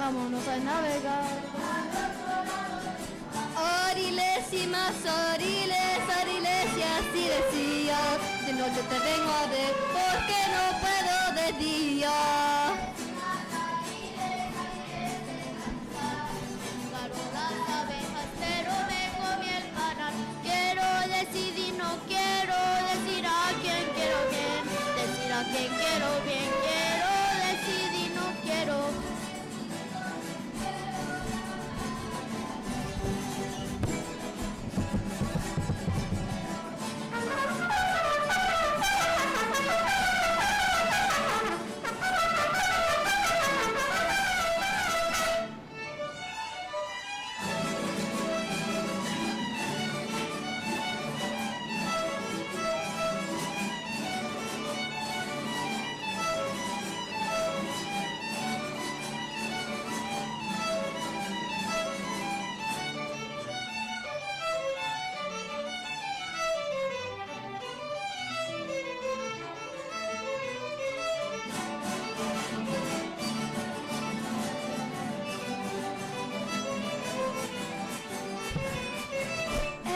vámonos a navegar. Oriles y más oriles, oriles y así decía, de noche te vengo a ver porque no puedo de día. Jugaron las abejas pero me comí el panal. Quiero decidir, no quiero decir a quién quiero bien, decir a quién quiero bien, quiero decidir, no quiero.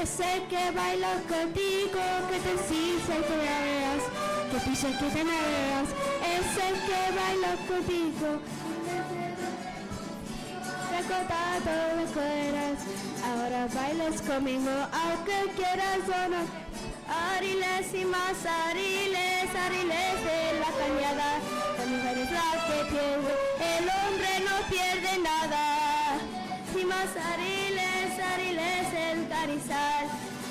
Es el que baila contigo, que te exige que veas, que dice que te veas. Es el que baila contigo, recordado de cueras. Ahora bailas conmigo, aunque quieras o no. Ariles y más ariles, ariles de la cañada. La mujer es la que pierde, el hombre no pierde nada. Y más ariles, ariles el carizal.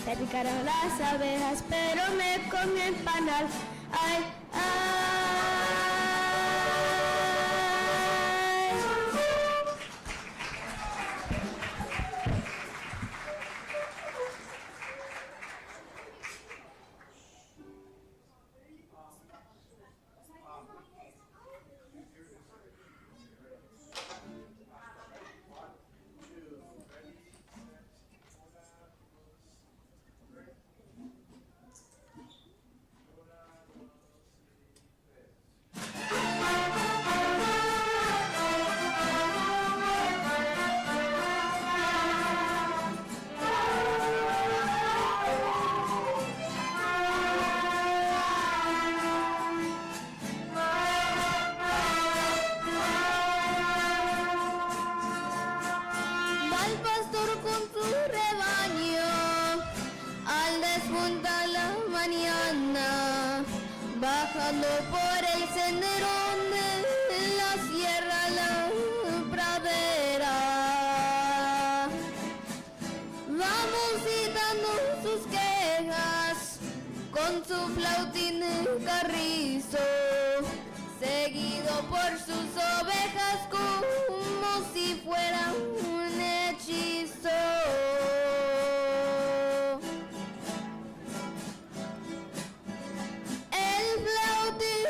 Me picaron las abejas, pero me comió el panal. Ay, ay. Bajando por el sendero de la sierra, la pradera. Vamos citando sus quejas con su flautín carrizo, seguido por sus ovejas como si fuera un hechizo. El flautín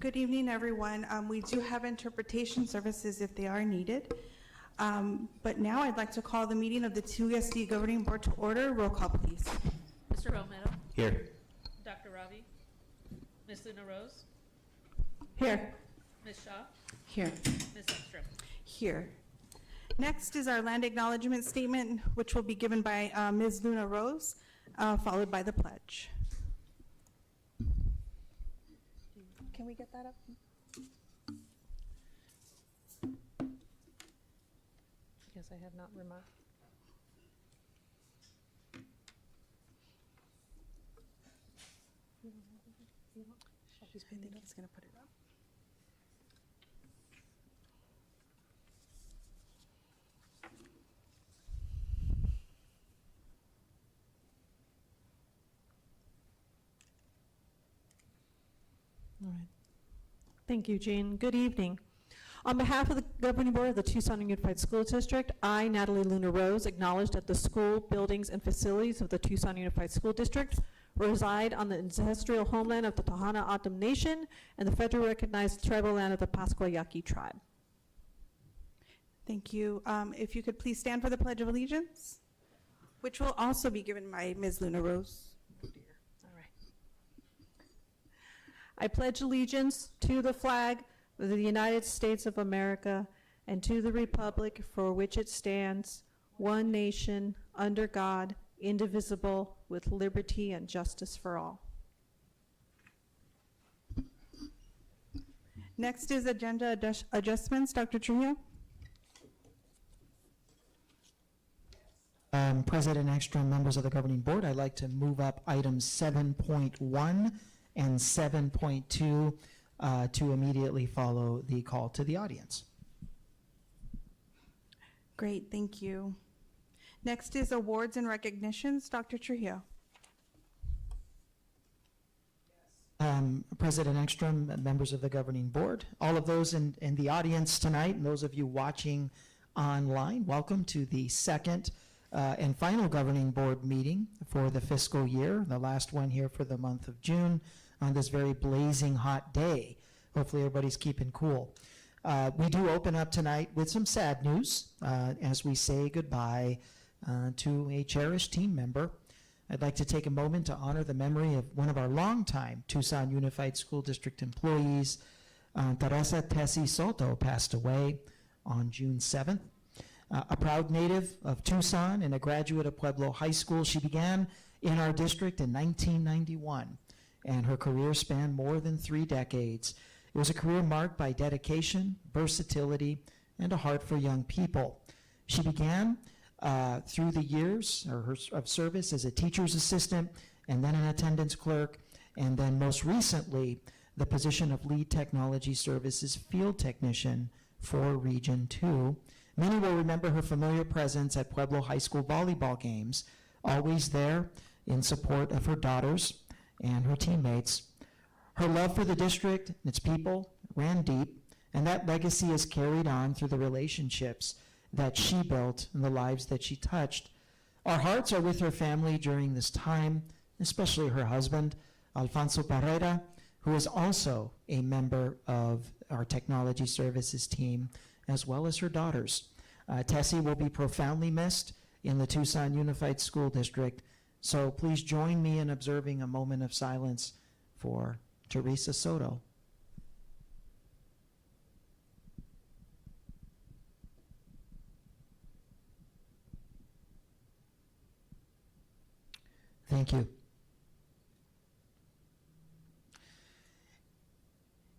Good evening, everyone. We do have interpretation services if they are needed. But now I'd like to call the meeting of the TUSD Governing Board to order. Roll call, please. Mr. Romero, Here. Dr. Ravi, Ms. Luna Rose, Here. Ms. Shaw, Here. Ms. Ekstrom. Here. Next is our land acknowledgement statement, which will be given by Ms. Luna Rose, followed by the pledge. Can we get that up? Yes, I have not remarked. I think he's going to put it up. All right. Thank you, Jean. Good evening. On behalf of the Governing Board of the Tucson Unified School District, I, Natalie Luna Rose, acknowledge that the school, buildings, and facilities of the Tucson Unified School District reside on the ancestral homeland of the Tohono O'odham Nation and the federally recognized tribal land of the Pascua Yaqui tribe. Thank you. If you could please stand for the Pledge of Allegiance, which will also be given by Ms. Luna Rose. All right. I pledge allegiance to the flag of the United States of America and to the republic for which it stands, one nation, under God, indivisible, with liberty and justice for all. Next is agenda adjustments. Dr. Trujillo. President Ekstrom, members of the Governing Board, I'd like to move up items 7.1 and 7.2 to immediately follow the call to the audience. Great, thank you. Next is awards and recognitions. Dr. Trujillo. President Ekstrom, members of the Governing Board, all of those in the audience tonight, and those of you watching online, welcome to the second and final Governing Board meeting for the fiscal year, the last one here for the month of June on this very blazing hot day. Hopefully everybody's keeping cool. We do open up tonight with some sad news as we say goodbye to a cherished team member. I'd like to take a moment to honor the memory of one of our longtime Tucson Unified School District employees. Teresa Tessie Soto passed away on June 7th. A proud native of Tucson and a graduate of Pueblo High School, she began in our district in 1991, and her career spanned more than 3 decades. It was a career marked by dedication, versatility, and a heart for young people. She began through the years of service as a teacher's assistant, and then an attendance clerk, and then most recently, the position of lead technology services field technician for Region 2. Many will remember her familiar presence at Pueblo High School volleyball games, always there in support of her daughters and her teammates. Her love for the district and its people ran deep, and that legacy is carried on through the relationships that she built and the lives that she touched. Our hearts are with her family during this time, especially her husband, Alfonso Barrera, who is also a member of our technology services team, as well as her daughters. Tessie will be profoundly missed in the Tucson Unified School District, so please join me in observing a moment of silence for Teresa Soto. Thank you.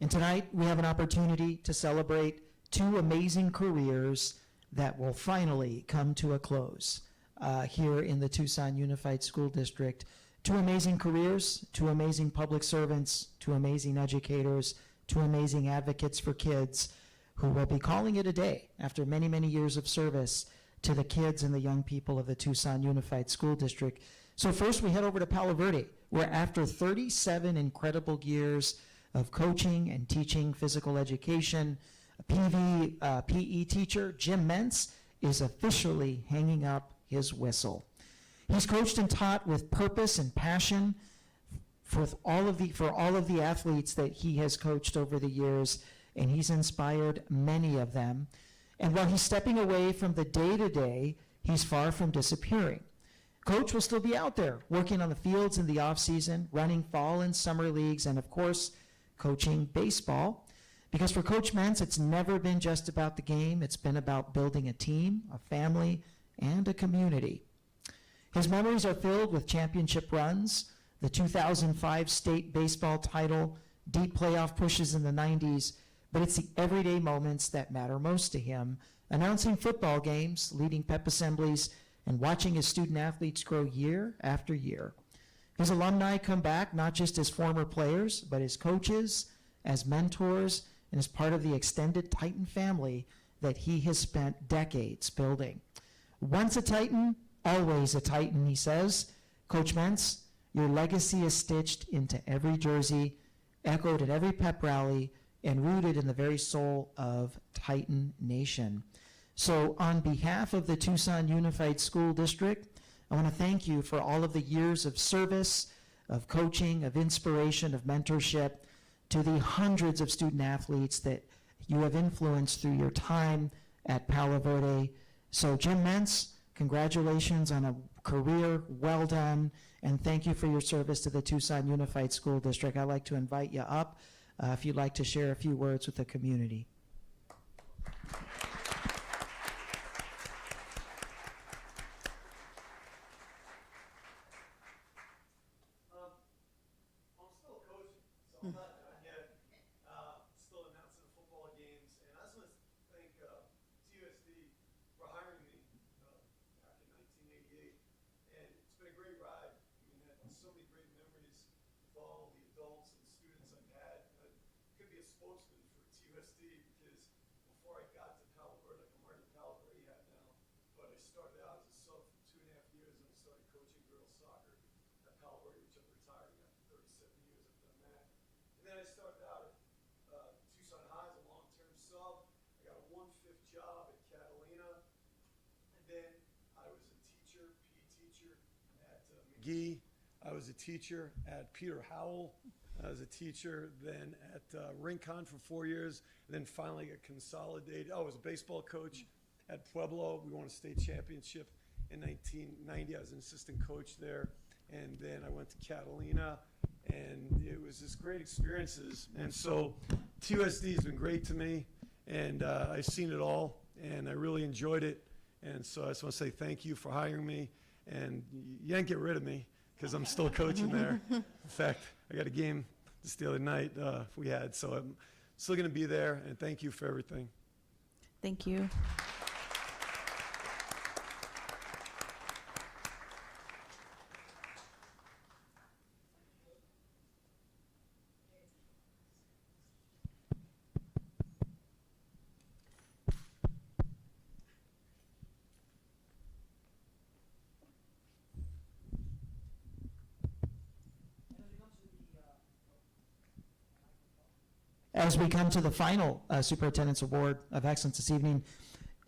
And tonight we have an opportunity to celebrate 2 amazing careers that will finally come to a close here in the Tucson Unified School District. 2 amazing careers, 2 amazing public servants, 2 amazing educators, 2 amazing advocates for kids who will be calling it a day after many, many years of service to the kids and the young people of the Tucson Unified School District. So first we head over to Palo Verde, where after 37 incredible years of coaching and teaching physical education, PE teacher Jim Mentz is officially hanging up his whistle. He's coached and taught with purpose and passion for all of the athletes that he has coached over the years, and he's inspired many of them. And while he's stepping away from the day-to-day, he's far from disappearing. Coach will still be out there working on the fields in the off-season, running fall and summer leagues, and of course, coaching baseball. Because for Coach Mentz, it's never been just about the game. It's been about building a team, a family, and a community. His memories are filled with championship runs, the 2005 state baseball title, deep playoff pushes in the 90s, but it's the everyday moments that matter most to him, announcing football games, leading pep assemblies, and watching his student athletes grow year after year. His alumni come back not just as former players, but as coaches, as mentors, and as part of the extended Titan family that he has spent decades building. Once a Titan, always a Titan, he says. Coach Mentz, your legacy is stitched into every jersey, echoed at every pep rally, and rooted in the very soul of Titan Nation. So on behalf of the Tucson Unified School District, I want to thank you for all of the years of service, of coaching, of inspiration, of mentorship, to the hundreds of student athletes that you have influenced through your time at Palo Verde. So Jim Mentz, congratulations on a career well done, and thank you for your service to the Tucson Unified School District. I'd like to invite you up if you'd like to share a few words with the community. I'm still coaching, so I'm not done yet. Still announcing football games, and I just want to thank TUSD for hiring me back in 1988, and it's been a great ride. I mean, I have so many great memories with all the adults and students I've had. I could be a spokesman for TUSD because before I got to Palo Verde, like I'm already Palo Verde now, but I started out as a sub for 2.5 years, and I started coaching girls soccer at Palo Verde, which I'm retiring after 37 years. I've done that. And then I started out at Tucson High as a long-term sub. I got a 1/5 job at Catalina. And then I was a teacher, PE teacher at McGee. I was a teacher at Peter Howell. I was a teacher then at Rincon for 4 years. And then finally got consolidated. I was a baseball coach at Pueblo. We won a state championship in 1990. I was an assistant coach there. And then I went to Catalina, and it was just great experiences. And so TUSD has been great to me, and I've seen it all, and I really enjoyed it. And so I just want to say thank you for hiring me, and you can't get rid of me because I'm still coaching there. In fact, I got a game just the other night we had, so I'm still going to be there, and thank you for everything. Thank you. As we come to the final Superintendent's Award of Excellence this evening,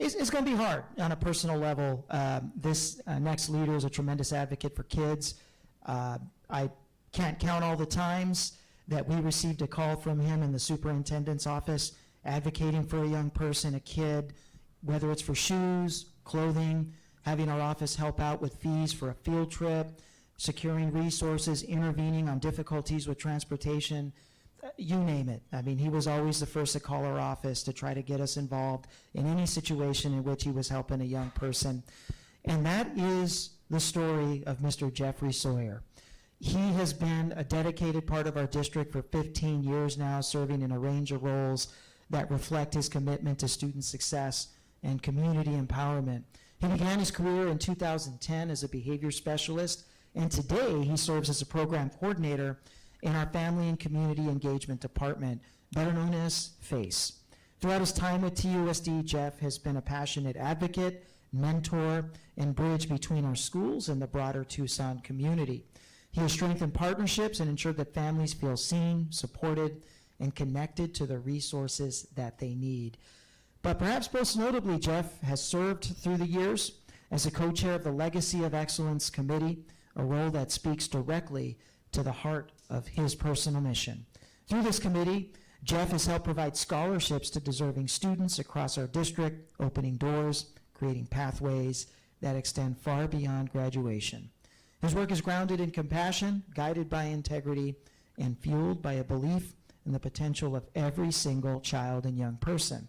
it's going to be hard on a personal level. This next leader is a tremendous advocate for kids. I can't count all the times that we received a call from him in the superintendent's office advocating for a young person, a kid, whether it's for shoes, clothing, having our office help out with fees for a field trip, securing resources, intervening on difficulties with transportation. You name it. I mean, he was always the first to call our office to try to get us involved in any situation in which he was helping a young person. And that is the story of Mr. Jeffrey Sawyer. He has been a dedicated part of our district for 15 years now, serving in a range of roles that reflect his commitment to student success and community empowerment. He began his career in 2010 as a behavior specialist, and today he serves as a program coordinator in our Family and Community Engagement Department, better known as FACE. Throughout his time with TUSD, Jeff has been a passionate advocate, mentor, and bridge between our schools and the broader Tucson community. He has strengthened partnerships and ensured that families feel seen, supported, and connected to the resources that they need. But perhaps most notably, Jeff has served through the years as a co-chair of the Legacy of Excellence Committee, a role that speaks directly to the heart of his personal mission. Through this committee, Jeff has helped provide scholarships to deserving students across our district, opening doors, creating pathways that extend far beyond graduation. His work is grounded in compassion, guided by integrity, and fueled by a belief in the potential of every single child and young person.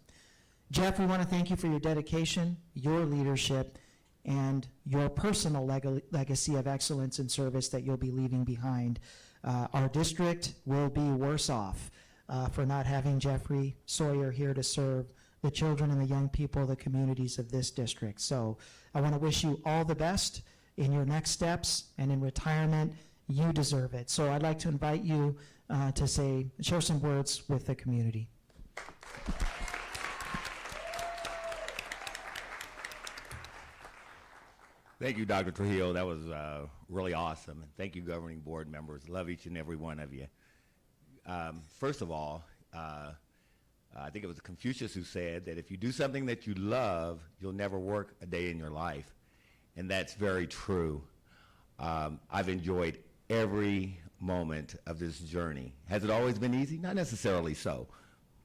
Jeff, we want to thank you for your dedication, your leadership, and your personal legacy of excellence and service that you'll be leaving behind. Our district will be worse off for not having Jeffrey Sawyer here to serve the children and the young people of the communities of this district. So I want to wish you all the best in your next steps and in retirement. You deserve it. So I'd like to invite you to share some words with the community. Thank you, Dr. Trujillo. That was really awesome. And thank you, governing board members. Love each and every one of you. First of all, I think it was Confucius who said that if you do something that you love, you'll never work a day in your life. And that's very true. I've enjoyed every moment of this journey. Has it always been easy? Not necessarily so,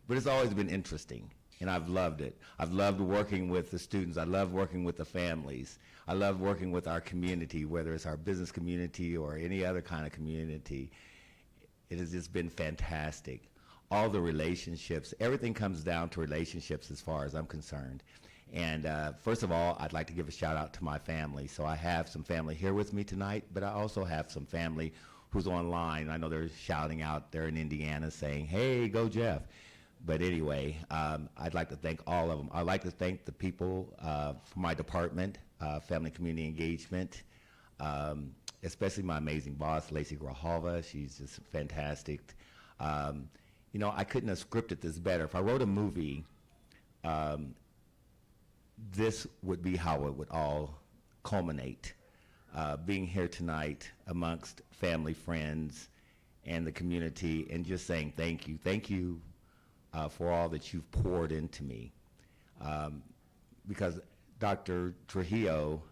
but it's always been interesting, and I've loved it. I've loved working with the students. I love working with the families. I love working with our community, whether it's our business community or any other kind of community. It has just been fantastic. All the relationships, everything comes down to relationships as far as I'm concerned. And first of all, I'd like to give a shout out to my family. So I have some family here with me tonight, but I also have some family who's online. I know they're shouting out there in Indiana saying, hey, go Jeff. But anyway, I'd like to thank all of them. I'd like to thank the people from my department, Family Community Engagement, especially my amazing boss, Lacey Grijalva. She's just fantastic. You know, I couldn't have scripted this better. If I wrote a movie, this would be how it would all culminate. Being here tonight amongst family, friends, and the community, and just saying thank you. Thank you for all that you've poured into me. Because Dr. Trujillo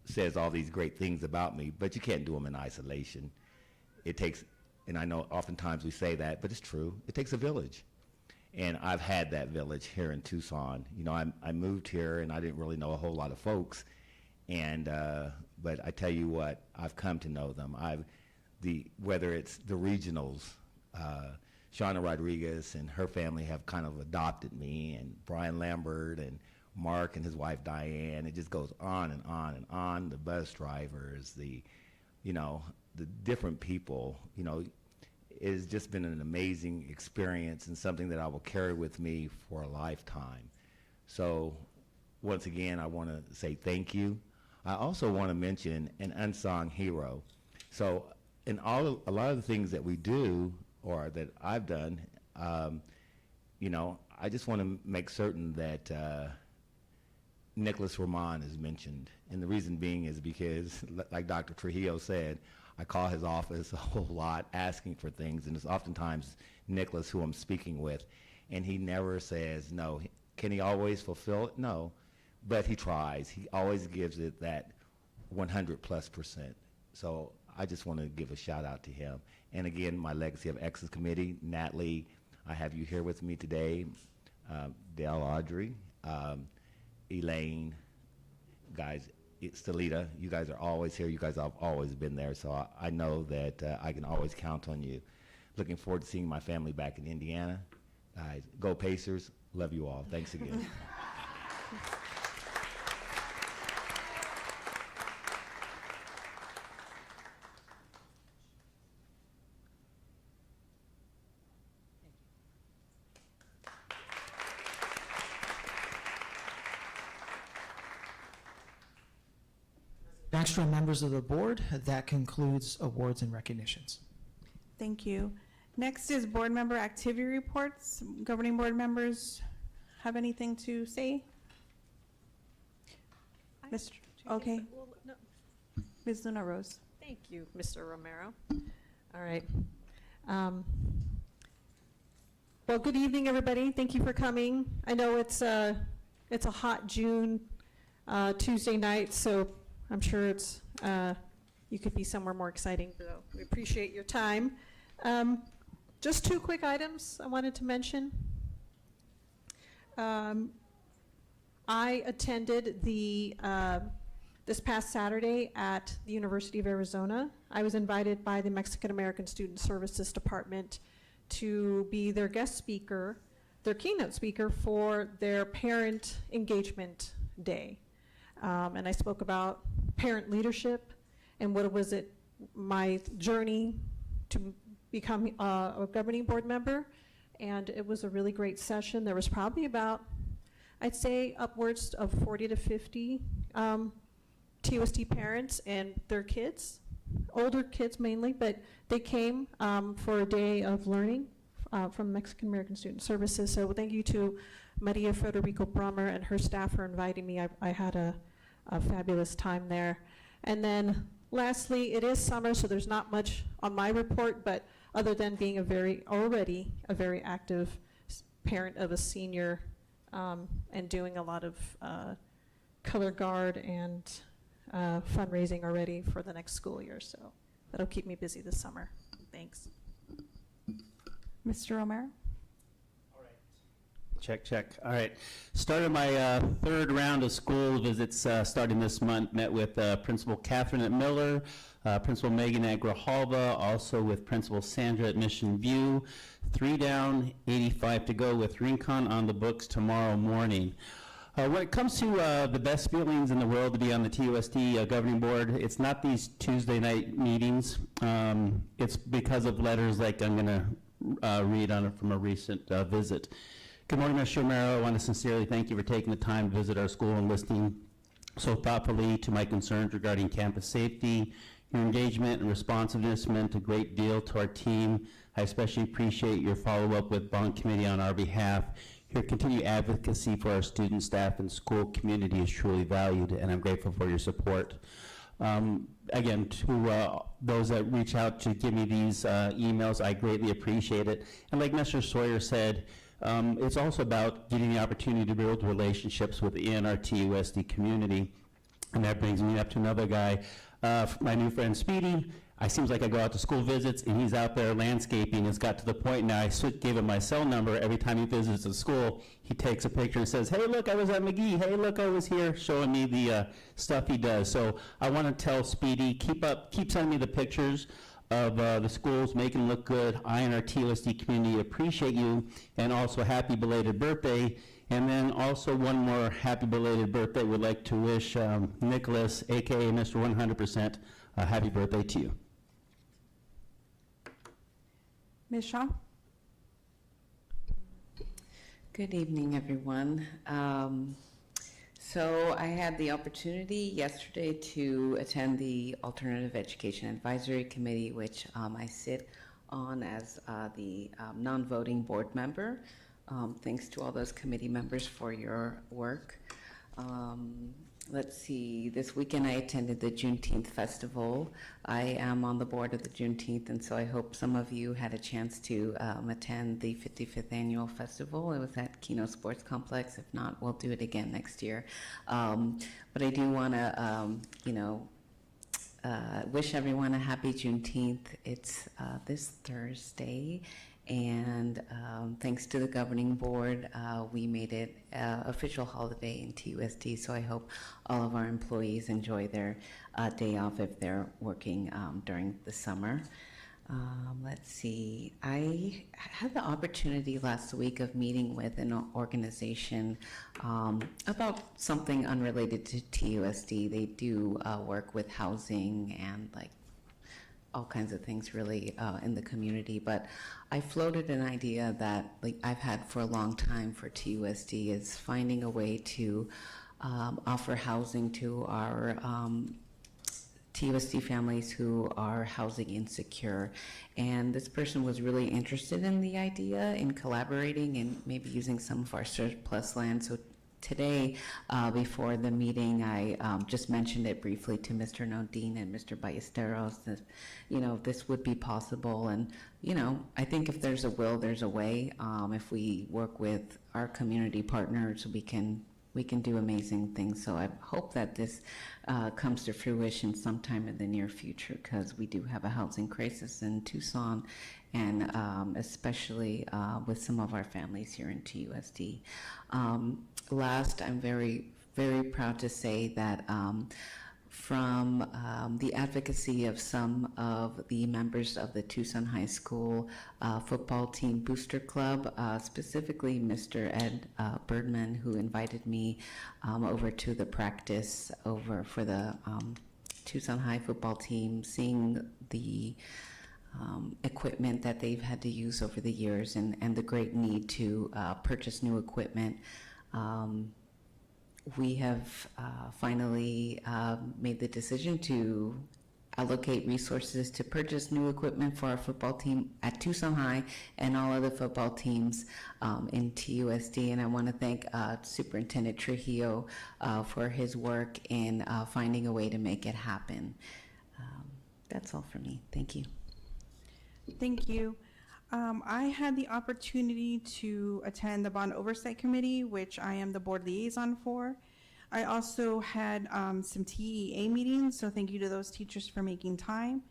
says all these great things about me, but you can't do them in isolation. It takes, and I know oftentimes we say that, but it's true, it takes a village. And I've had that village here in Tucson. You know, I moved here and I didn't really know a whole lot of folks. And, but I tell you what, I've come to know them. Whether it's the regionals, Shauna Rodriguez and her family have kind of adopted me, and Brian Lambert and Mark and his wife Diane. It just goes on and on and on. The bus drivers, the different people, it has just been an amazing experience and something that I will carry with me for a lifetime. So once again, I want to say thank you. I also want to mention an unsung hero. So in a lot of the things that we do or that I've done, I just want to make certain that Nicholas Roman is mentioned. And the reason being is because, like Dr. Trujillo said, I call his office a whole lot asking for things, and it's oftentimes Nicholas who I'm speaking with, and he never says no. Can he always fulfill it? No, but he tries. He always gives it that 100+%. So I just want to give a shout out to him. And again, my Legacy of Excellence Committee, Natalie, I have you here with me today, Dale Audrey, Elaine, guys, Stelita, you guys are always here. You guys have always been there, so I know that I can always count on you. Looking forward to seeing my family back in Indiana. Guys, go Pacers. Love you all. Thanks again. Extra members of the board, that concludes awards and recognitions. Thank you. Next is board member activity reports. Governing board members have anything to say? Okay. Well, no. Ms. Luna Rose. Thank you, Mr. Romero. All right. Well, good evening, everybody. Thank you for coming. I know it's a hot June Tuesday night, so I'm sure it's you could be somewhere more exciting. So we appreciate your time. Just two quick items I wanted to mention. I attended the this past Saturday at the University of Arizona. I was invited by the Mexican American Student Services Department to be their guest speaker, their keynote speaker for their Parent Engagement Day. And I spoke about parent leadership and what was it, my journey to become a governing board member. And it was a really great session. There was probably about, I'd say, upwards of 40 to 50 TUSD parents and their kids, older kids mainly, but they came for a day of learning from Mexican American Student Services. So thank you to Maria Federico Brummer and her staff for inviting me. I had a fabulous time there. And then lastly, it is summer, so there's not much on my report, but other than being already a very active parent of a senior and doing a lot of color guard and fundraising already for the next school year. So that'll keep me busy this summer. Thanks. Mr. Romero? Check, check. All right. Started my third round of school visits starting this month. Met with Principal Catherine at Miller, Principal Megan at Grijalva, also with Principal Sandra at Mission View. 3 down, 85 to go with Rincon on the books tomorrow morning. When it comes to the best feelings in the world to be on the TUSD governing board, it's not these Tuesday night meetings. It's because of letters like I'm going to read on it from a recent visit. Good morning, Mr. Romero. I want to sincerely thank you for taking the time to visit our school and listening so thoughtfully to my concerns regarding campus safety. Your engagement and responsiveness meant a great deal to our team. I especially appreciate your follow-up with bond committee on our behalf. Your continued advocacy for our student, staff, and school community is truly valued, and I'm grateful for your support. Again, to those that reach out to give me these emails, I greatly appreciate it. And like Mr. Sawyer said, it's also about getting the opportunity to build relationships within our TUSD community. And that brings me up to another guy, my new friend Speedy. It seems like I go out to school visits and he's out there landscaping. It's got to the point now I gave him my cell number. Every time he visits the school, he takes a picture and says, hey, look, I was at McGee. Hey, look, I was here, showing me the stuff he does. So I want to tell Speedy, keep sending me the pictures of the schools, make them look good. I and our TUSD community appreciate you, and also happy belated birthday. And then also one more happy belated birthday. We'd like to wish Nicholas, AKA Mr. 100%, a happy birthday to you. Ms. Shaw? Good evening, everyone. So I had the opportunity yesterday to attend the Alternative Education Advisory Committee, which I sit on as the non-voting board member. Thanks to all those committee members for your work. Let's see, this weekend I attended the Juneteenth Festival. I am on the board of the Juneteenth, and so I hope some of you had a chance to attend the 55th Annual Festival. It was at Keno Sports Complex. If not, we'll do it again next year. But I do want to, wish everyone a happy Juneteenth. It's this Thursday. And thanks to the governing board, we made it official holiday in TUSD, so I hope all of our employees enjoy their day off if they're working during the summer. Let's see, I had the opportunity last week of meeting with an organization about something unrelated to TUSD. They do work with housing and like all kinds of things really in the community, but I floated an idea that I've had for a long time for TUSD is finding a way to offer housing to our TUSD families who are housing insecure. And this person was really interested in the idea in collaborating and maybe using some of our surplus land. So today, before the meeting, I just mentioned it briefly to Mr. Nodine and Mr. Ballesteros that, this would be possible. And, I think if there's a will, there's a way. If we work with our community partners, we can we can do amazing things. So I hope that this comes to fruition sometime in the near future, because we do have a housing crisis in Tucson, and especially with some of our families here in TUSD. Last, I'm very, very proud to say that from the advocacy of some of the members of the Tucson High School football team booster club, specifically Mr. Ed Birdman, who invited me over to the practice over for the Tucson High football team, seeing the equipment that they've had to use over the years, and the great need to purchase new equipment. We have finally made the decision to allocate resources to purchase new equipment for our football team at Tucson High and all other football teams in TUSD. And I want to thank Superintendent Trujillo for his work in finding a way to make it happen. That's all for me. Thank you. Thank you. I had the opportunity to attend the Bond Oversight Committee, which I am the board liaison for. I also had some TEA meetings, so thank you to those teachers for making time.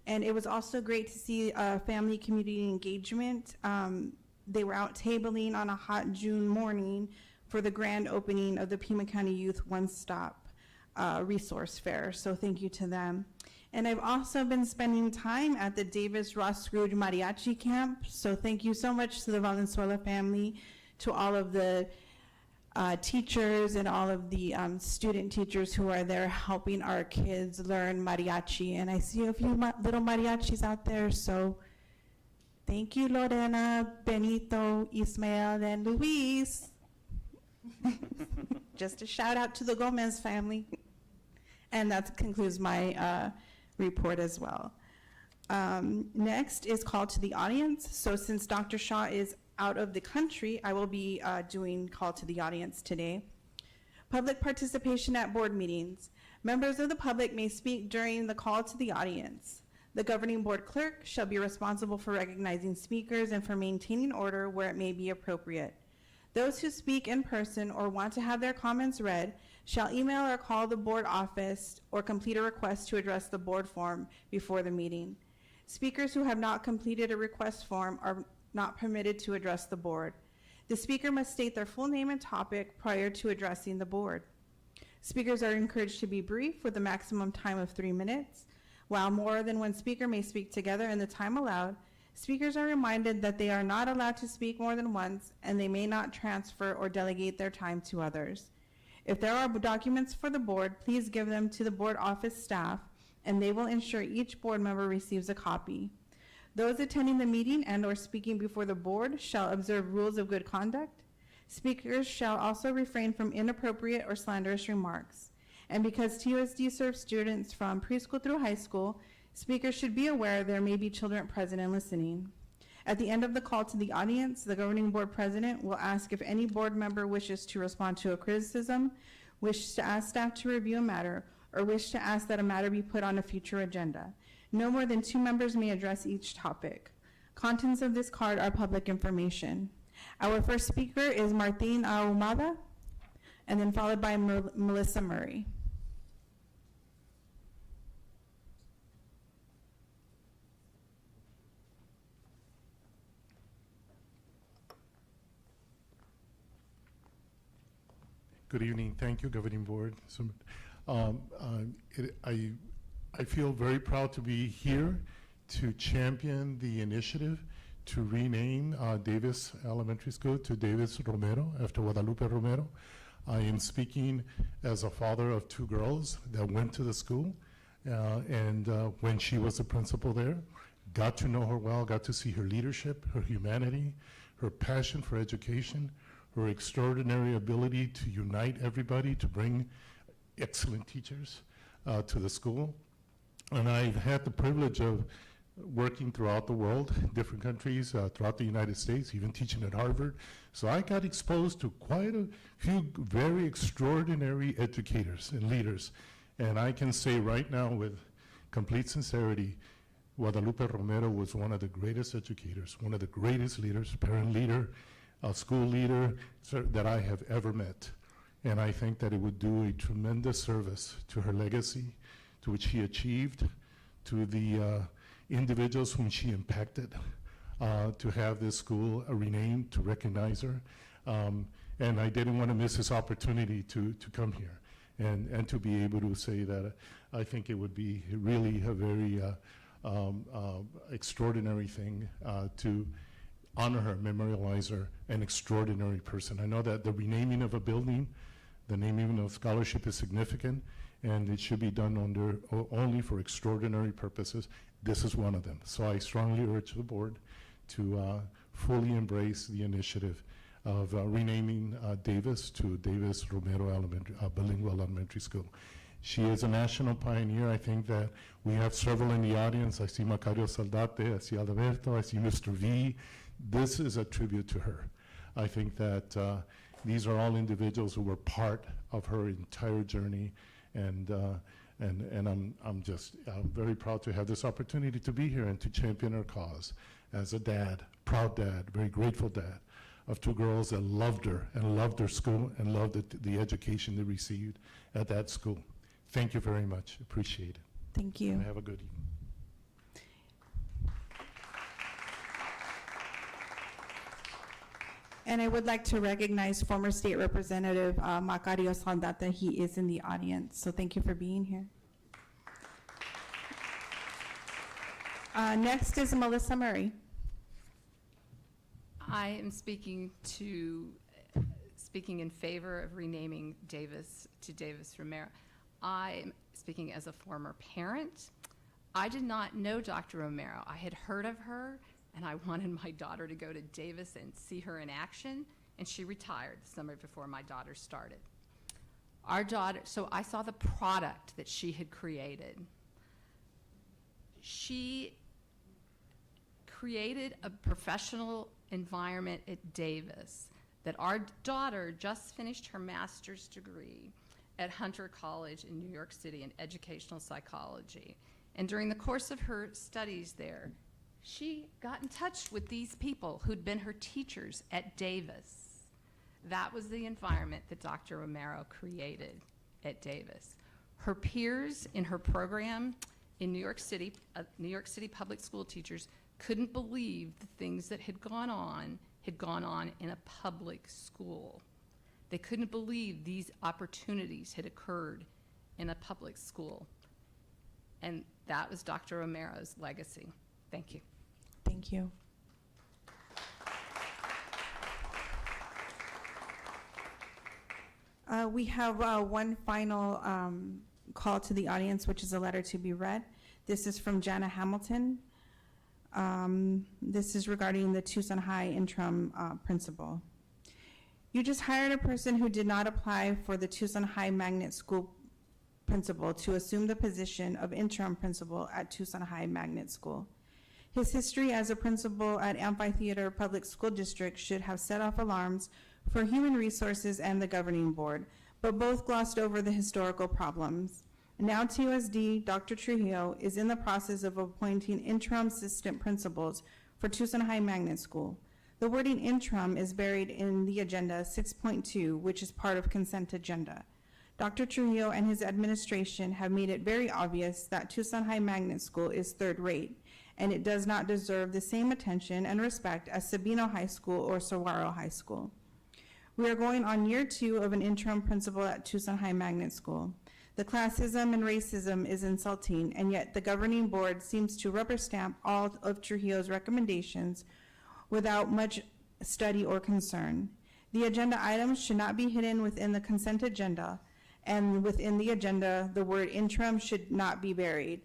And it was also great to see family community engagement. They were out tabling on a hot June morning for the grand opening of the Pima County Youth One Stop Resource Fair, so thank you to them. And I've also been spending time at the Davis Ross Scrooge Mariachi Camp. So thank you so much to the Valenzuela family, to all of the teachers and all of the student teachers who are there helping our kids learn mariachi. And I see a few little mariachis out there. So thank you, Lorena, Benito, Ismael, and Luis. Just a shout out to the Gomez family. And that concludes my report as well. Next is call to the audience. So since Dr. Shaw is out of the country, I will be doing call to the audience today. Public participation at board meetings. Members of the public may speak during the call to the audience. The governing board clerk shall be responsible for recognizing speakers and for maintaining order where it may be appropriate. Those who speak in person or want to have their comments read shall email or call the board office or complete a request to address the board form before the meeting. Speakers who have not completed a request form are not permitted to address the board. The speaker must state their full name and topic prior to addressing the board. Speakers are encouraged to be brief with a maximum time of 3 minutes. While more than one speaker may speak together in the time allowed, speakers are reminded that they are not allowed to speak more than once, and they may not transfer or delegate their time to others. If there are documents for the board, please give them to the board office staff, and they will ensure each board member receives a copy. Those attending the meeting and or speaking before the board shall observe rules of good conduct. Speakers shall also refrain from inappropriate or slanderous remarks. And because TUSD serves students from preschool through high school, speakers should be aware there may be children present and listening. At the end of the call to the audience, the governing board president will ask if any board member wishes to respond to a criticism, wishes to ask staff to review a matter, or wish to ask that a matter be put on a future agenda. No more than 2 members may address each topic. Contents of this card are public information. Our first speaker is Martin Ahumada, and then followed by Melissa Murray. Good evening. Thank you, Governing Board. So, I feel very proud to be here to champion the initiative to rename Davis Elementary School to Davis Romero after Guadalupe Romero. I am speaking as a father of 2 girls that went to the school, and when she was the principal there, got to know her well, got to see her leadership, her humanity, her passion for education, her extraordinary ability to unite everybody, to bring excellent teachers to the school. And I've had the privilege of working throughout the world, different countries, throughout the United States, even teaching at Harvard. So I got exposed to quite a few very extraordinary educators and leaders. And I can say right now with complete sincerity, Guadalupe Romero was one of the greatest educators, one of the greatest leaders, parent leader, a school leader that I have ever met. And I think that it would do a tremendous service to her legacy, to which she achieved, to the individuals whom she impacted, to have this school renamed, to recognize her. And I didn't want to miss this opportunity to come here and to be able to say that I think it would be really a very extraordinary thing to honor her, memorialize her, an extraordinary person. I know that the renaming of a building, the naming of scholarship is significant, and it should be done only for extraordinary purposes. This is one of them. So I strongly urge the board to fully embrace the initiative of renaming Davis to Davis Romero Bilingual Elementary School. She is a national pioneer. I think that we have several in the audience. I see Macario Saldate, I see Alberto, I see Mr. V. This is a tribute to her. I think that these are all individuals who were part of her entire journey, and I'm just very proud to have this opportunity to be here and to champion her cause as a dad, proud dad, very grateful dad of two girls that loved her and loved their school and loved the education they received at that school. Thank you very much. Appreciate it. Thank you. And have a good evening. And I would like to recognize former State Representative Macario Saldata. He is in the audience, so thank you for being here. Next is Melissa Murray. I am speaking in favor of renaming Davis to Davis Romero. I'm speaking as a former parent. I did not know Dr. Romero. I had heard of her, and I wanted my daughter to go to Davis and see her in action, and she retired the summer before my daughter started. So I saw the product that she had created. She created a professional environment at Davis that our daughter just finished her master's degree at Hunter College in New York City in educational psychology. And during the course of her studies there, she got in touch with these people who'd been her teachers at Davis. That was the environment that Dr. Romero created at Davis. Her peers in her program in New York City public school teachers couldn't believe the things that had gone on in a public school. They couldn't believe these opportunities had occurred in a public school. And that was Dr. Romero's legacy. Thank you. Thank you. We have one final call to the audience, which is a letter to be read. This is from Jana Hamilton. This is regarding the Tucson High interim principal. You just hired a person who did not apply for the Tucson High Magnet School principal to assume the position of interim principal at Tucson High Magnet School. His history as a principal at Amphitheater Public School District should have set off alarms for Human Resources and the governing board, but both glossed over the historical problems. Now TUSD, Dr. Trujillo, is in the process of appointing interim assistant principals for Tucson High Magnet School. The wording interim is buried in the agenda 6.2, which is part of consent agenda. Dr. Trujillo and his administration have made it very obvious that Tucson High Magnet School is third rate, and it does not deserve the same attention and respect as Sabino High School or Saguaro High School. We are going on year 2 of an interim principal at Tucson High Magnet School. The classism and racism is insulting, and yet the governing board seems to rubber stamp all of Trujillo's recommendations without much study or concern. The agenda items should not be hidden within the consent agenda, and within the agenda, the word interim should not be buried.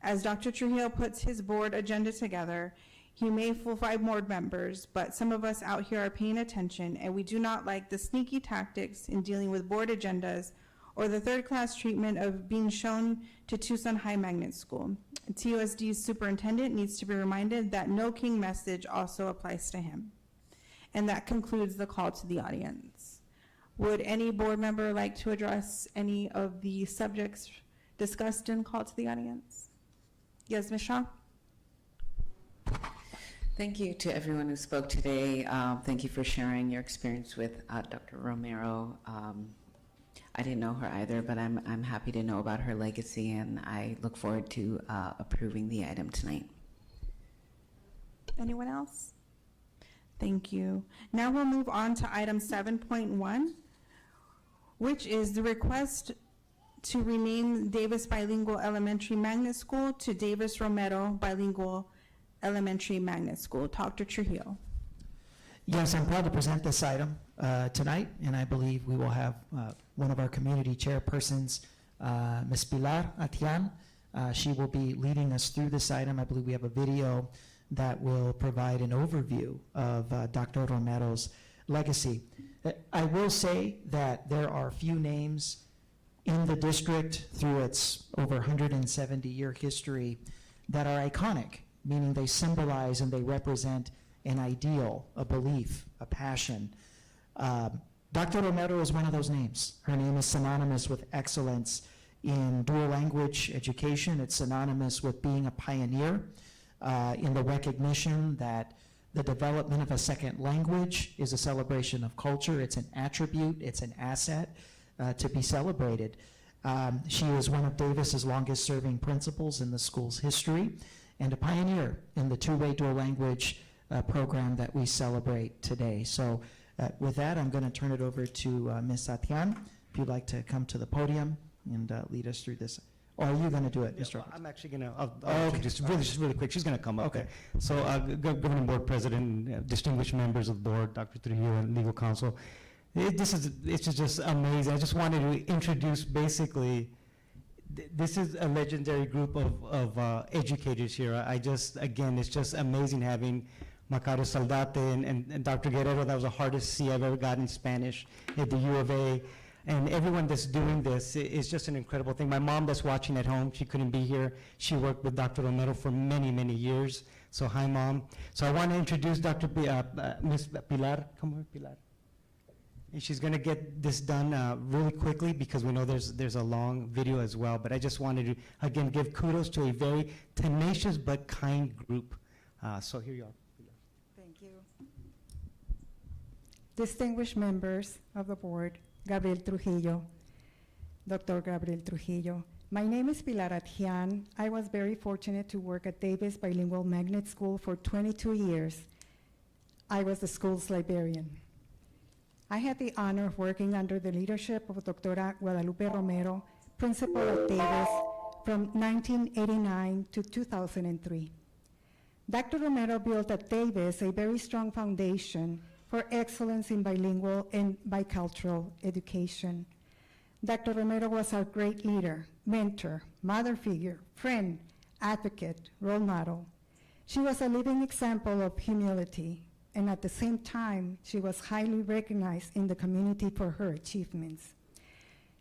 As Dr. Trujillo puts his board agenda together, he may fool 5 board members, but some of us out here are paying attention, and we do not like the sneaky tactics in dealing with board agendas or the third-class treatment of being shown to Tucson High Magnet School. TUSD's superintendent needs to be reminded that no king message also applies to him. And that concludes the call to the audience. Would any board member like to address any of the subjects discussed in call to the audience? Yes, Ms. Shaw? Thank you to everyone who spoke today. Thank you for sharing your experience with Dr. Romero. I didn't know her either, but I'm happy to know about her legacy, and I look forward to approving the item tonight. Anyone else? Thank you. Now we'll move on to item 7.1, which is the request to rename Davis Bilingual Elementary Magnet School to Davis Romero Bilingual Elementary Magnet School. Dr. Trujillo. Yes, I'm proud to present this item tonight, and I believe we will have one of our community chairpersons, Ms. Pilar Atian. She will be leading us through this item. I believe we have a video that will provide an overview of Dr. Romero's legacy. I will say that there are few names in the district through its over 170-year history that are iconic, meaning they symbolize and they represent an ideal, a belief, a passion. Dr. Romero is one of those names. Her name is synonymous with excellence in dual language education. It's synonymous with being a pioneer in the recognition that the development of a second language is a celebration of culture. It's an attribute, it's an asset to be celebrated. She is one of Davis's longest serving principals in the school's history and a pioneer in the two-way dual language program that we celebrate today. So with that, I'm going to turn it over to Ms. Atian, if you'd like to come to the podium and lead us through this. Or are you going to do it, Mr. Roberts? I'm actually going to, okay. just really quick, she's going to come up. Okay. So, Governing Board President, distinguished members of the board, Dr. Trujillo and legal counsel, it's just amazing. I just wanted to introduce basically, this is a legendary group of educators here. Again, it's just amazing having Macario Saldate and Dr. Guerrero. That was the hardest C I've ever got in Spanish at the U of A. And everyone that's doing this is just an incredible thing. My mom that's watching at home, she couldn't be here. She worked with Dr. Romero for many, many years. So hi, Mom. So I want to introduce Ms. Pilar. Come on, Pilar. And she's going to get this done really quickly because we know there's a long video as well. But I just wanted to, again, give kudos to a very tenacious but kind group. So here you are. Thank you. Distinguished members of the board, Gabriel Trujillo, Dr. Gabriel Trujillo. My name is Pilar Atian. I was very fortunate to work at Davis Bilingual Magnet School for 22 years. I was the school's librarian. I had the honor of working under the leadership of Dr. Guadalupe Romero, principal at Davis, from 1989 to 2003. Dr. Romero built at Davis a very strong foundation for excellence in bilingual and bicultural education. Dr. Romero was our great leader, mentor, mother figure, friend, advocate, role model. She was a living example of humility, and at the same time, she was highly recognized in the community for her achievements.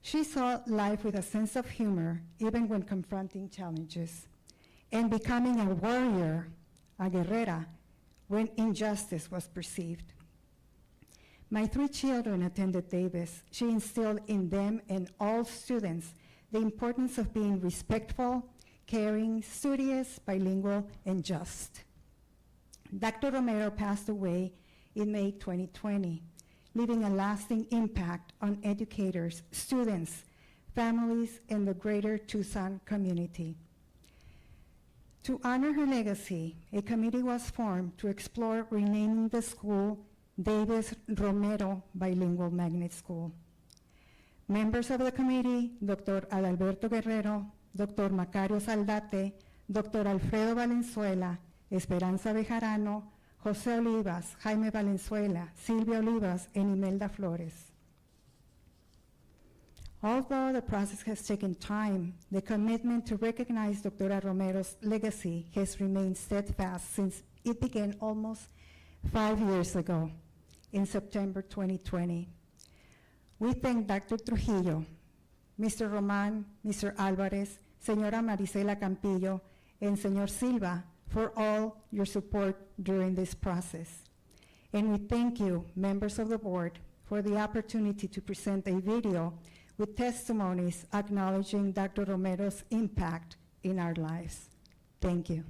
She saw life with a sense of humor, even when confronting challenges, and becoming a warrior, a guerrera, when injustice was perceived. My 3 children attended Davis. She instilled in them and all students the importance of being respectful, caring, studious, bilingual, and just. Dr. Romero passed away in May 2020, leaving a lasting impact on educators, students, families, and the greater Tucson community. To honor her legacy, a committee was formed to explore renaming the school Davis Romero Bilingual Magnet School. Members of the committee, Dr. Adalberto Guerrero, Dr. Macario Saldate, Dr. Alfredo Valenzuela, Esperanza Bejarano, José Olivas, Jaime Valenzuela, Silvia Olivas, and Imelda Flores. Although the process has taken time, the commitment to recognize Dr. Romero's legacy has remained steadfast since it began almost 5 years ago, in September 2020. We thank Dr. Trujillo, Mr. Roman, Mr. Alvarez, Señora Marisela Campillo, and Señor Silva for all your support during this process. And we thank you, members of the board, for the opportunity to present a video with testimonies acknowledging Dr. Romero's impact in our lives. Thank you.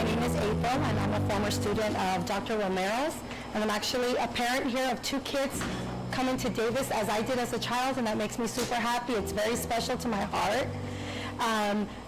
My name is April, and I'm a former student of Dr. Romero's, and I'm actually a parent here of 2 kids coming to Davis as I did as a child, and that makes me super happy. It's very special to my heart.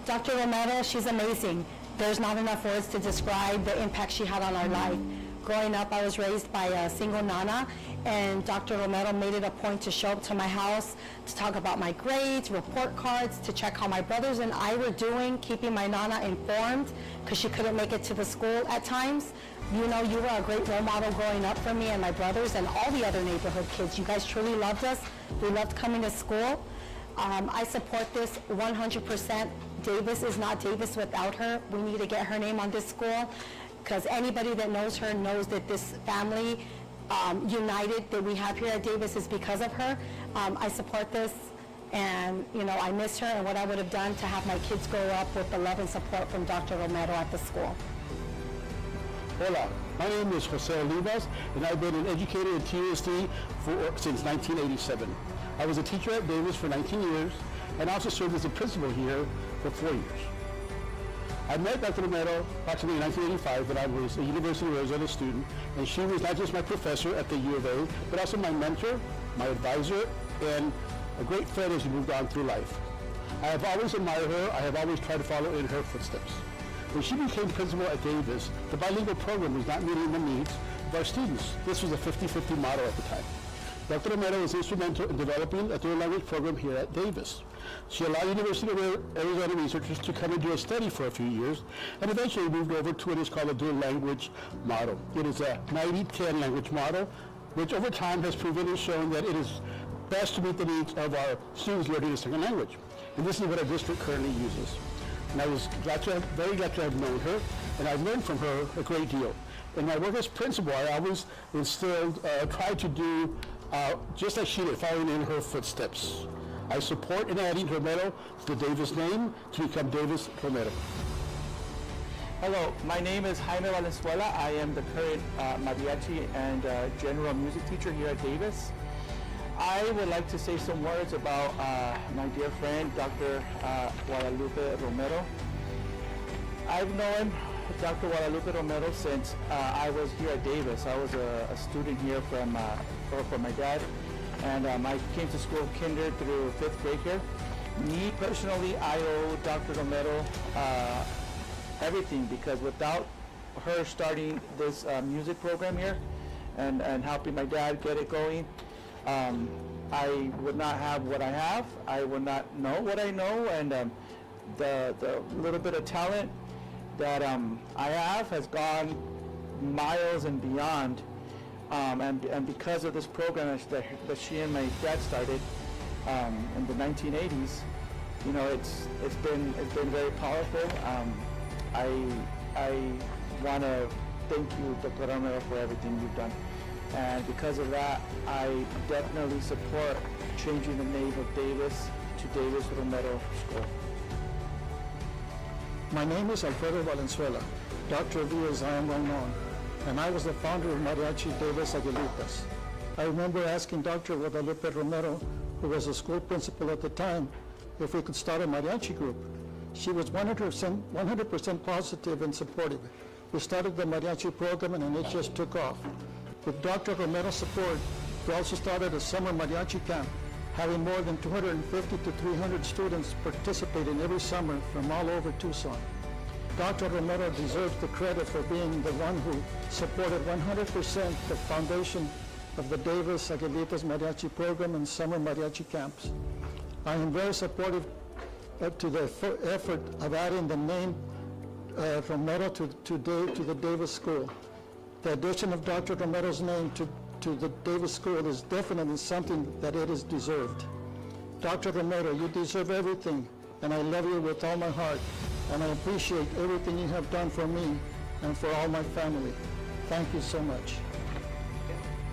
Dr. Romero, she's amazing. There's not enough words to describe the impact she had on our life. Growing up, I was raised by a single nana, and Dr. Romero made it a point to show up to my house to talk about my grades, report cards, to check how my brothers and I were doing, keeping my nana informed because she couldn't make it to the school at times. You know, you were a great role model growing up for me and my brothers and all the other neighborhood kids. You guys truly loved us. We loved coming to school. I support this 100%. Davis is not Davis without her. We need to get her name on this school, because anybody that knows her knows that this family united that we have here at Davis is because of her. I support this, and you know, I miss her and what I would have done to have my kids grow up with the love and support from Dr. Romero at the school. Hola, my name is Jose Olivas, and I've been an educator at TUSD since 1987. I was a teacher at Davis for 19 years, and also served as a principal here for 4 years. I met Dr. Romero approximately in 1985 when I was a University of Arizona student, and she was not just my professor at the U of A, but also my mentor, my advisor, and a great friend as we moved on through life. I have always admired her. I have always tried to follow in her footsteps. When she became principal at Davis, the bilingual program was not meeting the needs of our students. This was a 50-50 model at the time. Dr. Romero was instrumental in developing a dual language program here at Davis. She allowed University of Arizona researchers to come and do a study for a few years, and eventually moved over to what is called a dual language model. It is a 90-10 language model, which over time has proven and shown that it is best to meet the needs of our students learning a second language. And this is what our district currently uses. And I was very glad to have known her, and I've learned from her a great deal. In my work as principal, I always tried to do just like she did, following in her footsteps. I support in adding Romero to the Davis name to become Davis Romero. Hello, my name is Jaime Valenzuela. I am the current mariachi and general music teacher here at Davis. I would like to say some words about my dear friend, Dr. Guadalupe Romero. I've known Dr. Guadalupe Romero since I was here at Davis. I was a student here from my dad, and I came to school kinder through 5th grade here. Me personally, I owe Dr. Romero everything, because without her starting this music program here and helping my dad get it going, I would not have what I have. I would not know what I know, and the little bit of talent that I have has gone miles and beyond, and because of this program that she and my dad started in the 1980s, you know, it's been very powerful. I want to thank you, Dr. Romero, for everything you've done, and because of that, I definitely support changing the name of Davis to Davis Romero School. My name is Alfredo Valenzuela, Dr. V as I am well known, and I was the founder of Mariachi Davis Aguilitas. I remember asking Dr. Guadalupe Romero, who was a school principal at the time, if we could start a mariachi group. She was 100% positive and supportive. We started the mariachi program, and it just took off. With Dr. Romero's support, we also started a summer mariachi camp, having more than 250 to 300 students participating every summer from all over Tucson. Dr. Romero deserves the credit for being the one who supported 100% the foundation of the Davis Aguilitas Mariachi program and summer mariachi camps. I am very supportive to the effort of adding the name Romero to the Davis School. The addition of Dr. Romero's name to the Davis School is definitely something that it is deserved. Dr. Romero, you deserve everything, and I love you with all my heart, and I appreciate everything you have done for me and for all my family. Thank you so much.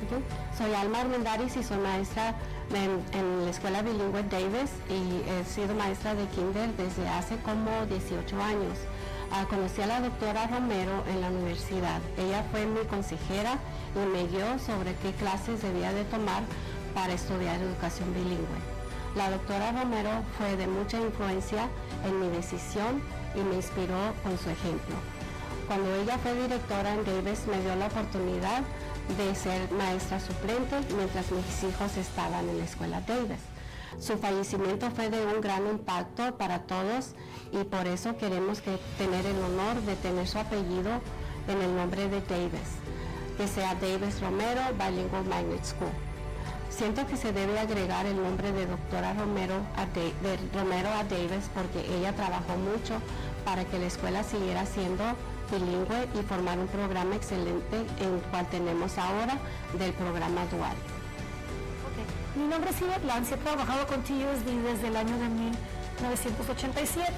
Okay. Soy Alma Armendáriz y soy maestra en la escuela bilingüe Davis, y he sido maestra de kinder desde hace como 18 años. Conocí a la doctora Romero en la universidad. Ella fue mi consejera y me guió sobre qué clases debía de tomar para estudiar educación bilingüe. La doctora Romero fue de mucha influencia en mi decisión y me inspiró con su ejemplo. Cuando ella fue directora en Davis, me dio la oportunidad de ser maestra suplente mientras mis hijos estaban en la escuela Davis. Su fallecimiento fue de un gran impacto para todos y por eso queremos tener el honor de tener su apellido en el nombre de Davis, que sea Davis Romero Bilingual Magnet School. Siento que se debe agregar el nombre de doctora Romero a Davis porque ella trabajó mucho para que la escuela siguiera siendo bilingüe y formar un programa excelente en el cual tenemos ahora del programa dual. Mi nombre es Ivette Lance, he trabajado con TUSD desde el año de 1987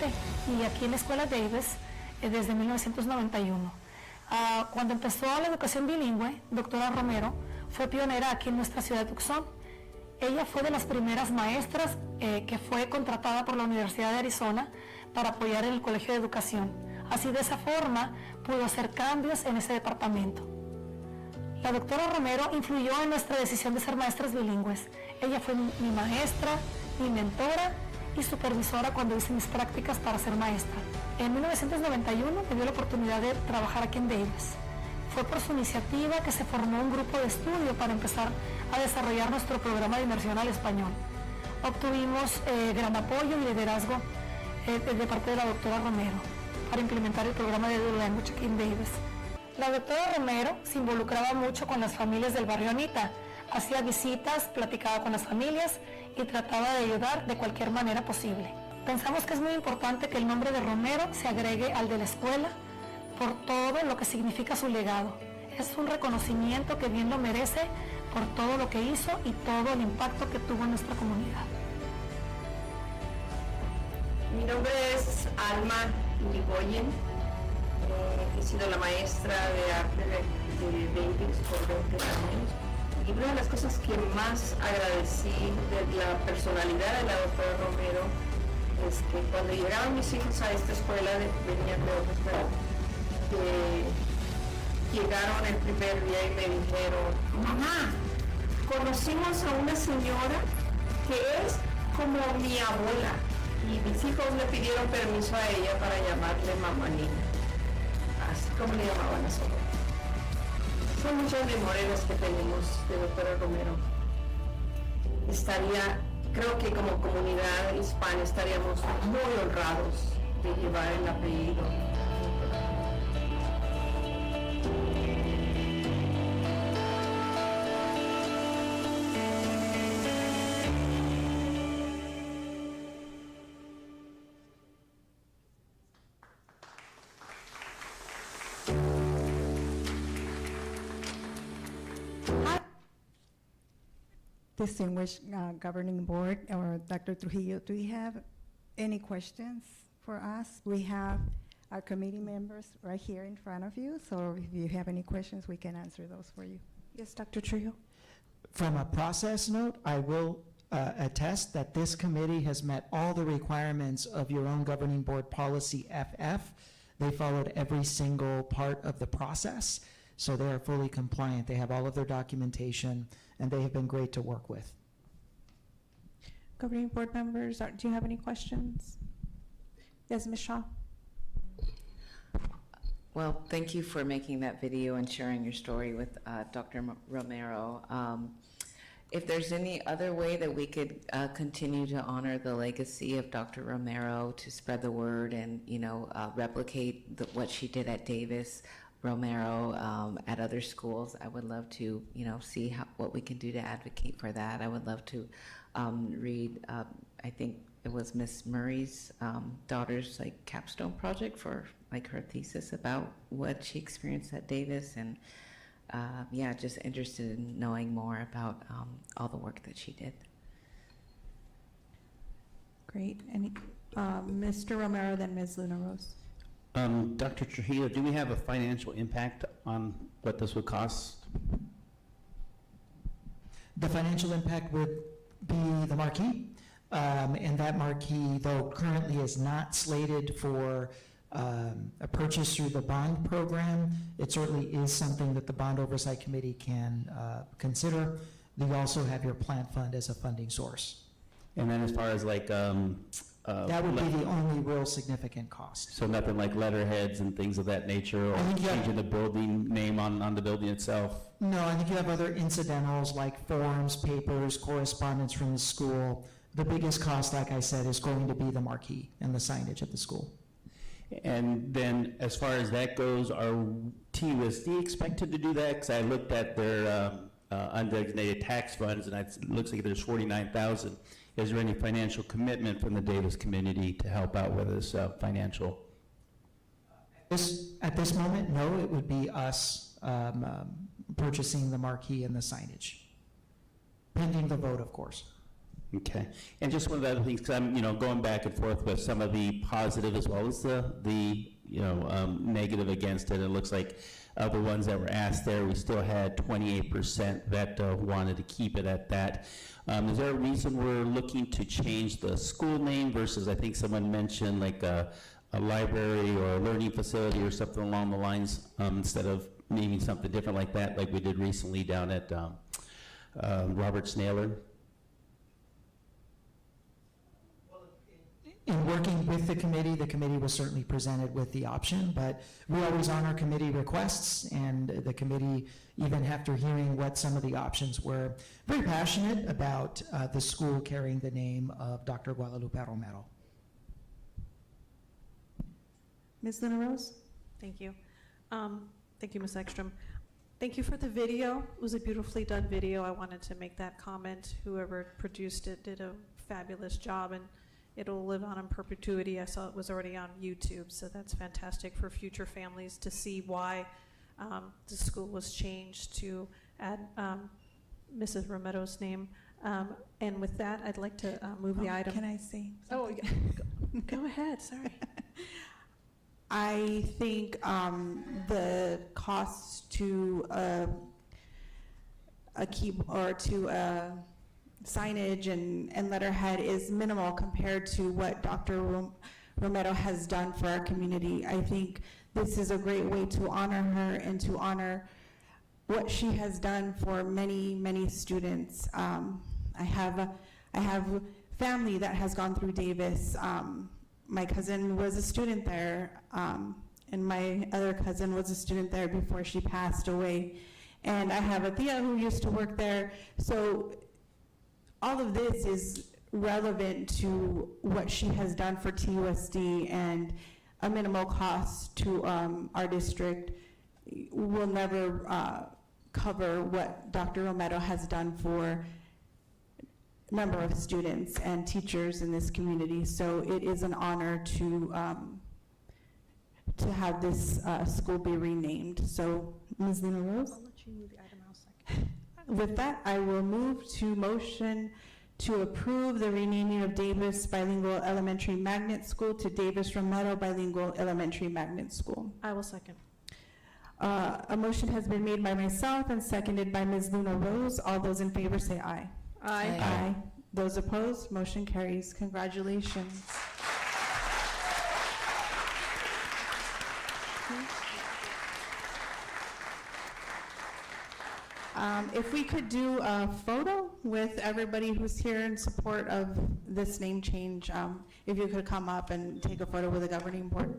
y aquí en la escuela Davis desde 1991. Cuando empezó la educación bilingüe, doctora Romero fue pionera aquí en nuestra ciudad de Tucson. Ella fue de las primeras maestras que fue contratada por la Universidad de Arizona para apoyar en el Colegio de Educación. Así de esa forma pudo hacer cambios en ese departamento. La doctora Romero influyó en nuestra decisión de ser maestras bilingües. Ella fue mi maestra, mi mentora y supervisora cuando hice mis prácticas para ser maestra. En 1991 me dio la oportunidad de trabajar aquí en Davis. Fue por su iniciativa que se formó un grupo de estudio para empezar a desarrollar nuestro programa de inmersión al español. Obtuvimos gran apoyo y liderazgo de parte de la doctora Romero para implementar el programa de Dual Language aquí en Davis. La doctora Romero se involucraba mucho con las familias del barrio Anita, hacía visitas, platicaba con las familias y trataba de ayudar de cualquier manera posible. Pensamos que es muy importante que el nombre de Romero se agregue al de la escuela por todo lo que significa su legado. Es un reconocimiento que bien lo merece por todo lo que hizo y todo el impacto que tuvo en nuestra comunidad. Mi nombre es Alma Irigoyen. He sido la maestra de arte de Davis por 20 años. Y una de las cosas que más agradecí de la personalidad de la doctora Romero es que cuando llegaban mis hijos a esta escuela, venían de otra escuela, llegaron el primer día y me dijeron, mamá, conocimos a una señora que es como mi abuela. Y mis hijos le pidieron permiso a ella para llamarle mamá niña, así como le llamaban a su abuela. Son muchas memorias que tenemos de doctora Romero. Creo que como comunidad hispana estaríamos muy honrados de llevar el apellido. Distinguished Governing Board, or Dr. Trujillo, do you have any questions for us? We have our committee members right here in front of you, so if you have any questions, we can answer those for you. Yes, Dr. Trujillo. From a process note, I will attest that this committee has met all the requirements of your own governing board policy FF. They followed every single part of the process, so they are fully compliant. They have all of their documentation, and they have been great to work with. Governing board members, do you have any questions? Yes, Ms. Shaw. Well, thank you for making that video and sharing your story with Dr. Romero. If there's any other way that we could continue to honor the legacy of Dr. Romero, to spread the word and, replicate what she did at Davis Romero at other schools, I would love to, see what we can do to advocate for that. I would love to read, I think it was Miss Murray's daughter's capstone project for her thesis about what she experienced at Davis, and just interested in knowing more about all the work that she did. Great. Mr. Romero, then Ms. Luna Rose. Dr. Trujillo, do we have a financial impact on what this would cost? The financial impact would be the marquee, and that marquee, though currently is not slated for a purchase through the bond program, it certainly is something that the Bond Oversight Committee can consider. You also have your plant fund as a funding source. And then as far as That would be the only real significant cost. So nothing like letterheads and things of that nature, or I think you have- changing the building name on the building itself? No, I think you have other incidentals like forms, papers, correspondence from the school. The biggest cost, like I said, is going to be the marquee and the signage at the school. And then, as far as that goes, are TUSD expected to do that? Because I looked at their undesignated tax funds, and it looks like there's 49,000. Is there any financial commitment from the Davis community to help out with this financial? At this moment, no, it would be us purchasing the marquee and the signage, pending the vote, of course. Okay, and just one of the other things, because I'm, going back and forth with some of the positive as well as the negative against it. It looks like of the ones that were asked there, we still had 28% that wanted to keep it at that. Is there a reason we're looking to change the school name versus, I think someone mentioned like a library or a learning facility or something along the lines, instead of naming something different like that, like we did recently down at Robert Snaler? In working with the committee was certainly presented with the option, but we always honor committee requests, and the committee, even after hearing what some of the options were, very passionate about the school carrying the name of Dr. Guadalupe Romero. Ms. Luna Rose? Thank you. Thank you, Ms. Ekstrom. Thank you for the video. It was a beautifully done video. I wanted to make that comment. Whoever produced it did a fabulous job, and it'll live on in perpetuity. I saw it was already on YouTube, so that's fantastic for future families to see why the school was changed to add Mrs. Romero's name. And with that, I'd like to move the item. Can I say something? Go ahead, sorry. I think the cost to a signage and letterhead is minimal compared to what Dr. Romero has done for our community. I think this is a great way to honor her and to honor what she has done for many, many students. I have family that has gone through Davis. My cousin was a student there, and my other cousin was a student there before she passed away. And I have a tia who used to work there. So all of this is relevant to what she has done for TUSD, and a minimal cost to our district will never cover what Dr. Romero has done for a number of students and teachers in this community. So it is an honor to have this school be renamed. So, Ms. Luna Rose? I'll let you move the item in a second. With that, I will move to motion to approve the renaming of Davis Bilingual Elementary Magnet School to Davis Romero Bilingual Elementary Magnet School. I will second. A motion has been made by myself and seconded by Ms. Luna Rose. All those in favor say aye. Aye. Aye. Those opposed, motion carries. Congratulations. If we could do a photo with everybody who's here in support of this name change, if you could come up and take a photo with the governing board.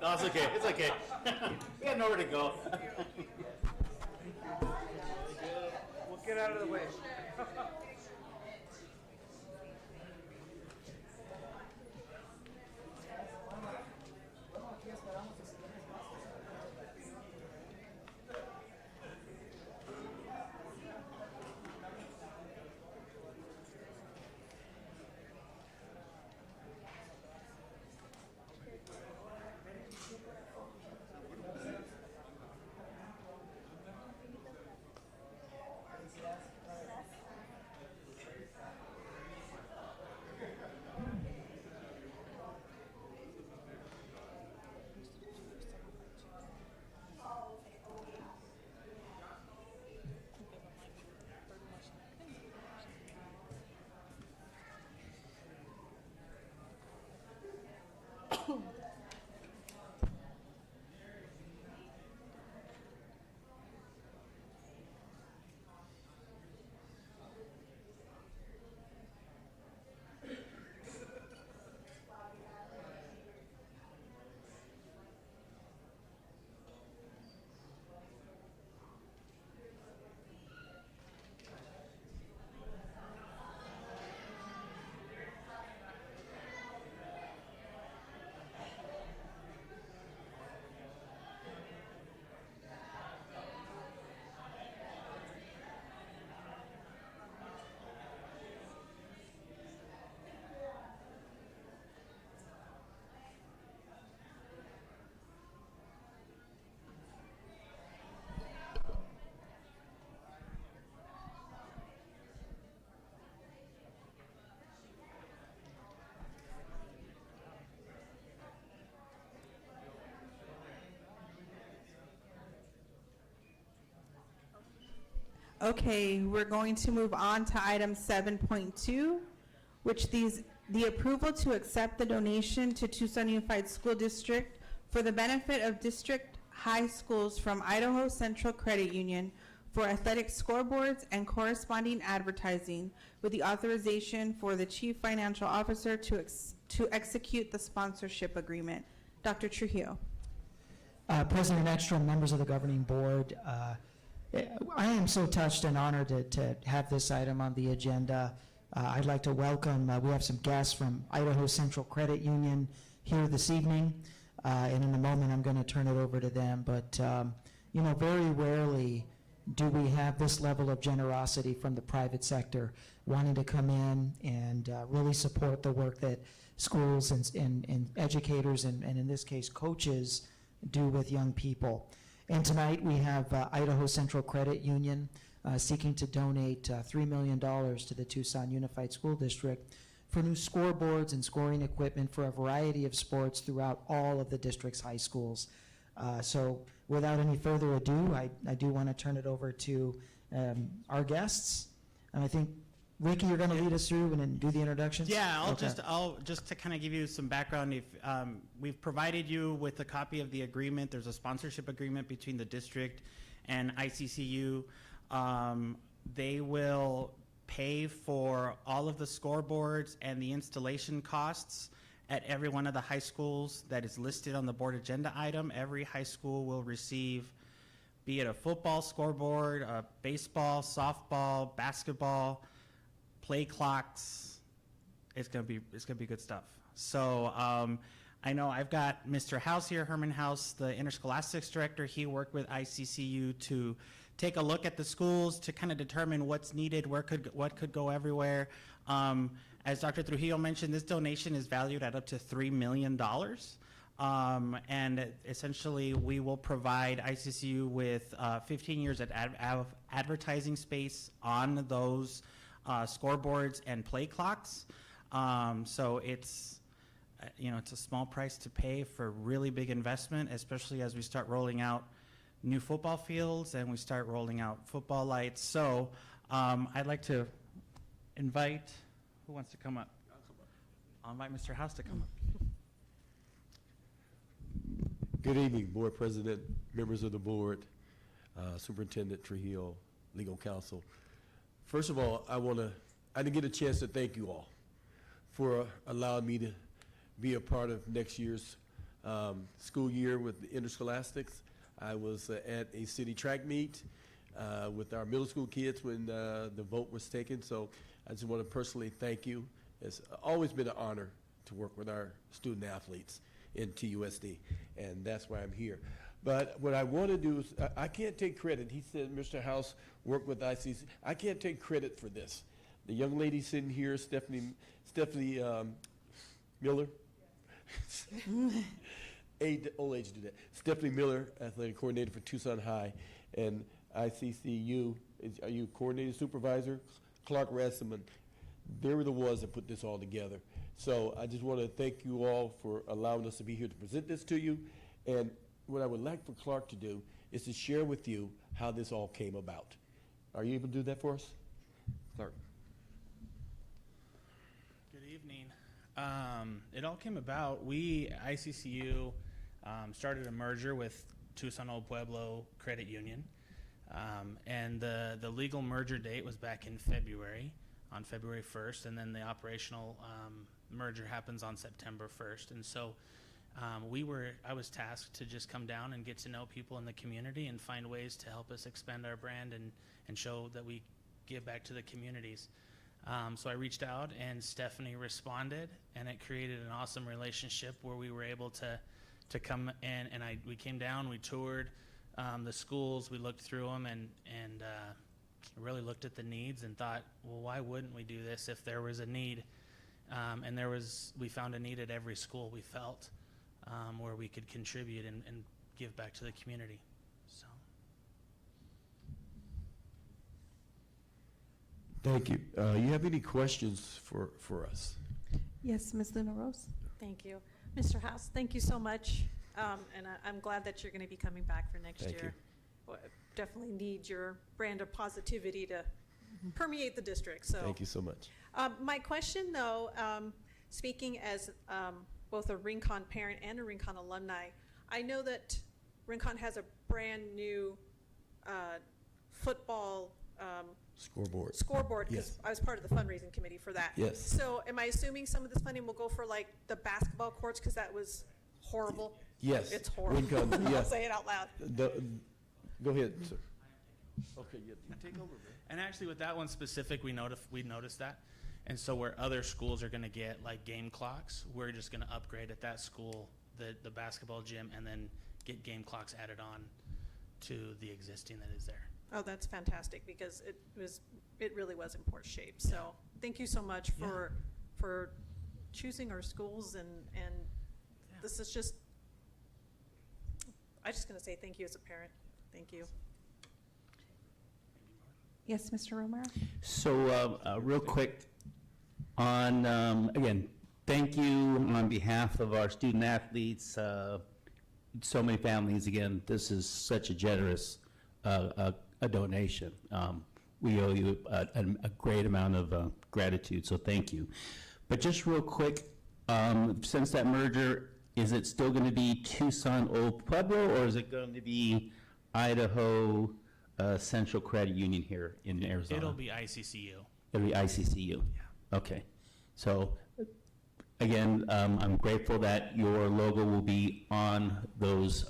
No, it's okay. It's okay. We have nowhere to go. We'll get out of the way. Okay, we're going to move on to item 7.2, which the approval to accept the donation to Tucson Unified School District for the benefit of district high schools from Idaho Central Credit Union for athletic scoreboards and corresponding advertising, with the authorization for the Chief Financial Officer to execute the sponsorship agreement. Dr. Trujillo. President Ekstrom, members of the governing board, I am so touched and honored to have this item on the agenda. I'd like to welcome, we have some guests from Idaho Central Credit Union here this evening, and in a moment I'm going to turn it over to them. But, you know, very rarely do we have this level of generosity from the private sector wanting to come in and really support the work that schools and educators and in this case coaches do with young people. And tonight we have Idaho Central Credit Union seeking to donate $3 million to the Tucson Unified School District for new scoreboards and scoring equipment for a variety of sports throughout all of the district's high schools. So without any further ado, I do want to turn it over to our guests. And I think, Ricky, you're going to lead us through and then do the introductions? Yeah, I'll just to kind of give you some background. If we've provided you with a copy of the agreement. There's a sponsorship agreement between the district and ICCU. They will pay for all of the scoreboards and the installation costs at every one of the high schools that is listed on the board agenda item. Every high school will receive, be it a football scoreboard, a baseball, softball, basketball, play clocks. It's gonna be good stuff. So I know I've got Mr. House here, Herman House, the interscholastics director. He worked with ICCU to take a look at the schools to kind of determine what's needed, what could go everywhere. As Dr. Trujillo mentioned, this donation is valued at up to $3 million. And essentially, we will provide ICCU with 15 years of advertising space on those scoreboards and play clocks. So it's, it's a small price to pay for really big investment, especially as we start rolling out new football fields and we start rolling out football lights. So I'd like to invite, who wants to come up? I'll invite Mr. House to come up. Good evening, Board President, members of the board, Superintendent Trujillo, Legal Counsel. First of all, I didn't get a chance to thank you all for allowing me to be a part of next year's school year with the Interscholastics. I was at a city track meet with our middle school kids when the vote was taken, so I just want to personally thank you. It's always been an honor to work with our student athletes in TUSD, and that's why I'm here. But what I want to do is, I can't take credit. He said Mr. House worked with ICC. I can't take credit for this. The young lady sitting here, Stephanie Miller, old age to do that. Stephanie Miller, athletic coordinator for Tucson High, and ICCU, are you coordinating supervisor? Clark Rasselman. They were the ones that put this all together. So I just want to thank you all for allowing us to be here to present this to you. And what I would like for Clark to do is to share with you how this all came about. Are you able to do that for us? Clark. Good evening. It all came about, ICCU, started a merger with Tucson Old Pueblo Credit Union. And the legal merger date was back in February, on February 1st, and then the operational merger happens on September 1st. And so I was tasked to just come down and get to know people in the community and find ways to help us expand our brand and show that we give back to the communities. So I reached out and Stephanie responded, and it created an awesome relationship where we were able to come in, and we came down, we toured the schools, we looked through them, and really looked at the needs and thought, well, why wouldn't we do this if there was a need? And we found a need at every school we felt where we could contribute and give back to the community. So. Thank you. You have any questions for us? Yes, Ms. Luna Rose. Thank you. Mr. House, thank you so much. And I'm glad that you're going to be coming back for next Thank year. you. Well, definitely need your brand of positivity to permeate the district. So Thank you so much. my question, though, speaking as both a Rincon parent and a Rincon alumni, I know that Rincon has a brand new football Scoreboard. because Yes. I was part of the fundraising committee for that. Yes. So am I assuming some of this funding will go for like the basketball courts because that was horrible? Yes. It's horrible. Rincon, I'll yes. say it out loud. Go ahead, sir. Okay, you take over, man. And actually with that one specific, we noticed that. And so where other schools are going to get like game clocks, we're just going to upgrade at that school the basketball gym and then get game clocks added on to the existing that is there. Oh, that's fantastic because it really was in poor shape. So thank you so much for choosing our schools and this is just, I'm just going to say thank you as a parent. Thank you. Yes, Mr. Romero. So real quick on, again, thank you on behalf of our student athletes, so many families. Again, this is such a generous a donation. We owe you a great amount of gratitude, so thank you. But just real quick, since that merger, is it still going to be Tucson Old Pueblo, or is it going to be Idaho Central Credit Union here in Arizona? It'll be ICCU. It'll be ICCU? Yeah. Okay. So, again, I'm grateful that your logo will be on those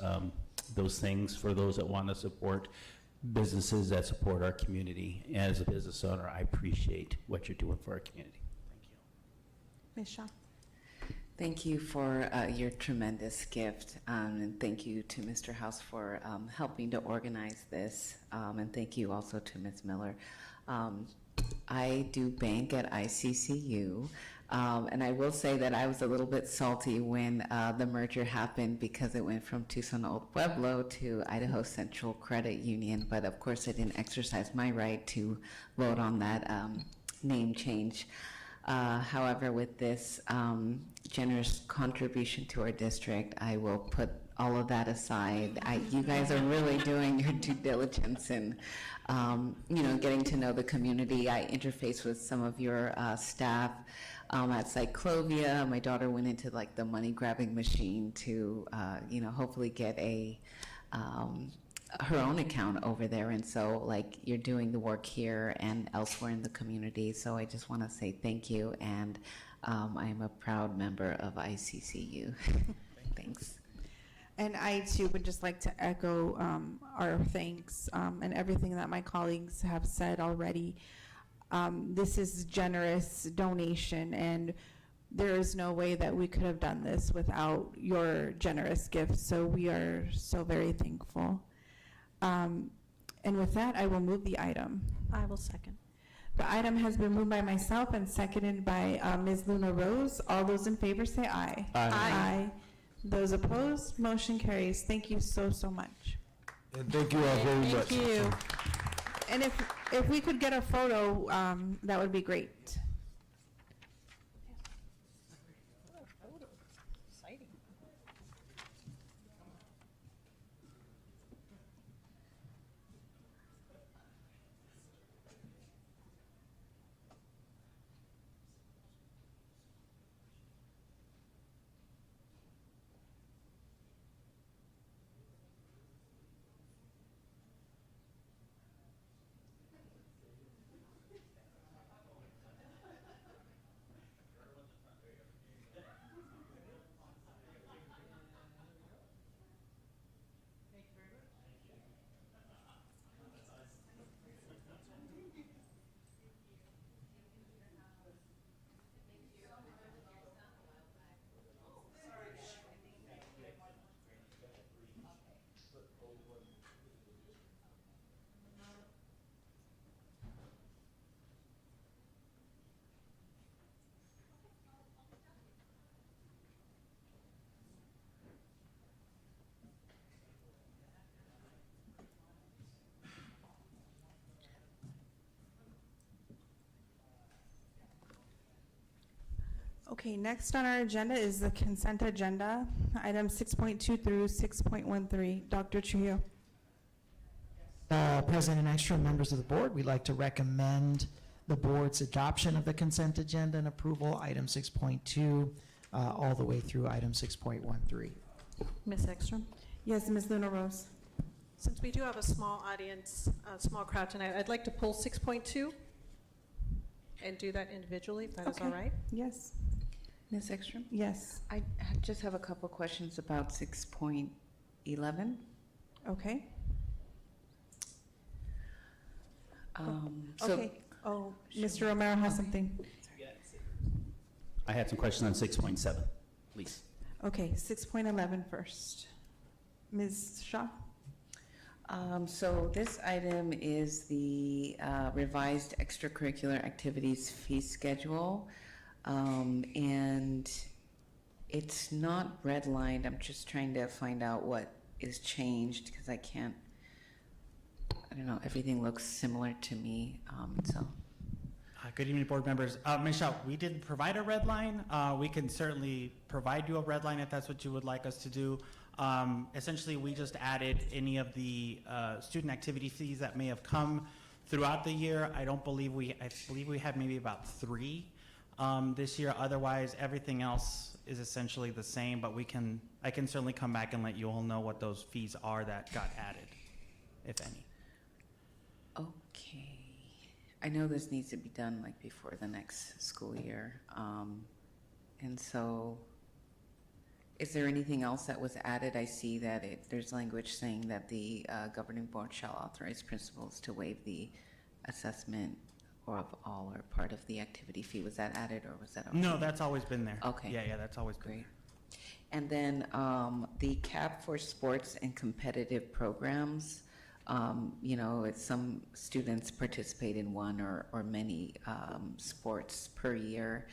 things for those that want to support businesses that support our community. As a business owner, I appreciate what you're doing for our community. Thank you. Ms. Shaw. Thank you for your tremendous gift, and thank you to Mr. House for helping to organize this, and thank you also to Ms. Miller. I do bank at ICCU. And I will say that I was a little bit salty when the merger happened because it went from Tucson Old Pueblo to Idaho Central Credit Union. But of course, I didn't exercise my right to vote on that name change. However, with this generous contribution to our district, I will put all of that aside. You guys are really doing your due diligence and, getting to know the community. I interface with some of your staff at Cyclovia. My daughter went into like the money grabbing machine to, hopefully get her own account over there. And so like you're doing the work here and elsewhere in the community. So I just want to say thank you. And I'm a proud member of ICCU. Thanks. And I too would just like to echo our thanks and everything that my colleagues have said already. This is generous donation, and there is no way that we could have done this without your generous gifts. So we are so very thankful. And with that, I will move the item. I will second. The item has been moved by myself and seconded by Ms. Luna Rose. All those in favor say aye. Aye. Aye. Those opposed, motion carries. Thank you so much. And thank you all very much. Thank you. And if we could get a photo, that would be great. Okay, next on our agenda is the consent agenda, items 6.2 through 6.13. Dr. Trujillo. President Ekstrom, members of the board, we'd like to recommend the board's adoption of the consent agenda and approval, item 6.2, all the way through item 6.13. Ms. Ekstrom? Yes, Ms. Luna Rose. Since we do have a small audience, a small crowd tonight, I'd like to pull 6.2 and do that individually, if that is all right. Yes. Ms. Ekstrom? Yes. I just have a couple questions about 6.11. Okay. So Okay. Oh, Mr. Romero has something. I had some questions on 6.7, please. Okay, 6.11 first. Ms. Shaw? So this item is the revised extracurricular activities fee schedule. And it's not redlined. I'm just trying to find out what is changed because I don't know, everything looks similar to me, so. Good evening, board members. Ms. Shaw, we didn't provide a red line. We can certainly provide you a red line if that's what you would like us to do. Essentially, we just added any of the student activity fees that may have come throughout the year. I believe we had maybe about 3 this year. Otherwise, everything else is essentially the same, but I can certainly come back and let you all know what those fees are that got added, if any. Okay. I know this needs to be done like before the next school year. And so, is there anything else that was added? I see that there's language saying that the governing board shall authorize principals to waive the assessment or of all or part of the activity fee. Was that added or was that already? No, that's always been there. Okay. Yeah, that's always been Great. And then the cap for sports and competitive programs, some students participate in one or many sports per year.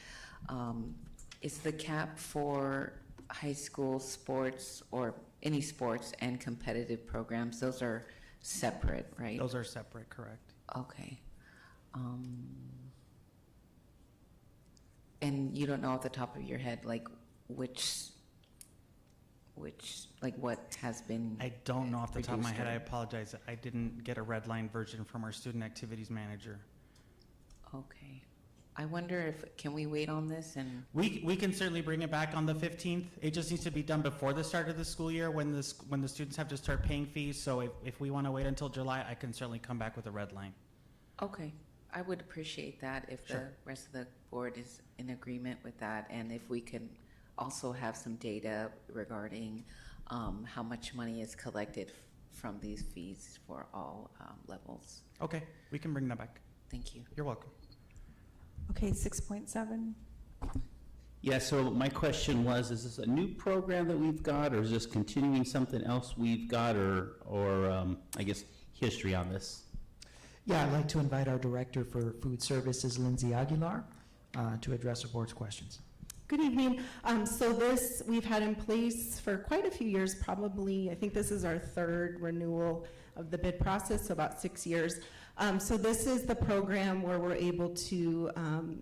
Is the cap for high school sports or any sports and competitive programs, those are separate, right? Those are separate, correct? Okay. And you don't know off the top of your head, like, like what has been? I don't know off the top of my reduced head. or- I apologize. I didn't get a red line version from our student activities manager. Okay. I wonder if, can we wait on this and? We can certainly bring it back on the 15th. It just needs to be done before the start of the school year when the students have to start paying fees. So if we want to wait until July, I can certainly come back with a red line. Okay, I would appreciate that if the Sure. rest of the board is in agreement with that, and if we can also have some data regarding how much money is collected from these fees for all levels. Okay, we can bring that back. Thank you. You're welcome. Okay, 6.7. Yeah, so my question was, is this a new program that we've got, or is this continuing something else we've got, or I guess, history on this? Yeah, I'd like to invite our Director for Food Services, Lindsay Aguilar, to address the board's questions. Good evening. So this, we've had in place for quite a few years, probably, I think this is our third renewal of the bid process, so about 6 years. So this is the program where we're able to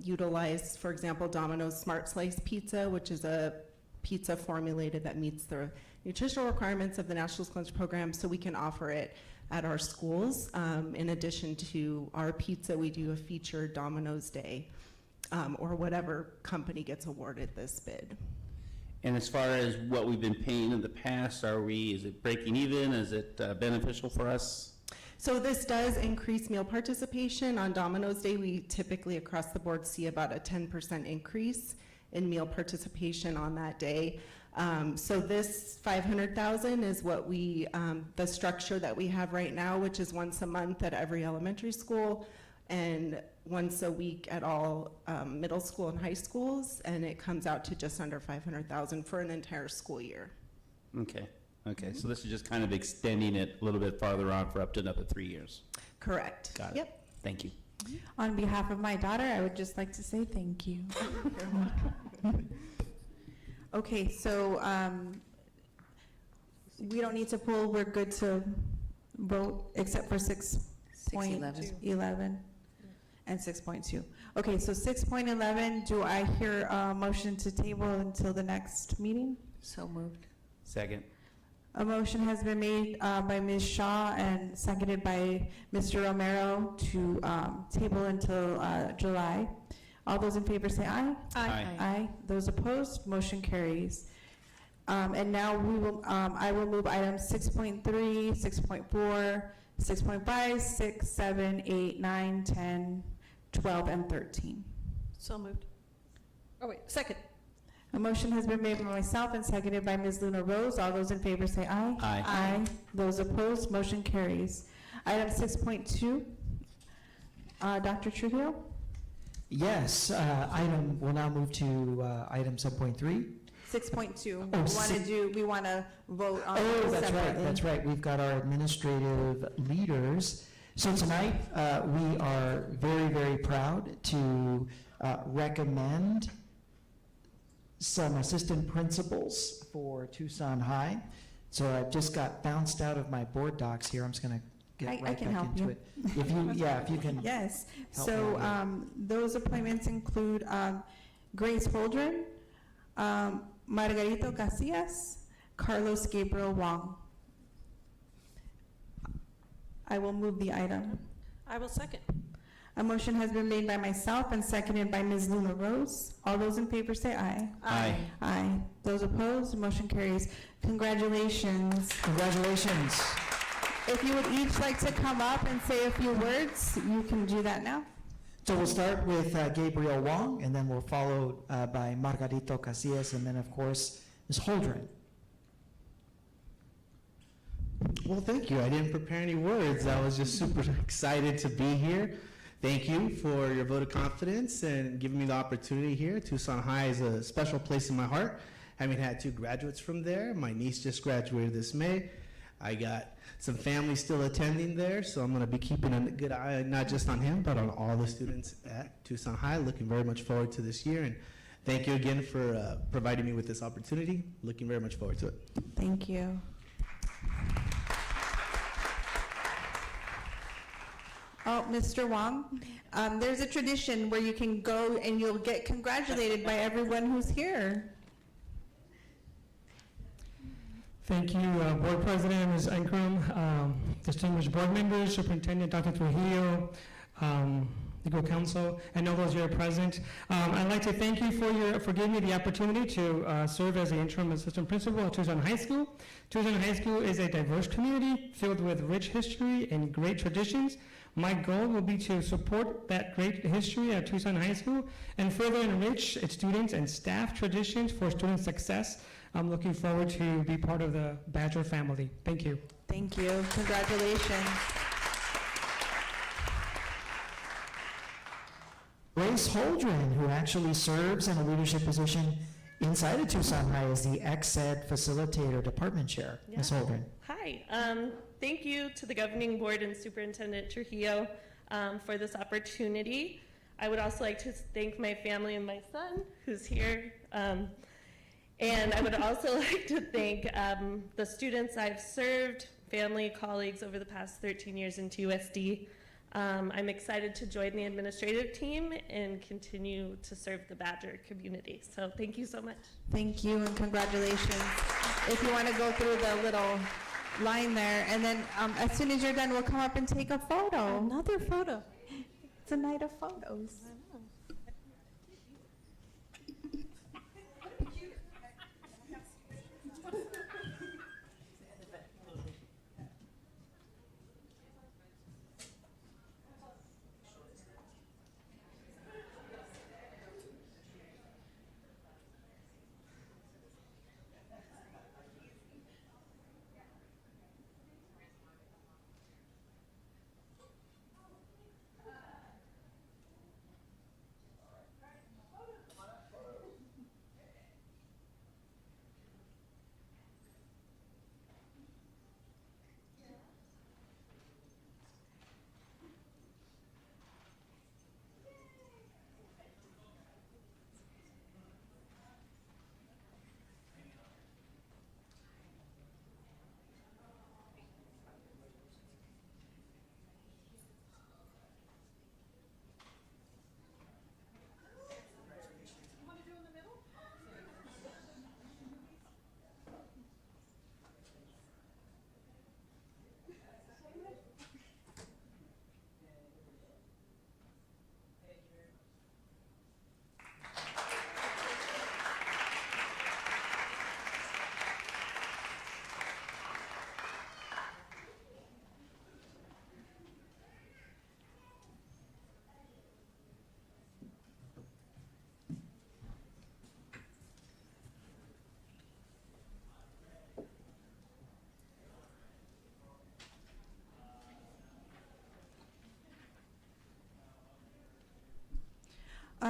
utilize, for example, Domino's Smart Slice Pizza, which is a pizza formulated that meets the nutritional requirements of the National School Lunch Program, so we can offer it at our schools. In addition to our pizza, we do a featured Domino's Day, or whatever company gets awarded this bid. And as far as what we've been paying in the past, is it breaking even? Is it beneficial for us? So this does increase meal participation. On Domino's Day, we typically across the board see about a 10% increase in meal participation on that day. So this 500,000 is what we, the structure that we have right now, which is once a month at every elementary school and once a week at all middle school and high schools, and it comes out to just under 500,000 for an entire school year. Okay, so this is just kind of extending it a little bit farther on for up to another 3 years. Correct. Got it. Yep. Thank you. On behalf of my daughter, I would just like to say thank you. Okay, so we don't need to pull, we're good to vote except for 6.11 and 6.2. Okay, so 6.11, do I hear a motion to table until the next meeting? So moved. Second. A motion has been made by Ms. Shaw and seconded by Mr. Romero to table until July. All those in favor say aye. Aye. Aye. Those opposed, motion carries. And now we will, I will move items 6.3, 6.4, 6.5, 6, 7, 8, 9, 10, 12, and 13. So moved. Oh, wait, second. A motion has been made by myself and seconded by Ms. Luna Rose. All those in favor say aye. Aye. Aye. Those opposed, motion carries. Item 6.2, Dr. Trujillo? Yes, we'll now move to item 7.3. 6.2. Oh, We want to vote on it Oh, that's right, separately. that's right. We've got our administrative leaders. So tonight, we are very, very proud to recommend some assistant principals for Tucson High. So I just got bounced out of my board docs here. I'm just going to get I right can back help into you. it. If you can. Yes, help me so out those appointments include Grace Holdren, Margarito Casillas, Carlos Gabriel Wong. I will move the item. I will second. A motion has been made by myself and seconded by Ms. Luna Rose. All those in favor say aye. Aye. Aye. Those opposed, motion carries. Congratulations. Congratulations. If you would each like to come up and say a few words, you can do that now. So we'll start with Gabriel Wong, and then we'll follow by Margarito Casillas, and then, of course, Ms. Holdren. Well, thank you. I didn't prepare any words. I was just super excited to be here. Thank you for your vote of confidence and giving me the opportunity here. Tucson High is a special place in my heart. Having had 2 graduates from there. My niece just graduated this May. I got some family still attending there, so I'm going to be keeping a good eye not just on him, but on all the students at Tucson High. Looking very much forward to this year, and Thank you again for providing me with this opportunity. Looking very much forward to it. Thank you. Oh, Mr. Wong, there's a tradition where you can go and you'll get congratulated by everyone who's here. Thank you, Board President, Ms. Ankrum, distinguished board members, Superintendent Dr. Trujillo, legal counsel, and all those here present. I'd like to thank you for giving me the opportunity to serve as the interim assistant principal at Tucson High School. Tucson High School is a diverse community filled with rich history and great traditions. My goal will be to support that great history at Tucson High School and further enrich its students and staff traditions for student success. I'm looking forward to be part of the Badger family. Thank you. Thank you. Congratulations. Grace Holdren, who actually serves in a leadership position inside of Tucson High as the ex-ed facilitator department chair. Ms. Holdren. Hi. Thank you to the governing board and Superintendent Trujillo for this opportunity. I would also like to thank my family and my son, who's here. And I would also like to thank the students I've served, family, colleagues over the past 13 years in TUSD. I'm excited to join the administrative team and continue to serve the Badger community. So thank you so much. Thank you and congratulations. If you want to go through the little line there, and then as soon as you're done, we'll come up and take a photo. Another photo. It's a night of photos.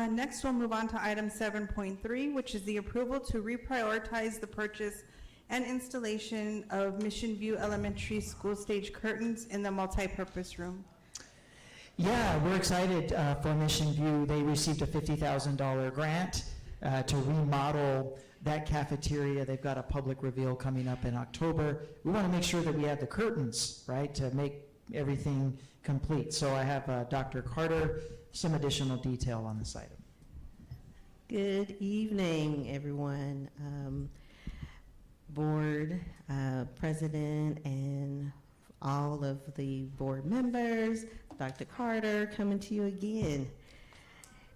Next, we'll move on to item 7.3, which is the approval to reprioritize the purchase and installation of Mission View Elementary School stage curtains in the multipurpose room. Yeah, we're excited for Mission View. They received a $50,000 grant to remodel that cafeteria. They've got a public reveal coming up in October. We want to make sure that we have the curtains, right, to make everything complete. So I have Dr. Carter, some additional detail on this item. Good evening, everyone. Board, President, and all of the board members, Dr. Carter, coming to you again.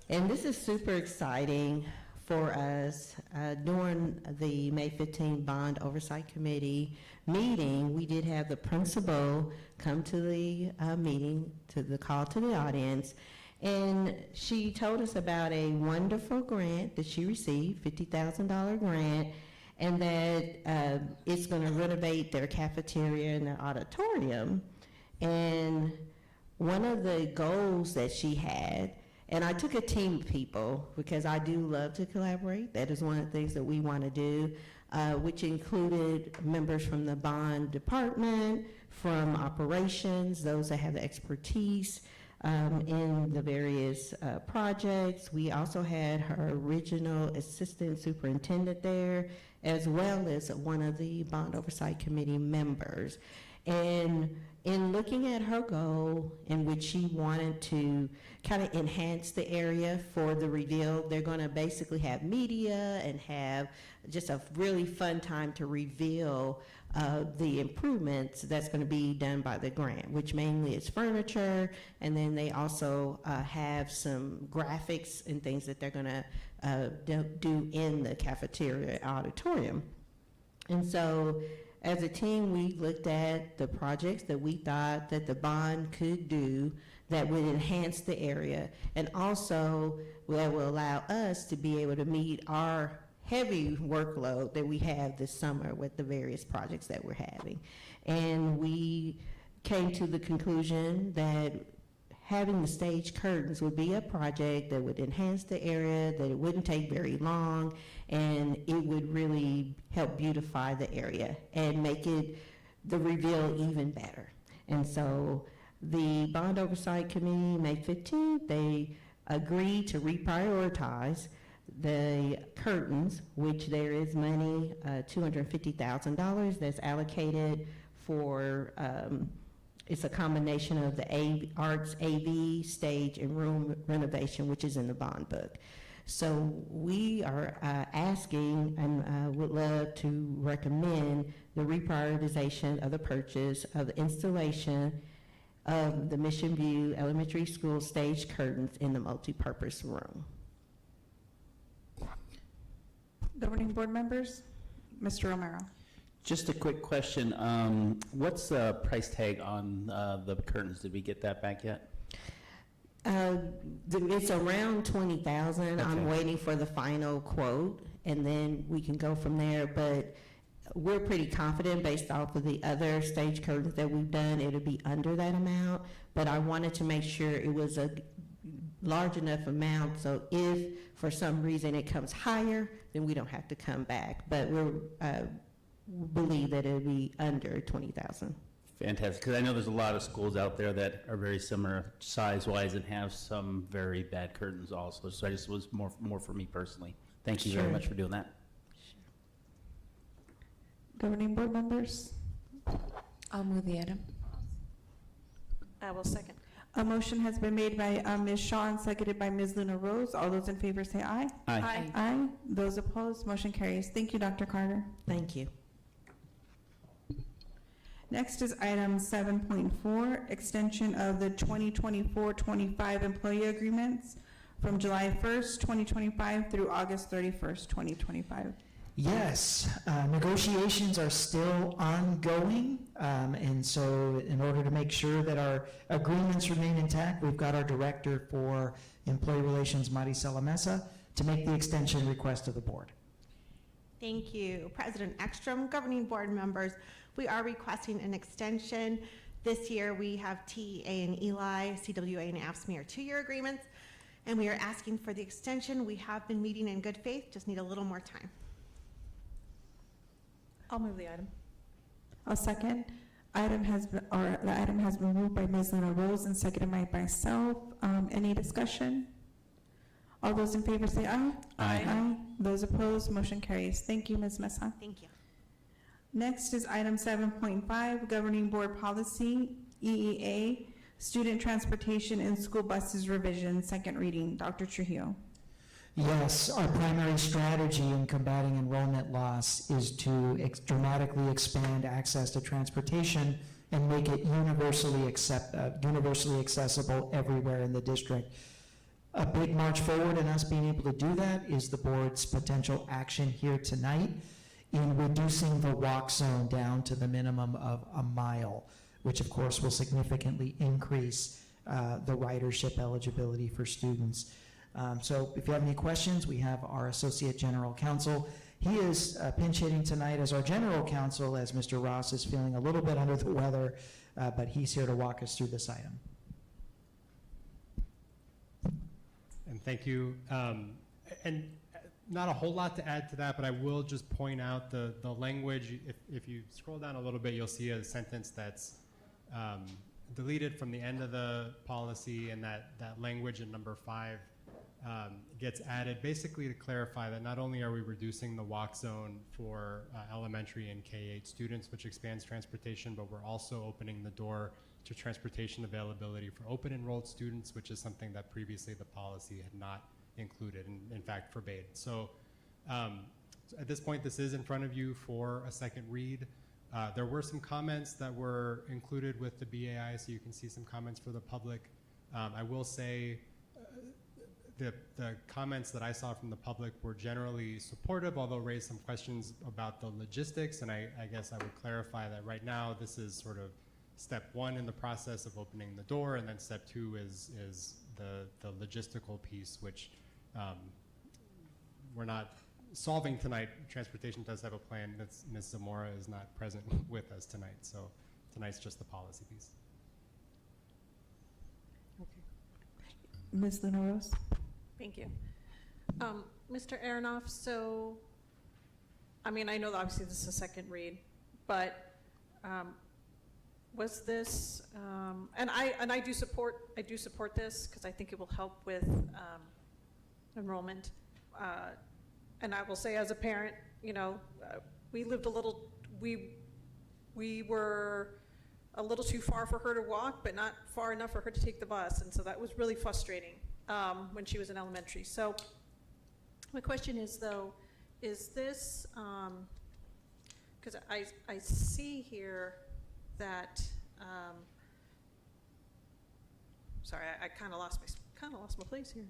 And this is super exciting for us. During the May 15 Bond Oversight Committee meeting, we did have the principal come to the meeting, to the call to the audience, and she told us about a wonderful grant that she received, $50,000 grant, and that it's going to renovate their cafeteria and their auditorium. And one of the goals that she had, and I took a team of people because I do love to collaborate. That is one of the things that we want to do, which included members from the bond department, from operations, those that have the expertise, in the various projects. We also had her original assistant superintendent there, as well as one of the Bond Oversight Committee members. And in looking at her goal, in which she wanted to kind of enhance the area for the reveal, they're going to basically have media and have just a really fun time to reveal the improvements that's going to be done by the grant, which mainly is furniture, and then they also have some graphics and things that they're going to do in the cafeteria auditorium. And so as a team, we looked at the projects that we thought that the bond could do that would enhance the area, and also that will allow us to be able to meet our heavy workload that we have this summer with the various projects that we're having. And we came to the conclusion that having the stage curtains would be a project that would enhance the area, that it wouldn't take very long, and it would really help beautify the area and make it, the reveal, even better. And so the Bond Oversight Committee, May 15th, they agreed to reprioritize the curtains, which there is money, $250,000 that's allocated for, it's a combination of the arts, AV, stage, and room renovation, which is in the bond book. So we are asking and would love to recommend the reprioritization of the purchase of the installation of the Mission View Elementary School stage curtains in the multipurpose room. Governing board members, Mr. Romero. Just a quick question. What's the price tag on the curtains? Did we get that back yet? It's around $20,000. I'm Okay. waiting for the final quote, and then we can go from there. But we're pretty confident, based off of the other stage curtains that we've done, it'll be under that amount. But I wanted to make sure it was a large enough amount, so if for some reason it comes higher, then we don't have to come back. But we believe that it'll be under $20,000. Fantastic, because I know there's a lot of schools out there that are very similar size-wise and have some very bad curtains also. So I just was more for me personally. Thank you very Sure. much for doing that. Governing board members. I'll move the item. I will second. A motion has been made by Ms. Shaw and seconded by Ms. Luna Rose. All those in favor say aye. Aye. Aye. Aye. Those opposed, motion carries. Thank you, Dr. Carter. Thank you. Next is item 7.4, extension of the 2024-25 employee agreements from July 1st, 2025 through August 31st, 2025. Yes, negotiations are still ongoing, and so in order to make sure that our agreements remain intact, we've got our Director for Employee Relations, Maricela Mesa, to make the extension request of the board. Thank you. President Ekstrom, governing board members, we are requesting an extension. This year we have TEA and Eli, CWA and AFSCME are 2-year agreements, and we are asking for the extension. We have been meeting in good faith, just need a little more time. I'll move the item. I'll second. The item has been moved by Ms. Luna Rose and seconded by myself. Any discussion? All those in favor say aye. Aye. Those opposed, motion carries. Thank you, Ms. Mesa. Thank you. Next is item 7.5, governing board policy, EEA, student transportation and school buses revision, second reading. Dr. Trujillo. Yes, our primary strategy in combating enrollment loss is to dramatically expand access to transportation and make it universally accessible everywhere in the district. A big march forward in us being able to do that is the board's potential action here tonight in reducing the walk zone down to the minimum of a mile, which of course will significantly increase the ridership eligibility for students. So if you have any questions, we have our Associate General Counsel. He is pinch hitting tonight as our General Counsel, as Mr. Ross is feeling a little bit under the weather, but he's here to walk us through this item. And thank you. And not a whole lot to add to that, but I will just point out the language. If you scroll down a little bit, you'll see a sentence that's deleted from the end of the policy, and that language in number 5 gets added basically to clarify that not only are we reducing the walk zone for elementary and K-8 students, which expands transportation, but we're also opening the door to transportation availability for open enrolled students, which is something that previously the policy had not included and in fact forbade. So at this point, this is in front of you for a second read. There were some comments that were included with the BAI, so you can see some comments for the public. I will say the comments that I saw from the public were generally supportive, although raised some questions about the logistics, and I guess I would clarify that right now this is sort of step 1 in the process of opening the door, and then step 2 is the logistical piece, which we're not solving tonight. Transportation does have a plan. Ms. Zamora is not present with us tonight, so tonight's just the policy piece. Ms. Luna Rose? Thank you. Mr. Aronoff, so, I mean, I know that obviously this is a second read, but was this, and I do support this because I think it will help with enrollment. And I will say, as a parent, you know, we lived a little, we were a little too far for her to walk, but not far enough for her to take the bus, and so that was really frustrating when she was in elementary. So my question is, though, is this, because I see here that, sorry, I kind of lost my place here.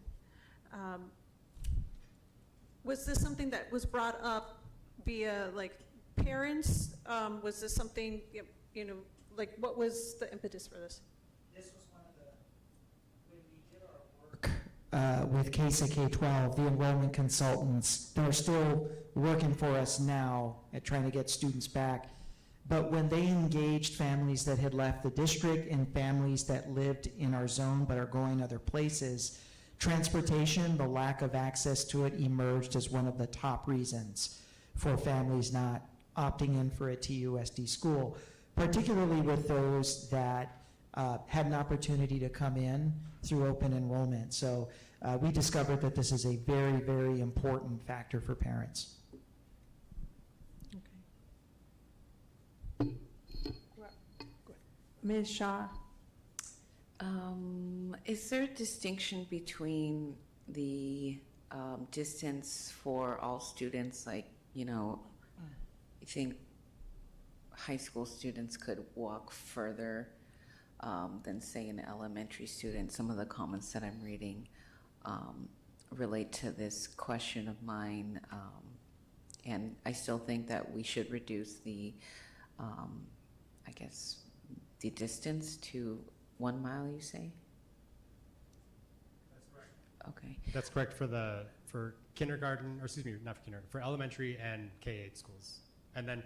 Was this something that was brought up via like parents? Was this something, you know, like what was the impetus for this? This was one of the, when we did our work with CASA K-12, the enrollment consultants, they're still working for us now at trying to get students back. But when they engaged families that had left the district and families that lived in our zone but are going other places, transportation, the lack of access to it, emerged as one of the top reasons for families not opting in for a TUSD school, particularly with those that had an opportunity to come in through open enrollment. So we discovered that this is a very, very important factor for parents. Okay. Ms. Shaw? Is there a distinction between the distance for all students? Like, you know, I think high school students could walk further than, say, an elementary student. Some of the comments that I'm reading relate to this question of mine, and I still think that we should reduce the, I guess, the distance to 1 mile, you say? That's right. Okay. That's correct for kindergarten, or excuse me, not for kindergarten, for elementary and K-8 schools. And then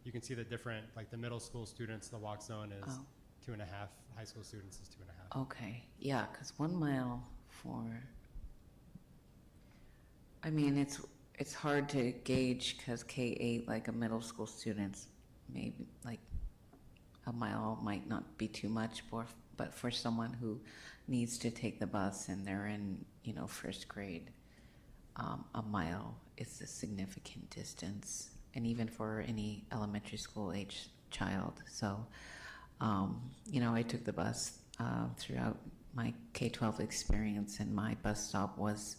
you can see the different, like the middle school students, the walk zone is 2.5, high school students is 2.5. Okay, yeah, because 1 mile for, I mean, it's hard to gauge because K-8, like a middle school students, maybe like a mile might not be too much, but for someone who needs to take the bus and they're in, you know, first grade, a mile is a significant distance, and even for any elementary school age child. So, you know, I took the bus throughout my K-12 experience, and my bus stop was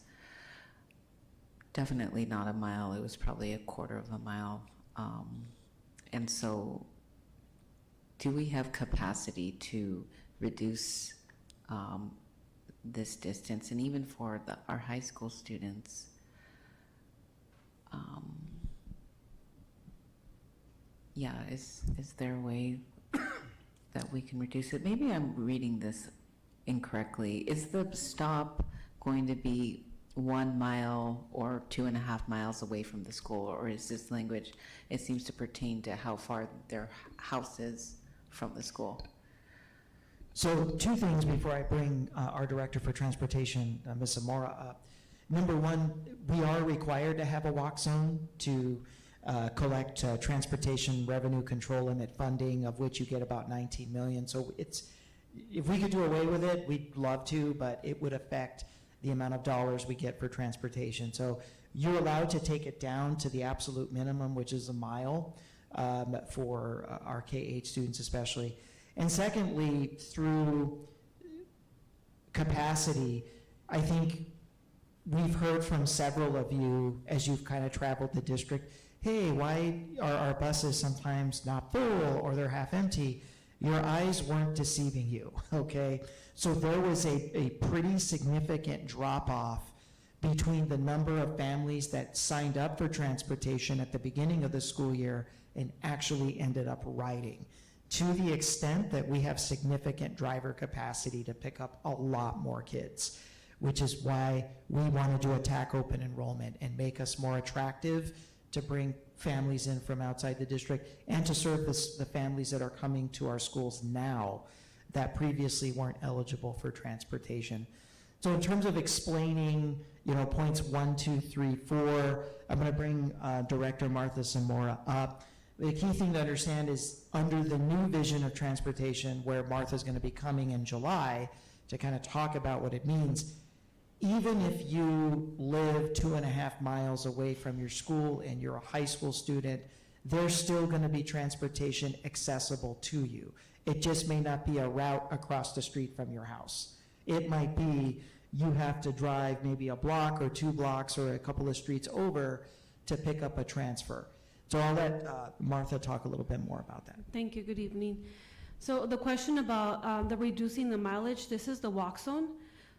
definitely not a mile. It was probably a quarter of a mile. And so, do we have capacity to reduce this distance? And even for our high school students, yeah, is there a way that we can reduce it? Maybe I'm reading this incorrectly. Is the stop going to be 1 mile or 2.5 miles away from the school, or is this language, it seems to pertain to how far their house is from the school? So 2 things before I bring our Director for Transportation, Ms. Zamora, up. Number 1, we are required to have a walk zone to collect transportation revenue control limit funding, of which you get about 19 million. So if we could do away with it, we'd love to, but it would affect the amount of dollars we get for transportation. So you're allowed to take it down to the absolute minimum, which is a mile for our K-8 students especially. And secondly, through capacity, I think we've heard from several of you as you've kind of traveled the district, hey, why are our buses sometimes not full or they're half empty? Your eyes weren't deceiving you, okay? So there was a pretty significant drop-off between the number of families that signed up for transportation at the beginning of the school year and actually ended up riding, to the extent that we have significant driver capacity to pick up a lot more kids, which is why we want to do attack open enrollment and make us more attractive to bring families in from outside the district and to serve the families that are coming to our schools now that previously weren't eligible for transportation. So in terms of explaining, points 1, 2, 3, 4, I'm going to bring Director Martha Zamora up. The key thing to understand is under the new vision of transportation, where Martha's going to be coming in July to kind of talk about what it means, even if you live 2.5 miles away from your school and you're a high school student, there's still going to be transportation accessible to you. It just may not be a route across the street from your house. It might be you have to drive maybe a block or 2 blocks or a couple of streets over to pick up a transfer. So I'll let Martha talk a little bit more about that. Thank you. Good evening. So the question about the reducing the mileage, this is the walk zone.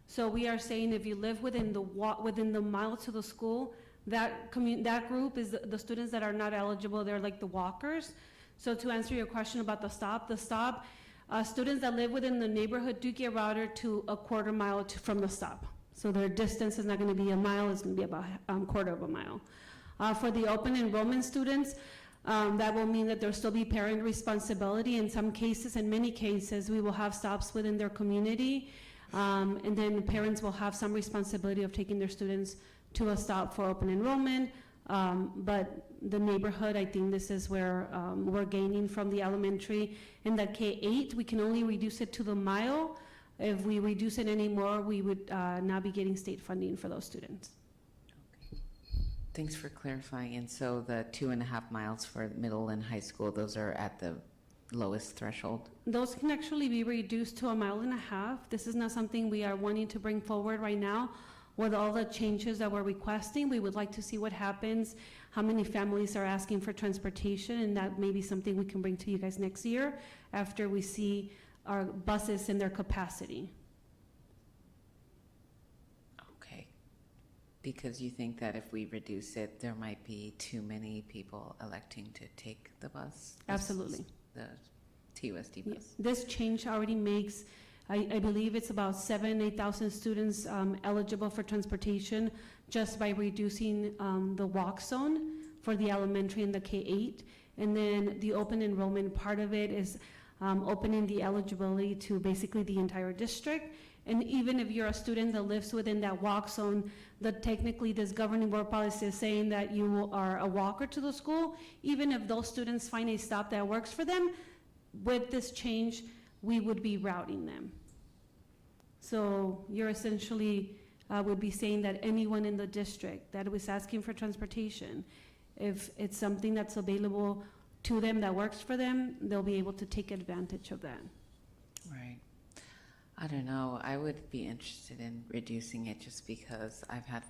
So we are saying if you live within the mile to the school, that group is the students that are not eligible. They're like the walkers. So to answer your question about the stop, students that live within the neighborhood do get routed to a 1/4 mile from the stop. So their distance is not going to be a mile, it's going to be about 1/4 mile. For the open enrollment students, that will mean that there'll still be parent responsibility. In some cases, in many cases, we will have stops within their community, and then parents will have some responsibility of taking their students to a stop for open enrollment. But the neighborhood, I think this is where we're gaining from the elementary. In the K-8, we can only reduce it to the mile. If we reduce it anymore, we would not be getting state funding for those students. Thanks for clarifying. And so the 2.5 miles for middle and high school, those are at the lowest threshold? Those can actually be reduced to 1.5 miles. This is not something we are wanting to bring forward right now. With all the changes that we're requesting, we would like to see what happens, how many families are asking for transportation, and that may be something we can bring to you guys next year after we see our buses and their capacity. Because you think that if we reduce it, there might be too many people electing to take the bus? Absolutely. The TUSD bus? This change already makes, I believe it's about 8,000 students eligible for transportation just by reducing the walk zone for the elementary and the K-8. And then the open enrollment part of it is opening the eligibility to basically the entire district. And even if you're a student that lives within that walk zone, technically this governing board policy is saying that you are a walker to the school, even if those students find a stop that works for them, with this change, we would be routing them. So you're essentially would be saying that anyone in the district that was asking for transportation, if it's something that's available to them that works for them, they'll be able to take advantage of that. Right. I don't know. I would be interested in reducing it just because I've had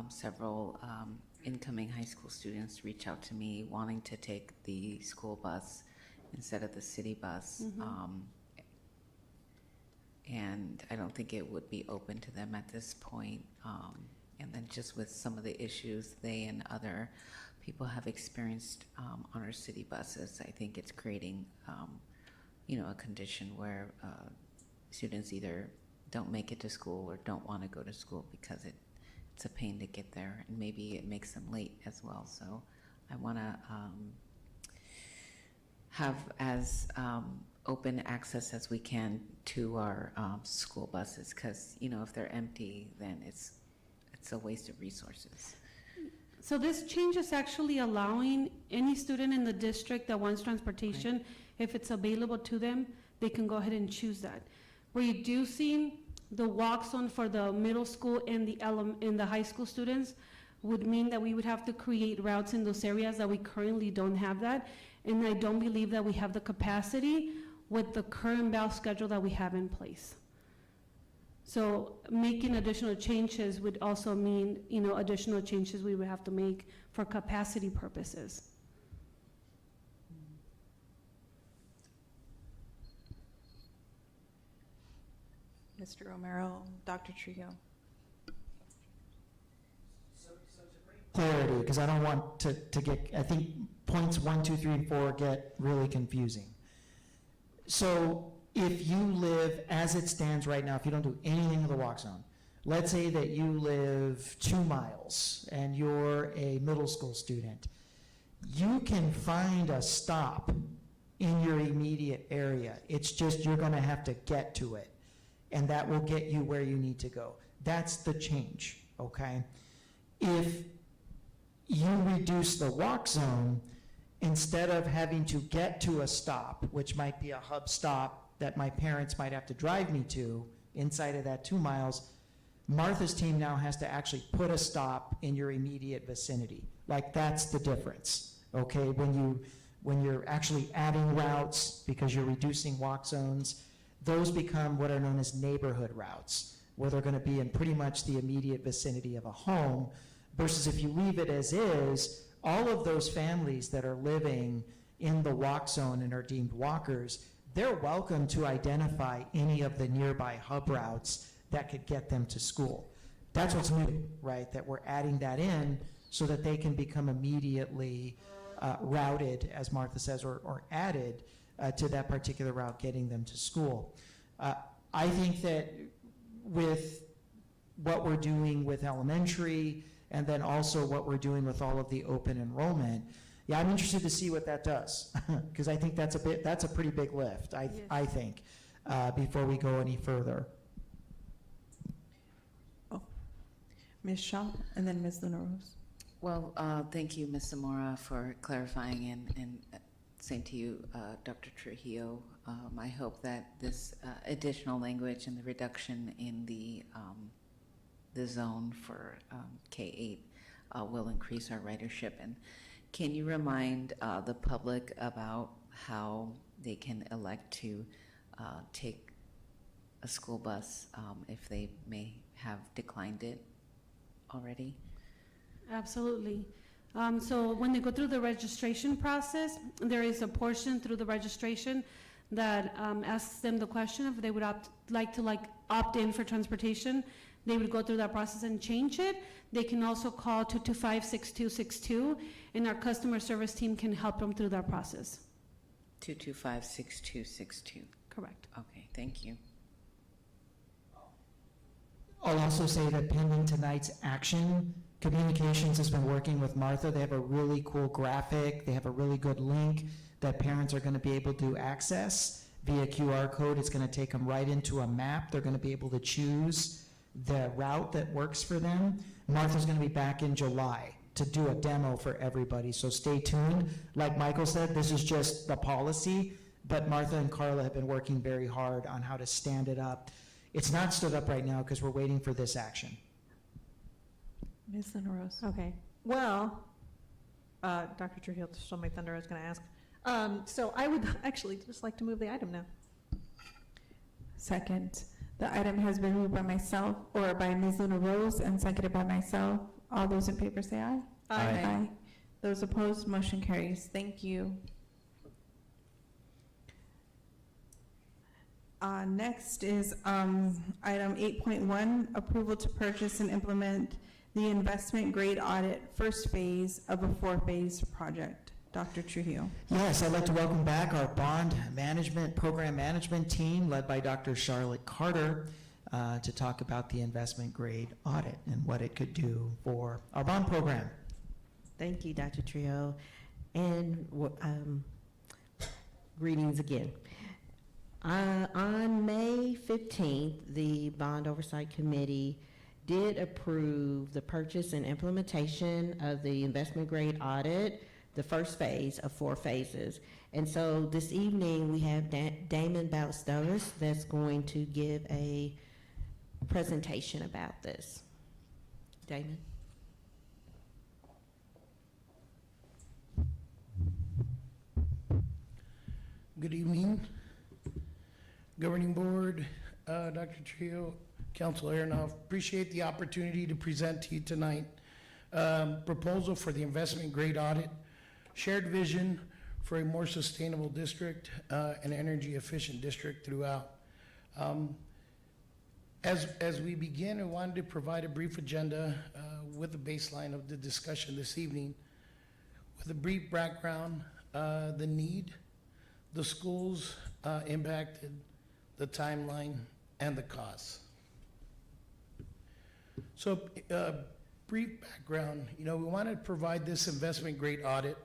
several incoming high school students reach out to me wanting to take the school bus instead of the city bus. And I don't think it would be open to them at this point. And then just with some of the issues they and other people have experienced on our city buses, I think it's creating a condition where students either don't make it to school or don't want to go to school because it's a pain to get there, and maybe it makes them late as well. So I want to have as open access as we can to our school buses, because if they're empty, then it's a waste of resources. So this change is actually allowing any student in the district that wants transportation, if it's available to them, they can go ahead and choose that. Reducing the walk zone for the middle school and the high school students would mean that we would have to create routes in those areas that we currently don't have that. And I don't believe that we have the capacity with the current bell schedule that we have in place. So making additional changes would also mean, additional changes we would have to make for capacity purposes. Mr. Romero, Dr. Trujillo. Clarity, because I don't want to get, I think points 1, 2, 3, and 4 get really confusing. So if you live, as it stands right now, if you don't do anything in the walk zone, let's say that you live 2 miles and you're a middle school student, you can find a stop in your immediate area. It's just you're going to have to get to it, and that will get you where you need to go. That's the change, okay? If you reduce the walk zone, instead of having to get to a stop, which might be a hub stop that my parents might have to drive me to inside of that 2 miles, Martha's team now has to actually put a stop in your immediate vicinity. Like, that's the difference, okay? When you're actually adding routes because you're reducing walk zones, those become what are known as neighborhood routes, where they're gonna be in pretty much the immediate vicinity of a home, versus if you leave it as is, all of those families that are living in the walk zone and are deemed walkers, they're welcome to identify any of the nearby hub routes that could get them to school. That's what's new, right? That we're adding that in so that they can become immediately routed, as Martha says, or added to that particular route, getting them to school. I think that with what we're doing with elementary, and then also what we're doing with all of the open enrollment, yeah, I'm interested to see what that does, because I think that's a pretty big lift, I think, before we go any further. Ms. Shaw, and then Ms. Luna Rose. Well, thank you, Ms. Zamora, for clarifying, and same to you, Dr. Trujillo. I hope that this additional language and the reduction in the zone for K-8 will increase our ridership. And can you remind the public about how they can elect to take a school bus if they may have declined it already? Absolutely. So when they go through the registration process, there is a portion through the registration that asks them the question if they would like to opt in for transportation. They would go through that process and change it. They can also call 225-6262, and our customer service team can help them through that process. 225-6262. Correct. Okay, thank you. I'll also say that pending tonight's action, Communications has been working with Martha. They have a really cool graphic. They have a really good link that parents are going to be able to access via QR code. It's going to take them right into a map. They're going to be able to choose the route that works for them. Martha's going to be back in July to do a demo for everybody, so stay tuned. Like Michael said, this is just the policy, but Martha and Carla have been working very hard on how to stand it up. It's not stood up right now because we're waiting for this action. Ms. Luna Rose. Okay. Well, Dr. Trujillo stole my thunder. I was going to ask. So I would actually just like to move the item now. Second. The item has been moved by myself, or by Ms. Luna Rose, and seconded by myself. All those in favor say aye. Aye. Aye. Those opposed, motion carries. Thank you. Next is item 8.1, approval to purchase and implement the investment grade audit first phase of a 4-phase project. Dr. Trujillo. Yes, I'd like to welcome back our bond management, program management team led by Dr. Charlotte Carter to talk about the investment grade audit and what it could do for our bond program. Thank you, Dr. Trio. And greetings again. On May 15th, the Bond Oversight Committee did approve the purchase and implementation of the investment grade audit, the first phase of 4 phases. And so this evening, we have Damon Ballesteros that's going to give a presentation about this. Damon? Good evening, Governing Board, Dr. Trio, Council Aronoff. Appreciate the opportunity to present to you tonight. Proposal for the investment grade audit, shared vision for a more sustainable district and energy efficient district throughout. As we begin, I wanted to provide a brief agenda with the baseline of the discussion this evening. With a brief background, the need, the schools impacted, the timeline, and the costs. So brief background, we wanted to provide this investment grade audit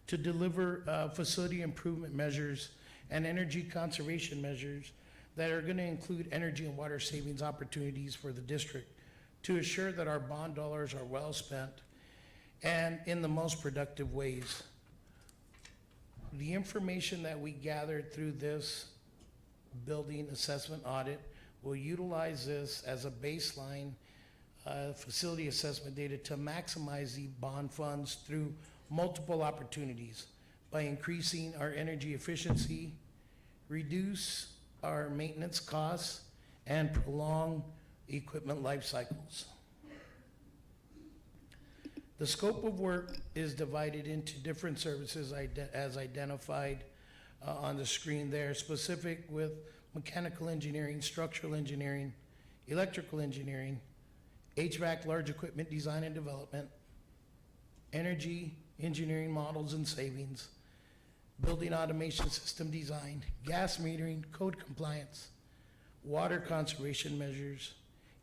to deliver facility improvement measures and energy conservation measures that are going to include energy and water savings opportunities for the district to assure that our bond dollars are well spent and in the most productive ways. The information that we gathered through this building assessment audit will utilize this as a baseline facility assessment data to maximize the bond funds through multiple opportunities by increasing our energy efficiency, reduce our maintenance costs, and prolong equipment life cycles. The scope of work is divided into different services as identified on the screen there, specific with mechanical engineering, structural engineering, electrical engineering, HVAC large equipment design and development, energy engineering models and savings, building automation system design, gas metering, code compliance, water conservation measures,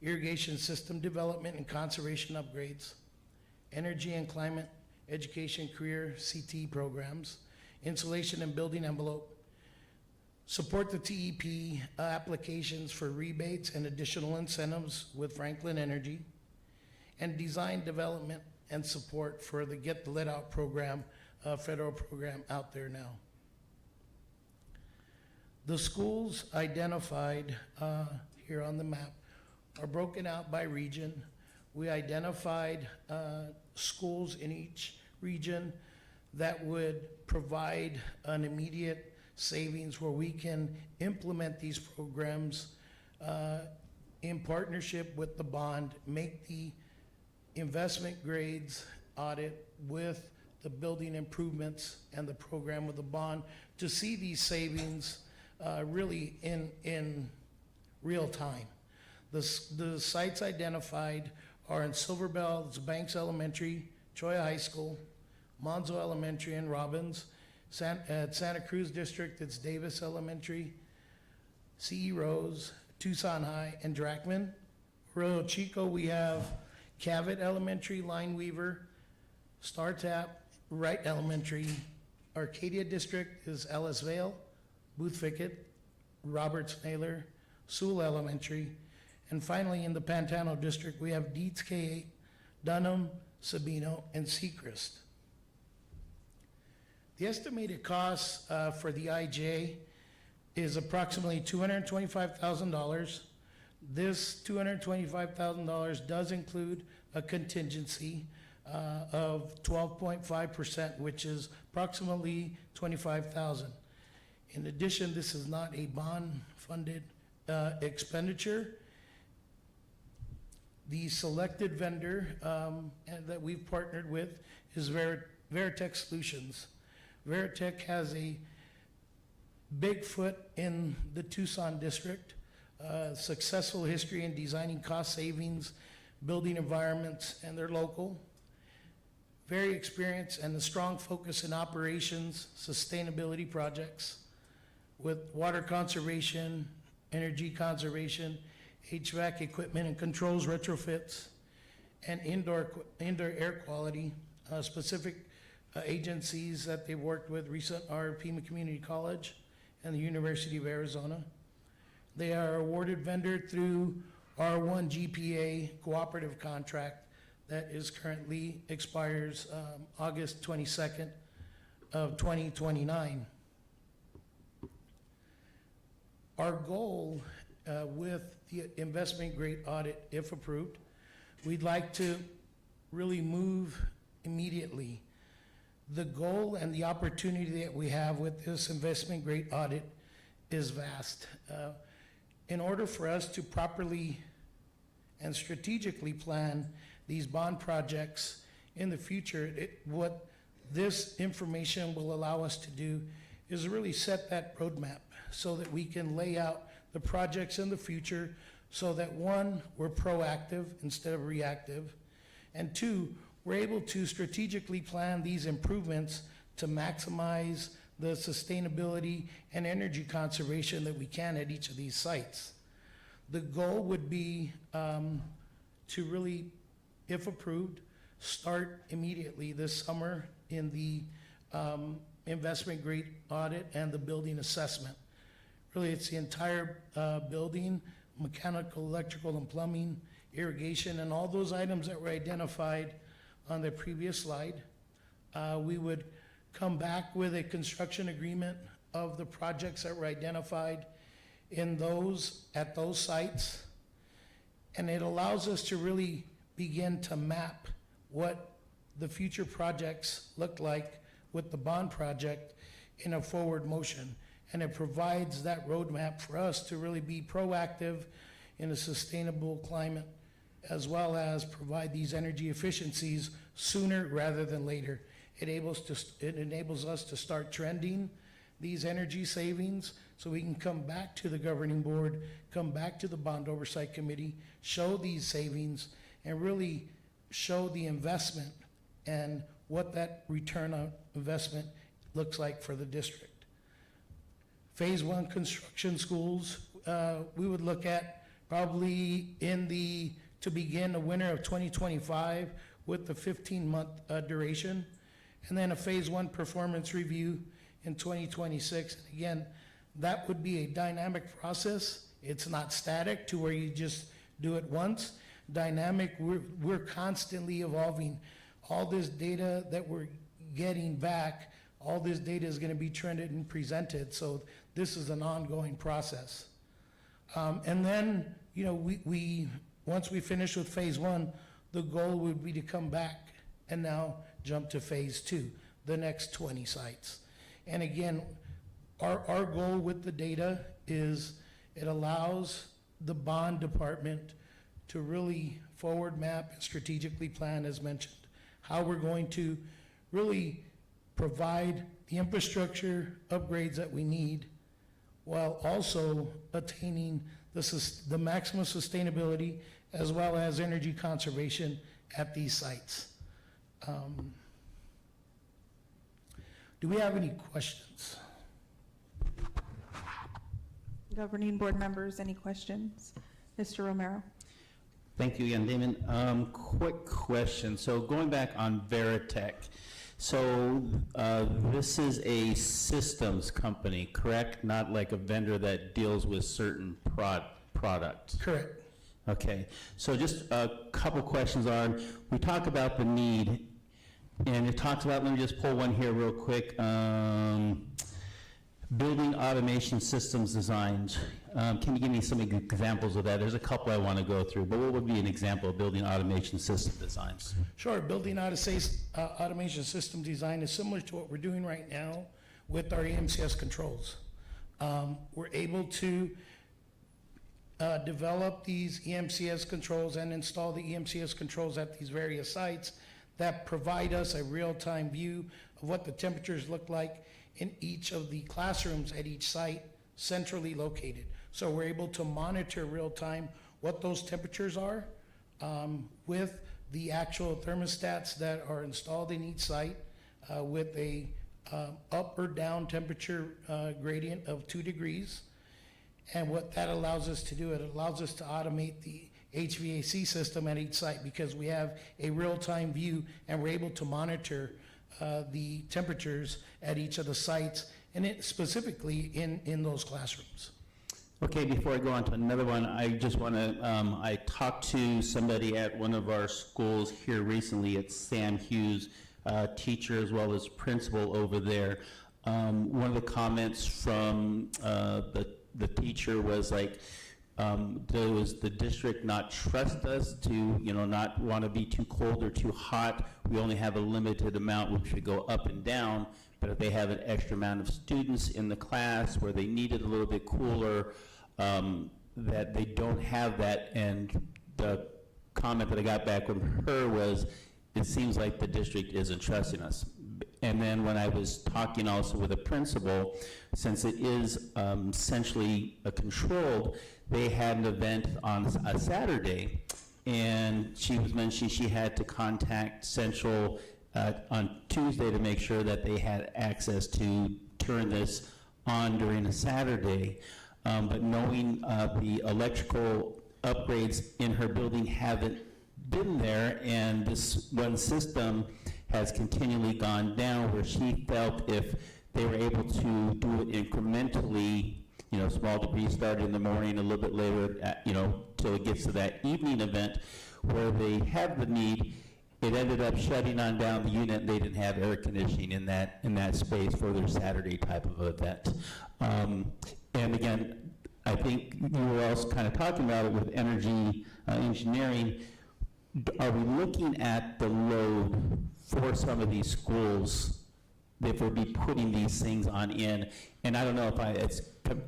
irrigation system development and conservation upgrades, energy and climate education career CT programs, insulation and building envelope, support the TEP applications for rebates and additional incentives with Franklin Energy, and design development and support for the Get the Lead Out program, federal program out there now. The schools identified here on the map are broken out by region. We identified schools in each region that would provide an immediate savings where we can implement these programs in partnership with the bond, make the investment grades audit with the building improvements and the program with the bond to see these savings really in real time. The sites identified are in Silver Bell, it's Banks Elementary, Choya High School, Monzo Elementary and Robbins. At Santa Cruz District, it's Davis Elementary, C.E. Rose, Tucson High, and Drachman. Rio Chico, we have Cavett Elementary, Lineweaver, StarTap, Wright Elementary. Arcadia District is Ellis Vale, Booth Fickett, Roberts Naylor, Sewell Elementary. And finally, in the Pantano District, we have Dietz K8, Dunham, Sabino, and Sechrist. The estimated cost for the IJ is approximately $225,000. This $225,000 does include a contingency of 12.5%, which is approximately $25,000. In addition, this is not a bond-funded expenditure. The selected vendor that we've partnered with is Veritech Solutions. Veritech has a big foot in the Tucson district, successful history in designing cost savings, building environments, and they're local. Very experienced and a strong focus in operations, sustainability projects with water conservation, energy conservation, HVAC equipment and controls retrofits, and indoor air quality. Specific agencies that they've worked with recent are Pima Community College and the University of Arizona. They are awarded vendor through R1 GPA cooperative contract that is currently expires August 22nd of 2029. Our goal with the investment grade audit, if approved, we'd like to really move immediately. The goal and the opportunity that we have with this investment grade audit is vast. In order for us to properly and strategically plan these bond projects in the future, what this information will allow us to do is really set that roadmap so that we can lay out the projects in the future so that one, we're proactive instead of reactive, and two, we're able to strategically plan these improvements to maximize the sustainability and energy conservation that we can at each of these sites. The goal would be to really, if approved, start immediately this summer in the investment grade audit and the building assessment. Really, it's the entire building, mechanical, electrical, and plumbing, irrigation, and all those items that were identified on the previous slide. We would come back with a construction agreement of the projects that were identified in those, at those sites. And it allows us to really begin to map what the future projects look like with the bond project in a forward motion. And it provides that roadmap for us to really be proactive in a sustainable climate, as well as provide these energy efficiencies sooner rather than later. It enables us to start trending these energy savings so we can come back to the governing board, come back to the bond oversight committee, show these savings, and really show the investment and what that return on investment looks like for the district. Phase one construction schools, we would look at probably to begin the winter of 2025 with the 15-month duration, and then a phase one performance review in 2026. Again, that would be a dynamic process. It's not static to where you just do it once. Dynamic, we're constantly evolving. All this data that we're getting back, all this data is going to be trended and presented, so this is an ongoing process. And then, we once we finish with phase one, the goal would be to come back and now jump to phase two, the next 20 sites. And again, our goal with the data is it allows the bond department to really forward map and strategically plan, as mentioned, how we're going to really provide the infrastructure upgrades that we need while also attaining the maximum sustainability as well as energy conservation at these sites. Do we have any questions? Governing board members, any questions? Mr. Romero? Thank you again, Damon. Quick question. So going back on Veritech, so this is a systems company, correct? Not like a vendor that deals with certain products? Correct. Okay. So just a couple questions on, we talk about the need, and it talks about, let me just pull one here real quick, building automation systems designs. Can you give me some examples of that? There's a couple I want to go through, but what would be an example of building automation system designs? Sure. Building automation system design is similar to what we're doing right now with our EMCS controls. We're able to develop these EMCS controls and install the EMCS controls at these various sites that provide us a real-time view of what the temperatures look like in each of the classrooms at each site, centrally located. So we're able to monitor real-time what those temperatures are with the actual thermostats that are installed in each site with a up or down temperature gradient of 2 degrees. And what that allows us to do, it allows us to automate the HVAC system at each site because we have a real-time view and we're able to monitor the temperatures at each of the sites, and specifically in those classrooms. Okay, before I go on to another one, I just want to, I talked to somebody at one of our schools here recently. It's Sam Hughes, teacher as well as principal over there. One of the comments from the teacher was like, does the district not trust us to, not want to be too cold or too hot? We only have a limited amount which should go up and down, but if they have an extra amount of students in the class where they need it a little bit cooler, that they don't have that. And the comment that I got back from her was, it seems like the district isn't trusting us. And then when I was talking also with a principal, since it is essentially a controlled, they had an event on a Saturday, and she was mentioning she had to contact Central on Tuesday to make sure that they had access to turn this on during a Saturday. But knowing the electrical upgrades in her building haven't been there, and this one system has continually gone down, where she felt if they were able to do it incrementally, small degrees started in the morning, a little bit later, till it gets to that evening event where they have the need, it ended up shutting on down the unit. They didn't have air conditioning in that space for their Saturday type of event. And again, I think you were also kind of talking about it with energy engineering. Are we looking at the load for some of these schools if we'll be putting these things on in? And I don't know if it's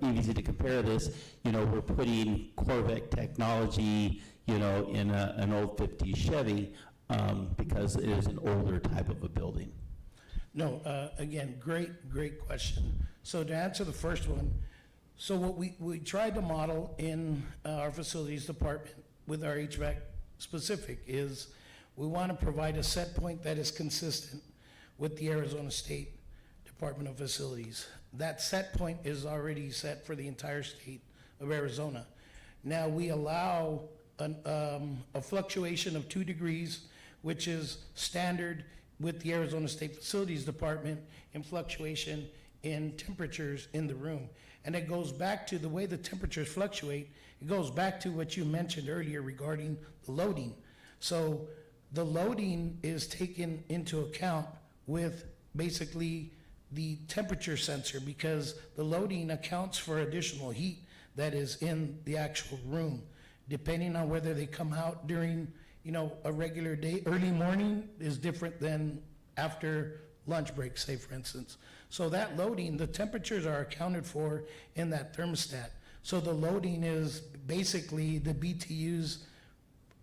easy to compare this, we're putting Corvette technology, in an old 50s Chevy, because it is an older type of a building. No, again, great question. So to answer the first one, so what we tried to model in our facilities department with our HVAC specific is we want to provide a set point that is consistent with the Arizona State Department of Facilities. That set point is already set for the entire state of Arizona. Now we allow a fluctuation of 2 degrees, which is standard with the Arizona State Facilities Department, in fluctuation in temperatures in the room. And it goes back to the way the temperatures fluctuate. It goes back to what you mentioned earlier regarding the loading. So the loading is taken into account with basically the temperature sensor, because the loading accounts for additional heat that is in the actual room, depending on whether they come out during, a regular day. Early morning is different than after lunch break, say for instance. So that loading, the temperatures are accounted for in that thermostat. So the loading is basically the BTUs,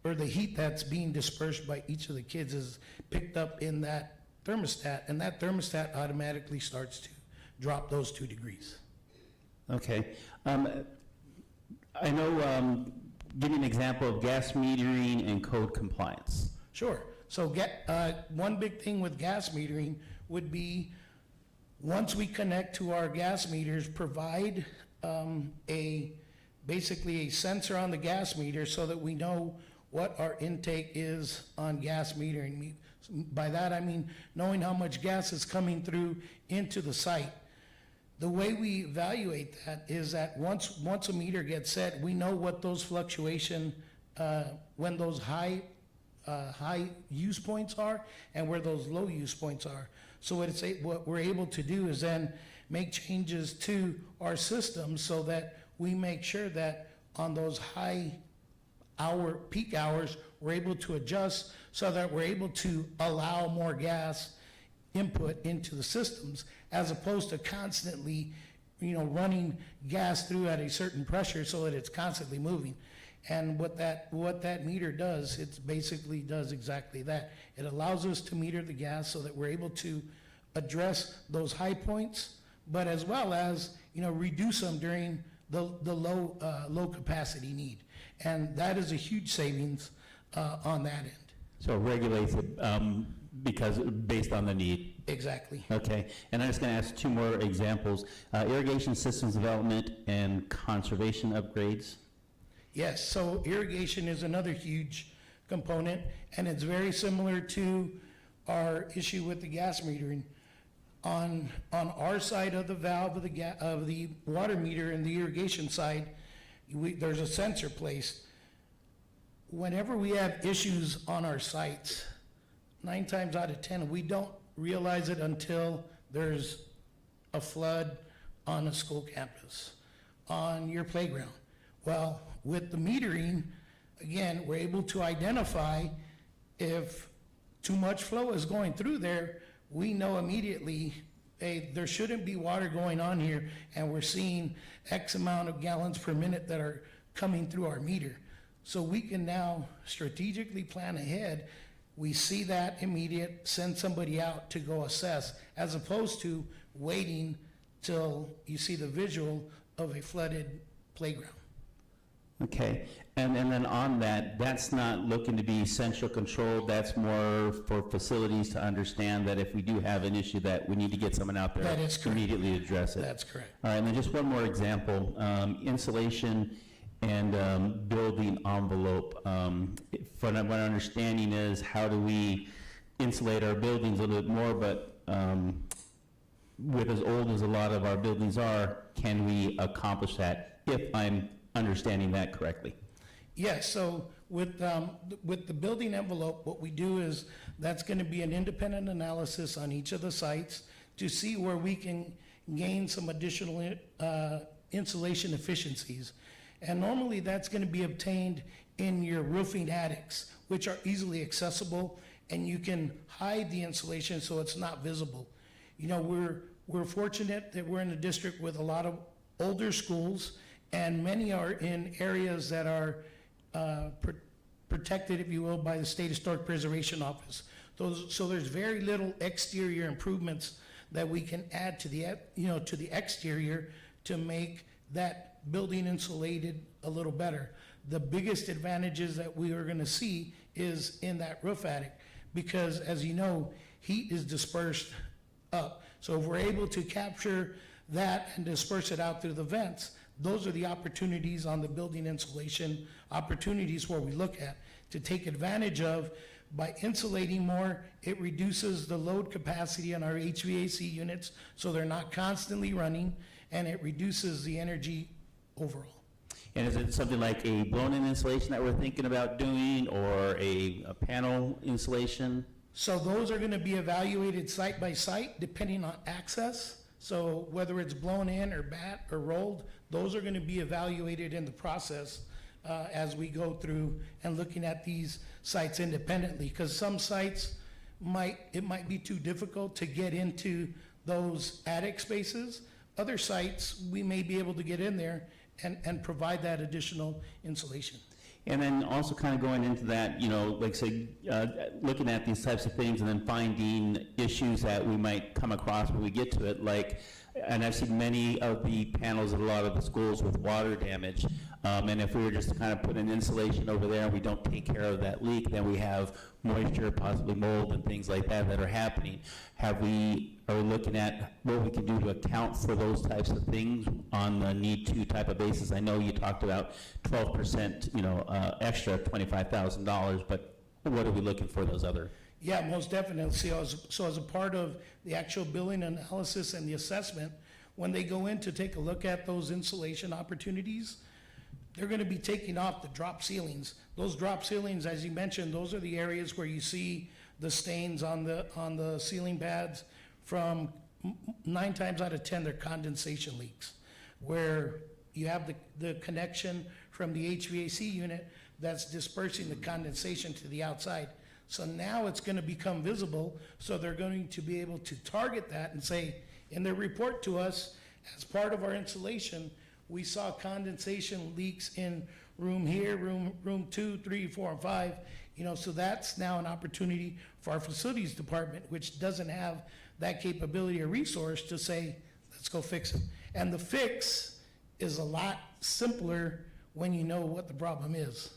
or the heat that's being dispersed by each of the kids, is picked up in that thermostat, and that thermostat automatically starts to drop those 2 degrees. Okay. I know, give me an example of gas metering and code compliance. Sure. So one big thing with gas metering would be, once we connect to our gas meters, provide basically a sensor on the gas meter so that we know what our intake is on gas metering. By that I mean knowing how much gas is coming through into the site. The way we evaluate that is that once a meter gets set, we know what those fluctuation, when those high use points are and where those low use points are. So what we're able to do is then make changes to our system so that we make sure that on those peak hours, we're able to adjust so that we're able to allow more gas input into the systems, as opposed to constantly, running gas through at a certain pressure so that it's constantly moving. And what that meter does, it basically does exactly that. It allows us to meter the gas so that we're able to address those high points, but as well as, reduce them during the low capacity need. And that is a huge savings on that end. So it regulates it because based on the need. Exactly. Okay, and I'm just going to ask 2 more examples. Irrigation systems development and conservation upgrades. Yes, so irrigation is another huge component, and it's very similar to our issue with the gas metering. On our side of the valve of the water meter and the irrigation side, there's a sensor placed. Whenever we have issues on our sites, 9 times out of 10, we don't realize it until there's a flood on a school campus, on your playground. Well, with the metering, again, we're able to identify if too much flow is going through there. We know immediately, hey, there shouldn't be water going on here, and we're seeing X amount of gallons per minute that are coming through our meter. So we can now strategically plan ahead. We see that immediate, send somebody out to go assess, as opposed to waiting till you see the visual of a flooded playground. Okay, and then on that, that's not looking to be central controlled, that's more for facilities to understand that if we do have an issue that we need to get someone out there That is to correct. immediately address it. That's correct. All right, and then just one more example, insulation and building envelope. From what my understanding is, how do we insulate our buildings a little bit more, but with as old as a lot of our buildings are, can we accomplish that, if I'm understanding that correctly? Yes, so with the building envelope, what we do is, that's going to be an independent analysis on each of the sites to see where we can gain some additional insulation efficiencies. And normally that's going to be obtained in your roofing attics, which are easily accessible, and you can hide the insulation so it's not visible. You know, we're fortunate that we're in a district with a lot of older schools, and many are in areas that are protected, if you will, by the State Historic Preservation Office. So there's very little exterior improvements that we can add to the exterior to make that building insulated a little better. The biggest advantages that we are going to see is in that roof attic, because as you know, heat is dispersed up. So if we're able to capture that and disperse it out through the vents, those are the opportunities on the building insulation, opportunities where we look at to take advantage of. By insulating more, it reduces the load capacity on our HVAC units, so they're not constantly running, and it reduces the energy overall. And is it something like a blown-in insulation that we're thinking about doing, or a panel insulation? So those are going to be evaluated site by site, depending on access. So whether it's blown in or bat or rolled, those are going to be evaluated in the process as we go through and looking at these sites independently. Because some sites it might be too difficult to get into those attic spaces. Other sites, we may be able to get in there and provide that additional insulation. And then also kind of going into that, you know, like say, looking at these types of things and then finding issues that we might come across when we get to it, like, and I've seen many of the panels at a lot of the schools with water damage, and if we were just to kind of put an insulation over there and we don't take care of that leak, then we have moisture, possibly mold and things like that that are happening. Are we looking at what we can do to account for those types of things on a need-to type of basis? I know you talked about 12%, you know, extra $25,000, but what are we looking for those other? Yeah, most definitely. So as a part of the actual billing analysis and the assessment, when they go in to take a look at those insulation opportunities, they're going to be taking off the drop ceilings. Those drop ceilings, as you mentioned, those are the areas where you see the stains on the ceiling pads. From 9 times out of 10, they're condensation leaks, where you have the connection from the HVAC unit that's dispersing the condensation to the outside. So now it's going to become visible, so they're going to be able to target that and say, in their report to us, as part of our insulation, we saw condensation leaks in room here, room 2, 3, 4, and 5. You know, so that's now an opportunity for our facilities department, which doesn't have that capability or resource, to say, let's go fix it. And the fix is a lot simpler when you know what the problem is.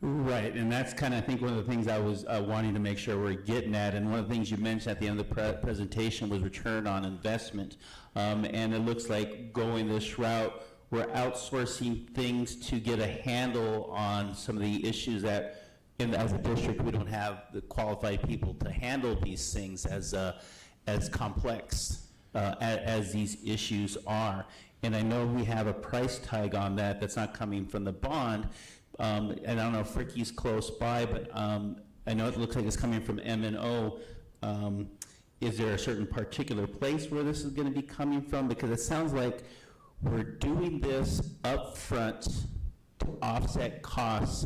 Right, and that's kind of, I think, one of the things I was wanting to make sure we're getting at, and one of the things you mentioned at the end of the presentation was return on investment. And it looks like going this route, we're outsourcing things to get a handle on some of the issues that, as a district, we don't have the qualified people to handle these things as complex. as these issues are. And I know we have a price tag on that that's not coming from the bond. And I don't know if Ricky's close by, but I know it looks like it's coming from M&O. Is there a certain particular place where this is going to be coming from? Because it sounds like we're doing this upfront to offset costs,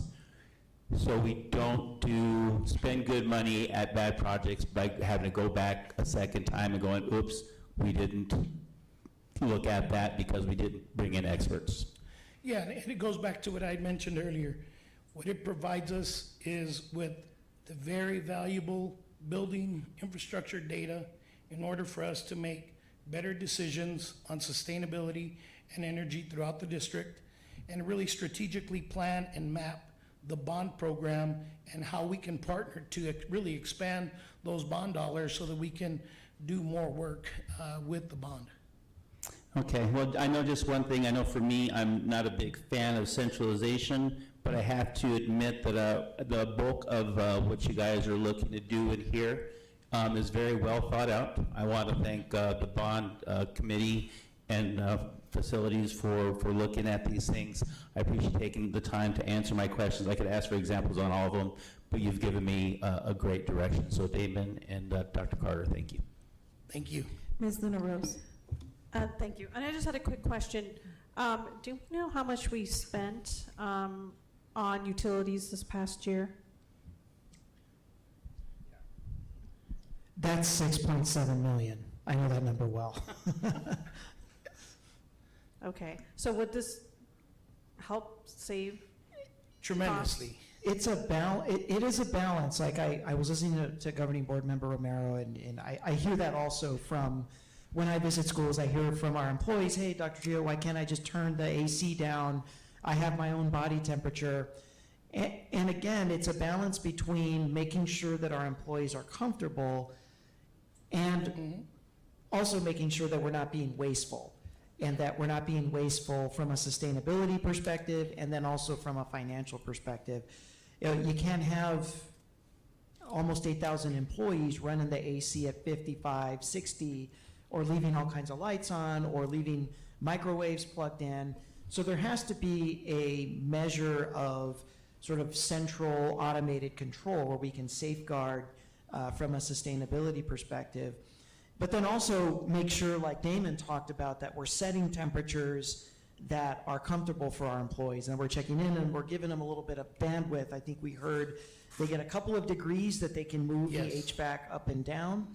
so we don't spend good money at bad projects by having to go back a second time and going, oops, we didn't look at that because we didn't bring in experts. Yeah, and it goes back to what I mentioned earlier. What it provides us is with the very valuable building infrastructure data in order for us to make better decisions on sustainability and energy throughout the district, and really strategically plan and map the bond program and how we can partner to really expand those bond dollars so that we can do more work with the bond. Okay, well, I know just one thing. I know for me, I'm not a big fan of centralization, but I have to admit that the bulk of what you guys are looking to do in here is very well thought out. I want to thank the bond committee and facilities for looking at these things. I appreciate taking the time to answer my questions. I could ask for examples on all of them, but you've given me a great direction. So Damon and Dr. Carter, thank you. Thank you. Ms. Luna Rose. Thank you. And I just had a quick question. Do you know how much we spent on utilities this past year? That's 6.7 million. I know that number well. Okay, so would this help save Tremendously. It's it is a balance. Like I was listening to Governing Board Member Romero, and I hear that also from when I visit schools. I hear from our employees, hey, Dr. Gio, why can't I just turn the AC down? I have my own body temperature. And again, it's a balance between making sure that our employees are comfortable and also making sure that we're not being wasteful, and that we're not being wasteful from a sustainability perspective and then also from a financial perspective. You know, you can't have almost 8,000 employees running the AC at 55, 60, or leaving all kinds of lights on, or leaving microwaves plugged in. So there has to be a measure of sort of central automated control where we can safeguard from a sustainability perspective. But then also make sure, like Damon talked about, that we're setting temperatures that are comfortable for our employees, and we're checking in and we're giving them a little bit of bandwidth. I think we heard they get a couple of degrees that they can move the HVAC up and down.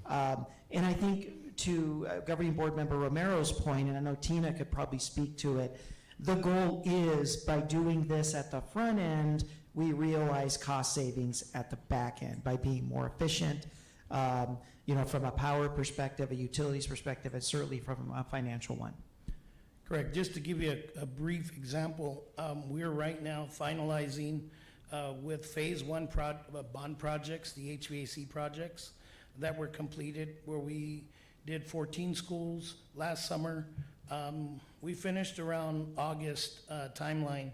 And I think to Governing Board Member Romero's point, and I know Tina could probably speak to it, the goal is by doing this at the front end, we realize cost savings at the back end by being more efficient, you know, from a power perspective, a utilities perspective, and certainly from a financial one. Correct. Just to give you a brief example, we're right now finalizing with phase one bond projects, the HVAC projects that were completed, where we did 14 schools last summer. We finished around August timeline.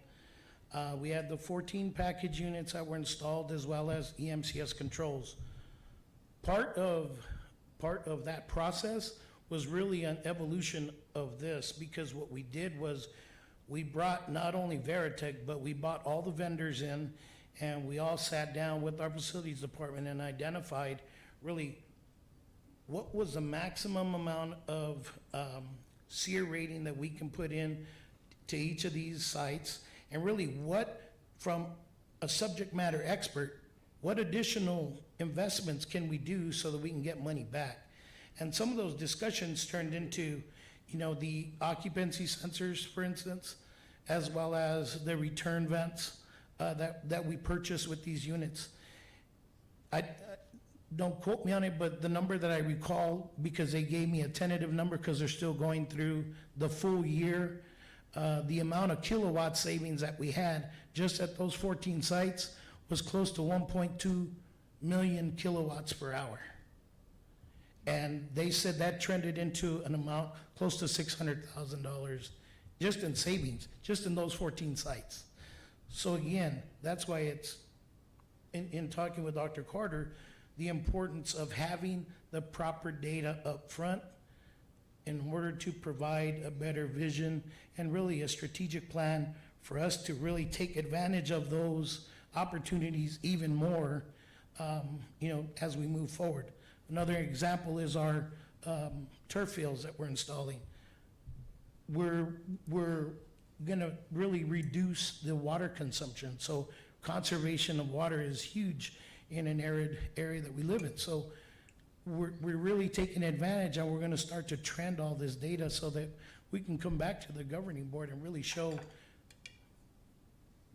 We had the 14 package units that were installed, as well as EMCS controls. Part of that process was really an evolution of this, because what we did was we brought not only Veritech, but we brought all the vendors in, and we all sat down with our facilities department and identified really what was the maximum amount of SEER rating that we can put in to each of these sites, and really what, from a subject matter expert, what additional investments can we do so that we can get money back? And some of those discussions turned into, you know, the occupancy sensors, for instance, as well as the return vents that we purchased with these units. Don't quote me on it, but the number that I recall, because they gave me a tentative number because they're still going through the full year, the amount of kilowatt savings that we had just at those 14 sites was close to 1.2 million kilowatts per hour. And they said that trended into an amount close to $600,000 just in savings, just in those 14 sites. So again, that's why it's, in talking with Dr. Carter, the importance of having the proper data up front in order to provide a better vision and really a strategic plan for us to really take advantage of those opportunities even more, as we move forward. Another example is our turf fields that we're installing. We're gonna really reduce the water consumption. So conservation of water is huge in an arid area that we live in. So we're really taking advantage, and we're gonna start to trend all this data so that we can come back to the governing board and really show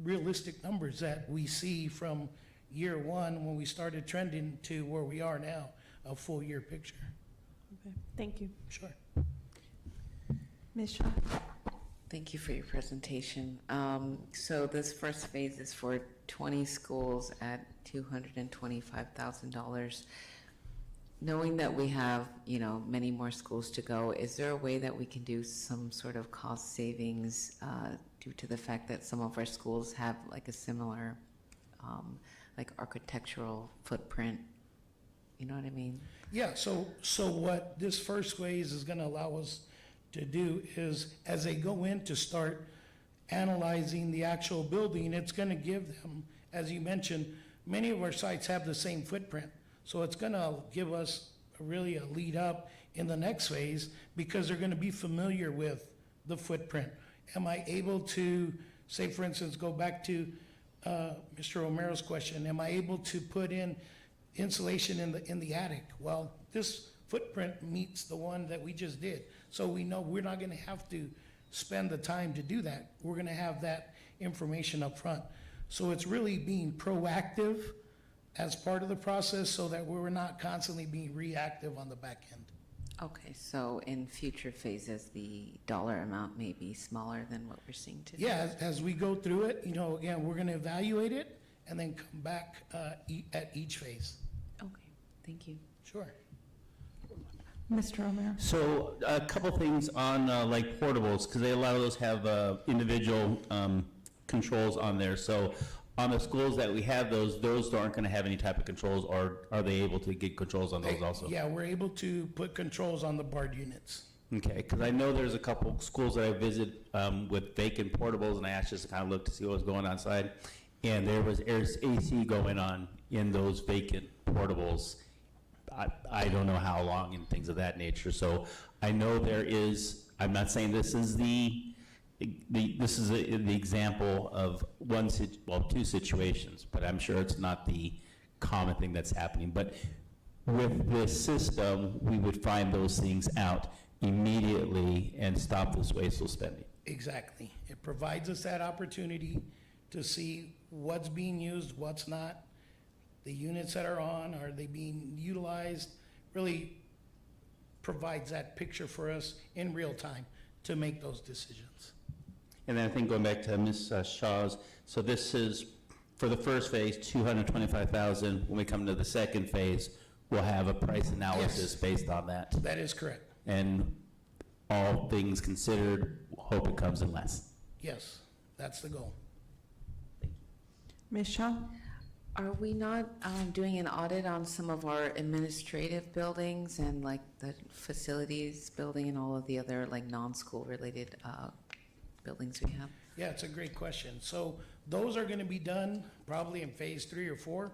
realistic numbers that we see from year one when we started trending to where we are now, a full year picture. Okay, thank you. Sure. Ms. Shaw? Thank you for your presentation. So this first phase is for 20 schools at $225,000. Knowing that we have, many more schools to go, is there a way that we can do some sort of cost savings due to the fact that some of our schools have like a similar, architectural footprint? You know what I mean? Yeah, so what this first phase is gonna allow us to do is, as they go in to start analyzing the actual building, it's gonna give them, as you mentioned, many of our sites have the same footprint. So it's gonna give us really a lead up in the next phase, because they're gonna be familiar with the footprint. Am I able to, say for instance, go back to Mr. Romero's question, am I able to put in insulation in the attic? Well, this footprint meets the one that we just did. So we know we're not gonna have to spend the time to do that. We're gonna have that information up front. So it's really being proactive as part of the process so that we're not constantly being reactive on the back end. Okay, so in future phases, the dollar amount may be smaller than what we're seeing today? Yeah, as we go through it, again, we're gonna evaluate it and then come back at each phase. Okay, thank you. Sure. Mr. Romero? So a couple things on like portables, because they allow those to have individual controls on there. So on the schools that we have those aren't going to have any type of controls, or are they able to get controls on those also? Yeah, we're able to put controls on the BARD units. Okay, because I know there's a couple schools that I visit with vacant portables, and I asked just to kind of look to see what was going on inside, and there's AC going on in those vacant portables. I don't know how long and things of that nature. So I know there is. I'm not saying this is the example of two situations, but I'm sure it's not the common thing that's happening. But with this system, we would find those things out immediately and stop this wasteful spending. Exactly. It provides us that opportunity to see what's being used, what's not, the units that are on, are they being utilized, really provides that picture for us in real time to make those decisions. And then I think going back to Ms. Shaw's, so this is, for the first phase, $225,000. When we come to the second phase, we'll have a price analysis based on that. That is correct. And all things considered, hope it comes in less. Yes, that's the goal. Ms. Shaw? Are we not doing an audit on some of our administrative buildings and like the facilities building and all of the other like non-school related buildings we have? Yeah, it's a great question. So those are gonna be done probably in phase 3 or 4.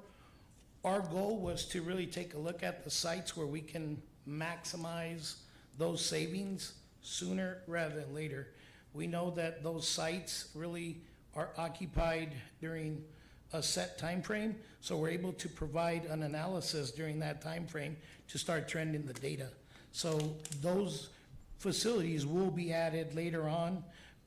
Our goal was to really take a look at the sites where we can maximize those savings sooner rather than later. We know that those sites really are occupied during a set time frame, so we're able to provide an analysis during that time frame to start trending the data. So those facilities will be added later on.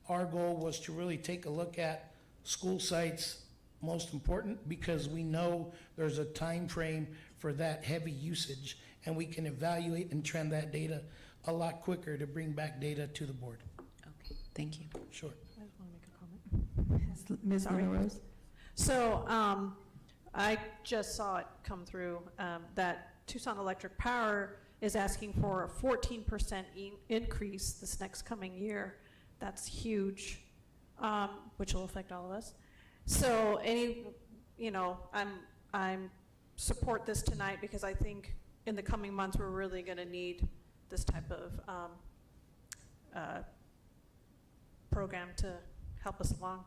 Our goal was to really take a look at school sites, most important, because we know there's a time frame for that heavy usage, and we can evaluate and trend that data a lot quicker to bring back data to the board. Okay, thank you. Sure. I just want to make a comment. Ms. Rose? So I just saw it come through that Tucson Electric Power is asking for a 14% increase this next coming year. That's huge, which will affect all of us. So I'm support this tonight because I think in the coming months we're really going to need this type of program to help us along.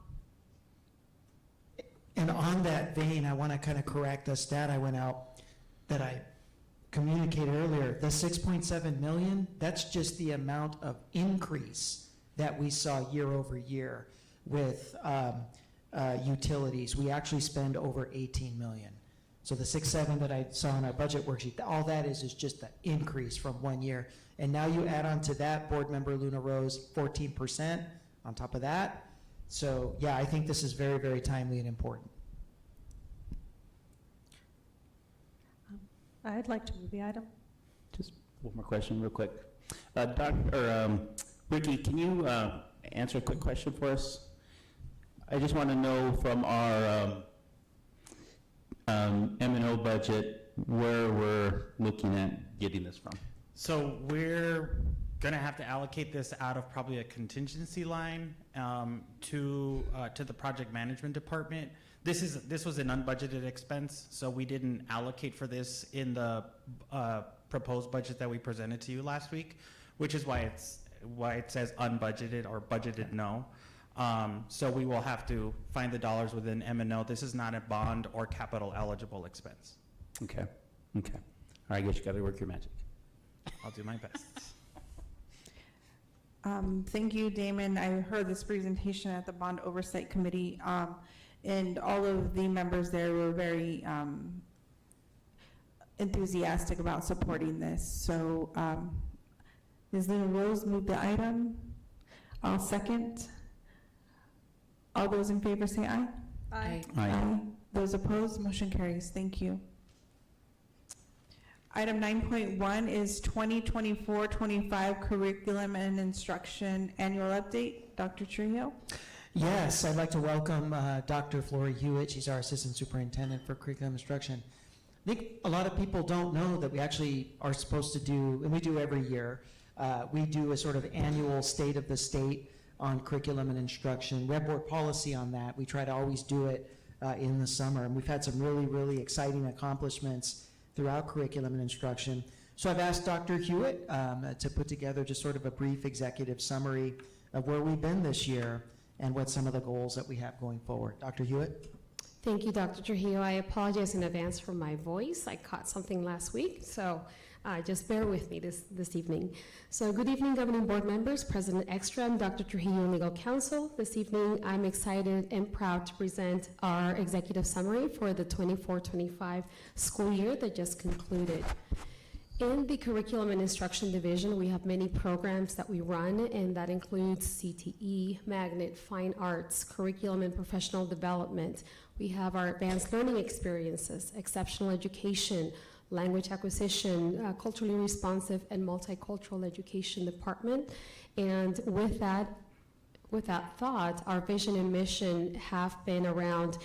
And on that vein, I want to kind of correct the stat I went out that I communicated earlier. The 6.7 million, that's just the amount of increase that we saw year over year with utilities. We actually spend over 18 million. So the 6.7 that I saw in our budget worksheet, all that is just the increase from 1 year. And now you add on to that, Board Member Luna Rose, 14% on top of that. So yeah, I think this is very, very timely and important. I'd like to move the item. Just one more question real quick. Ricky, can you answer a quick question for us? I just want to know from our M&O budget where we're looking at getting this from. So we're gonna have to allocate this out of probably a contingency line to the project management department. This was an unbudgeted expense, so we didn't allocate for this in the proposed budget that we presented to you last week, which is why it says unbudgeted or budgeted no. So we will have to find the dollars within M&O. This is not a bond or capital eligible expense. Okay. Okay. All right, I guess you got to work your magic. I'll do my best. Thank you, Damon. I heard this presentation at the Bond Oversight Committee, and all of the members there were very enthusiastic about supporting this. So Ms. Luna Rose moved the item. I'll second. All those in favor say aye. Aye. Aye. Those opposed, motion carries. Thank you. Item 9.1 is 2024-25 Curriculum and Instruction Annual Update. Dr. Trujillo? Yes, I'd like to welcome Dr. Flory Hewitt. She's our Assistant Superintendent for Curriculum Instruction. I think a lot of people don't know that we actually are supposed to do, and we do every year, we do a sort of annual State of the State on curriculum and instruction. We have board policy on that. We try to always do it in the summer, and we've had some really, really exciting accomplishments throughout curriculum and instruction. So I've asked Dr. Hewitt to put together just sort of a brief executive summary of where we've been this year and what some of the goals that we have going forward. Dr. Hewitt? Thank you, Dr. Trujillo. I apologize in advance for my voice. I caught something last week, so just bear with me this evening. So good evening, governing board members, President Ekstrom, Dr. Trujillo, and legal counsel. This evening, I'm excited and proud to present our executive summary for the 24-25 school year that just concluded. In the Curriculum and Instruction Division, we have many programs that we run, and that includes CTE, Magnet, Fine Arts, Curriculum and Professional Development. We have our advanced learning experiences, exceptional education, language acquisition, culturally responsive and multicultural education department. And with that thought, our vision and mission have been around,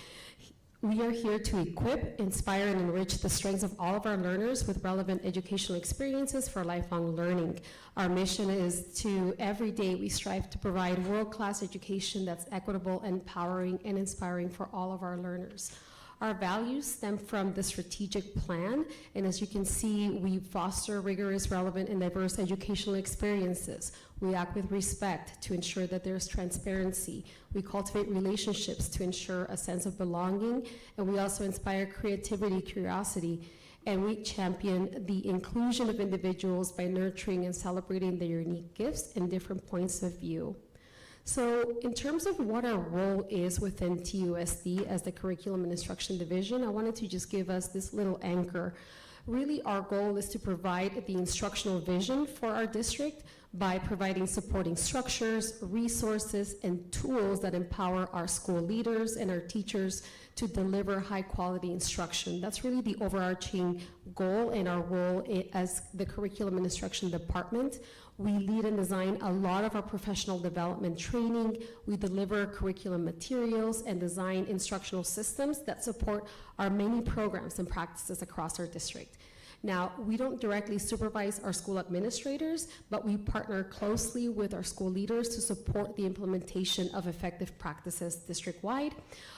we are here to equip, inspire, and enrich the strengths of all of our learners with relevant educational experiences for lifelong learning. Our mission is to, every day, we strive to provide world-class education that's equitable, empowering, and inspiring for all of our learners. Our values stem from the strategic plan, and as you can see, we foster rigorous, relevant, and diverse educational experiences. We act with respect to ensure that there's transparency. We cultivate relationships to ensure a sense of belonging, and we also inspire creativity, curiosity, and we champion the inclusion of individuals by nurturing and celebrating their unique gifts and different points of view. So in terms of what our role is within TUSD as the Curriculum and Instruction Division, I wanted to just give us this little anchor. Really, our goal is to provide the instructional vision for our district by providing supporting structures, resources, and tools that empower our school leaders and our teachers to deliver high-quality instruction. That's really the overarching goal and our role as the Curriculum and Instruction Department. We lead and design a lot of our professional development training. We deliver curriculum materials and design instructional systems that support our many programs and practices across our district. Now, we don't directly supervise our school administrators, but we partner closely with our school leaders to support the implementation of effective practices district-wide.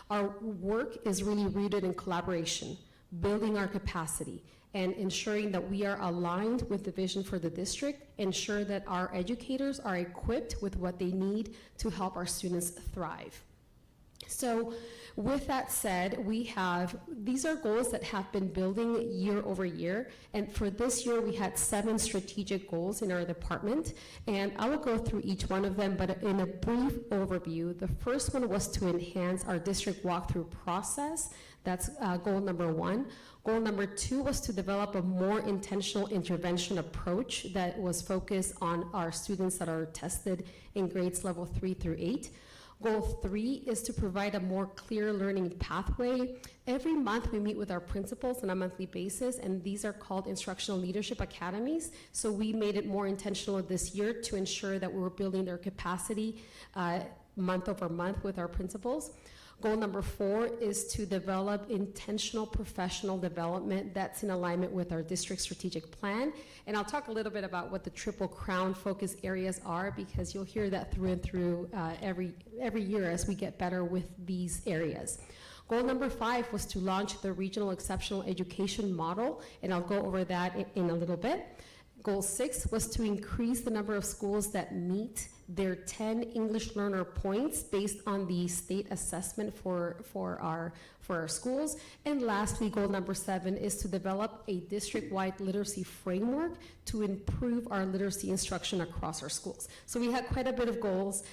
Our work is really rooted in collaboration, building our capacity, and ensuring that we are aligned with the vision for the district, ensure that our educators are equipped with what they need to help our students thrive. So with that said, these are goals that have been building year over year, and for this year we had 7 strategic goals in our department, and I will go through each one of them, but in a brief overview, the first one was to enhance our district walkthrough process. That's goal number 1. Goal number 2 was to develop a more intentional intervention approach that was focused on our students that are tested in grades level 3 through 8. Goal 3 is to provide a more clear learning pathway. Every month we meet with our principals on a monthly basis, and these are called instructional leadership academies. So we made it more intentional this year to ensure that we were building their capacity month over month with our principals. Goal number 4 is to develop intentional professional development that's in alignment with our district strategic plan. And I'll talk a little bit about what the Triple Crown focus areas are, because you'll hear that through and through every year as we get better with these areas. Goal number 5 was to launch the regional exceptional education model, and I'll go over that in a little bit. Goal 6 was to increase the number of schools that meet their 10 English learner points based on the state assessment for our schools. And lastly, goal number 7 is to develop a district-wide literacy framework to improve our literacy instruction across our schools. So we had quite a bit of goals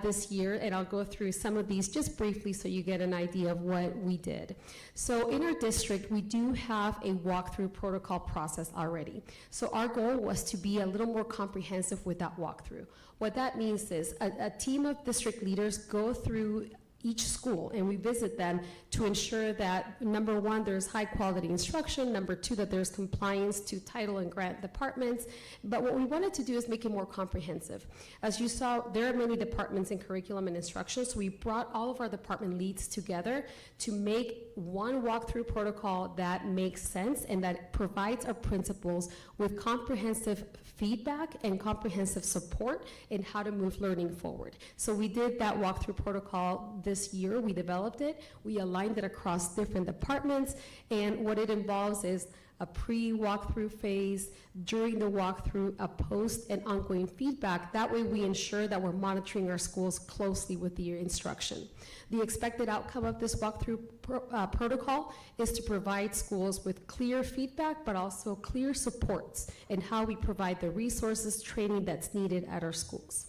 this year, and I'll go through some of these just briefly so you get an idea of what we did. So in our district, we do have a walkthrough protocol process already. So our goal was to be a little more comprehensive with that walkthrough. What that means is a team of district leaders go through each school and we visit them to ensure that, number 1, there's high quality instruction, number 2, that there's compliance to title and grant departments. But what we wanted to do is make it more comprehensive. As you saw, there are many departments in curriculum and instruction, so we brought all of our department leads together to make one walkthrough protocol that makes sense and that provides our principals with comprehensive feedback and comprehensive support in how to move learning forward. So we did that walkthrough protocol this year. We developed it. We aligned it across different departments, and what it involves is a pre-walkthrough phase, during the walkthrough, a post and ongoing feedback. That way we ensure that we're monitoring our schools closely with the instruction. The expected outcome of this walkthrough protocol is to provide schools with clear feedback, but also clear supports in how we provide the resources, training that's needed at our schools.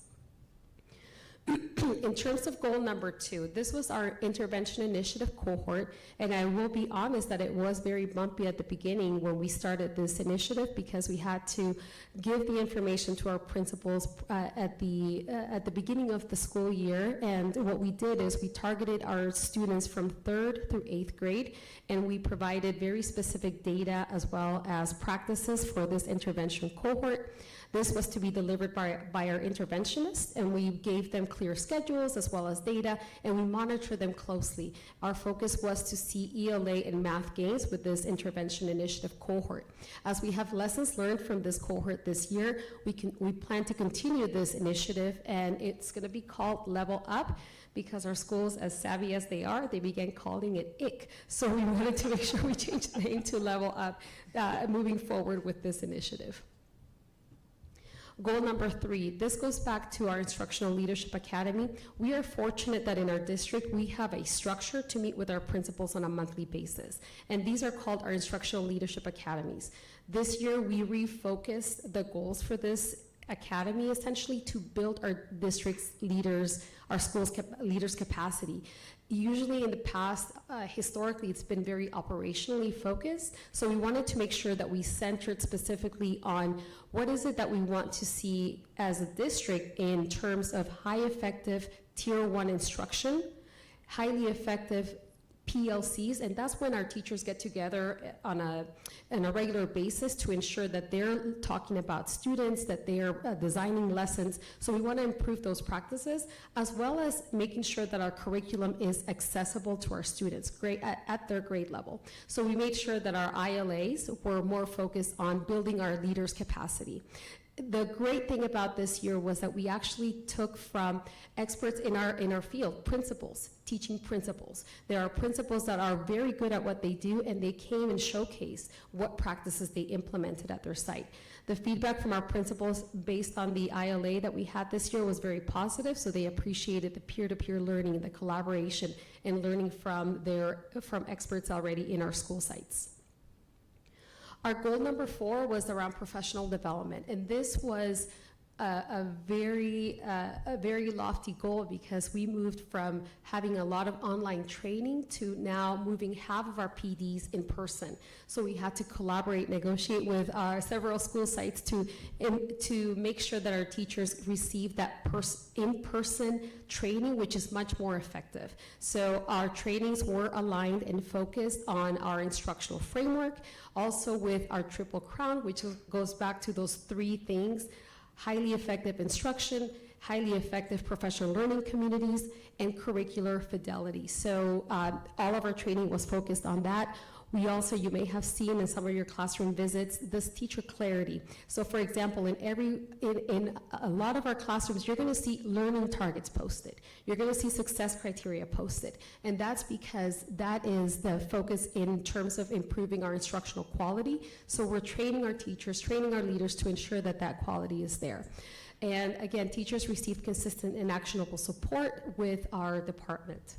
In terms of goal number 2, this was our intervention initiative cohort, and I will be honest that it was very bumpy at the beginning when we started this initiative, because we had to give the information to our principals at the beginning of the school year. And what we did is we targeted our students from 3rd through 8th grade, and we provided very specific data as well as practices for this intervention cohort. This was to be delivered by our interventionists, and we gave them clear schedules as well as data, and we monitored them closely. Our focus was to see ELA and math gains with this intervention initiative cohort. As we have lessons learned from this cohort this year, we plan to continue this initiative, and it's going to be called Level Up, because our schools, as savvy as they are, they began calling it IC. So we wanted to make sure we changed the name to Level Up moving forward with this initiative. Goal number 3, this goes back to our Instructional Leadership Academy. We are fortunate that in our district, we have a structure to meet with our principals on a monthly basis. And these are called our Instructional Leadership Academies. This year, we refocused the goals for this academy essentially to build our district's leaders, our schools' leaders' capacity. Usually in the past, historically, it's been very operationally focused. So we wanted to make sure that we centered specifically on what is it that we want to see as a district in terms of high effective Tier 1 instruction, highly effective PLCs, and that's when our teachers get together on a regular basis to ensure that they're talking about students, that they're designing lessons. So we want to improve those practices, as well as making sure that our curriculum is accessible to our students at their grade level. So we made sure that our ILAs were more focused on building our leaders' capacity. the great thing about this year was that we actually took from experts in our field, principals, teaching principals. There are principals that are very good at what they do, and they came and showcased what practices they implemented at their site. The feedback from our principals based on the ILA that we had this year was very positive, so they appreciated the peer-to-peer learning, the collaboration, and learning from experts already in our school sites. Our goal number 4 was around professional development, and this was a very lofty goal because we moved from having a lot of online training to now moving half of our PDs in person. So we had to collaborate, negotiate with several school sites to make sure that our teachers receive that in-person training, which is much more effective. So our trainings were aligned and focused on our instructional framework, also with our Triple Crown, which goes back to those 3 things: highly effective instruction, highly effective professional learning communities, and curricular fidelity. So all of our training was focused on that. We also, you may have seen in some of your classroom visits, this teacher clarity. So for example, in a lot of our classrooms, you're gonna see learning targets posted. You're gonna see success criteria posted. And that's because that is the focus in terms of improving our instructional quality. So we're training our teachers, training our leaders to ensure that that quality is there. And again, teachers received consistent and actionable support with our department.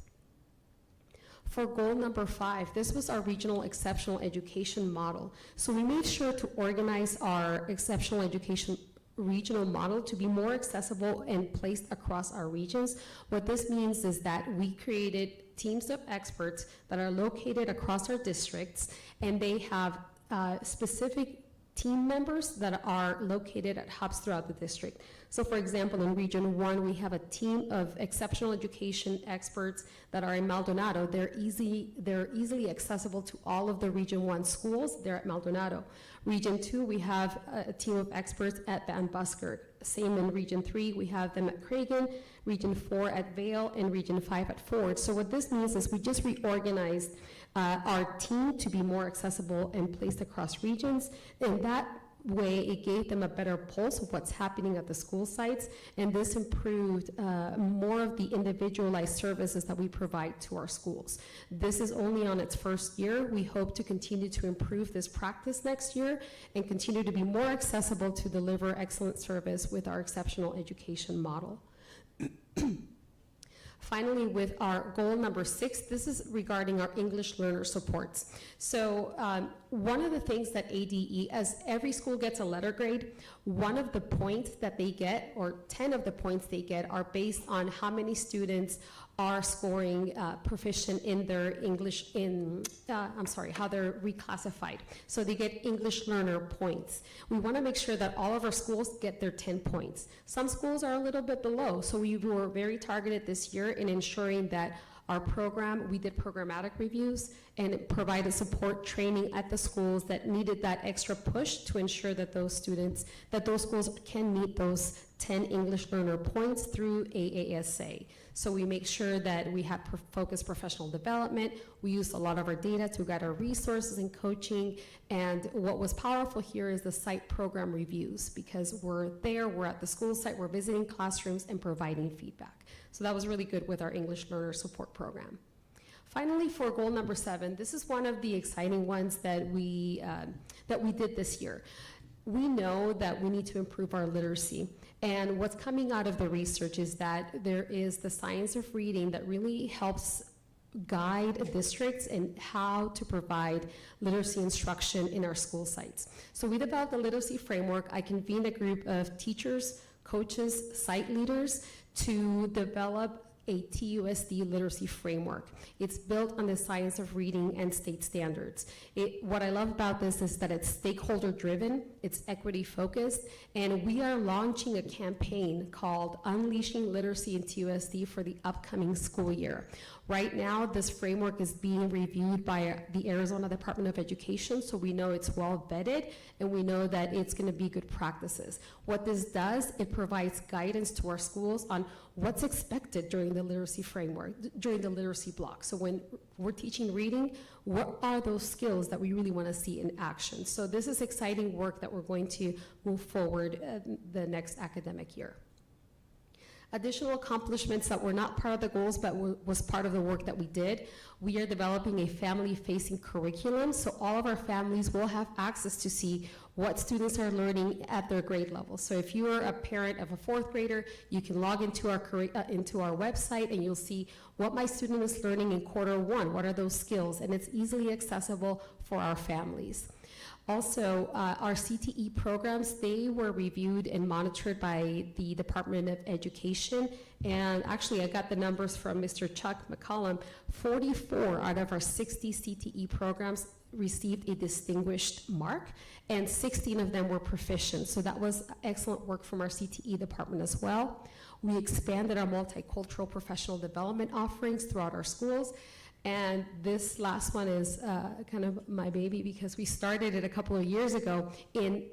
For goal number 5, this was our regional exceptional education model. So we made sure to organize our exceptional education regional model to be more accessible and placed across our regions. What this means is that we created teams of experts that are located across our districts, and they have specific team members that are located at hubs throughout the district. So for example, in Region 1, we have a team of exceptional education experts that are in Maldonado. They're easily accessible to all of the Region 1 schools. They're at Maldonado. Region 2, we have a team of experts at Van Buskirk. Same in Region 3, we have them at Cragen, Region 4 at Vail, and Region 5 at Ford. So what this means is we just reorganized our team to be more accessible and placed across regions. And that way, it gave them a better pulse of what's happening at the school sites, and this improved more of the individualized services that we provide to our schools. This is only on its first year. We hope to continue to improve this practice next year and continue to be more accessible to deliver excellent service with our exceptional education model. Finally, with our goal number 6, this is regarding our English learner supports. So one of the things that ADE, as every school gets a letter grade, one of the points that they get, or 10 of the points they get, are based on how many students are scoring proficient in their English, how they're reclassified. So they get English learner points. We want to make sure that all of our schools get their 10 points. Some schools are a little bit below, so we were very targeted this year in ensuring that our program, we did programmatic reviews and provided support training at the schools that needed that extra push to ensure that those schools can meet those 10 English learner points through AASA. So we make sure that we have focused professional development. We use a lot of our data to guide our resources and coaching. And what was powerful here is the site program reviews, because we're there, we're at the school site, we're visiting classrooms and providing feedback. So that was really good with our English learner support program. Finally, for goal number 7, this is one of the exciting ones that we did this year. We know that we need to improve our literacy. And what's coming out of the research is that there is the science of reading that really helps guide districts in how to provide literacy instruction in our school sites. So we developed a literacy framework. I convened a group of teachers, coaches, site leaders to develop a TUSD literacy framework. It's built on the science of reading and state standards. What I love about this is that it's stakeholder driven, it's equity focused, and we are launching a campaign called Unleashing Literacy in TUSD for the upcoming school year. Right now, this framework is being reviewed by the Arizona Department of Education, so we know it's well vetted, and we know that it's gonna be good practices. What this does, it provides guidance to our schools on what's expected during the literacy framework, during the literacy block. So when we're teaching reading, what are those skills that we really want to see in action? So this is exciting work that we're going to move forward the next academic year. Additional accomplishments that were not part of the goals but was part of the work that we did. We are developing a family-facing curriculum, so all of our families will have access to see what students are learning at their grade level. So if you are a parent of a 4th grader, you can log into our website and you'll see what my student is learning in Q1, what are those skills, and it's easily accessible for our families. Also, our CTE programs, they were reviewed and monitored by the Department of Education. And actually, I got the numbers from Mr. Chuck McCollum. 44 out of our 60 CTE programs received a distinguished mark, and 16 of them were proficient. So that was excellent work from our CTE department as well. We expanded our multicultural professional development offerings throughout our schools. And this last one is kind of my baby, because we started it a couple of years ago in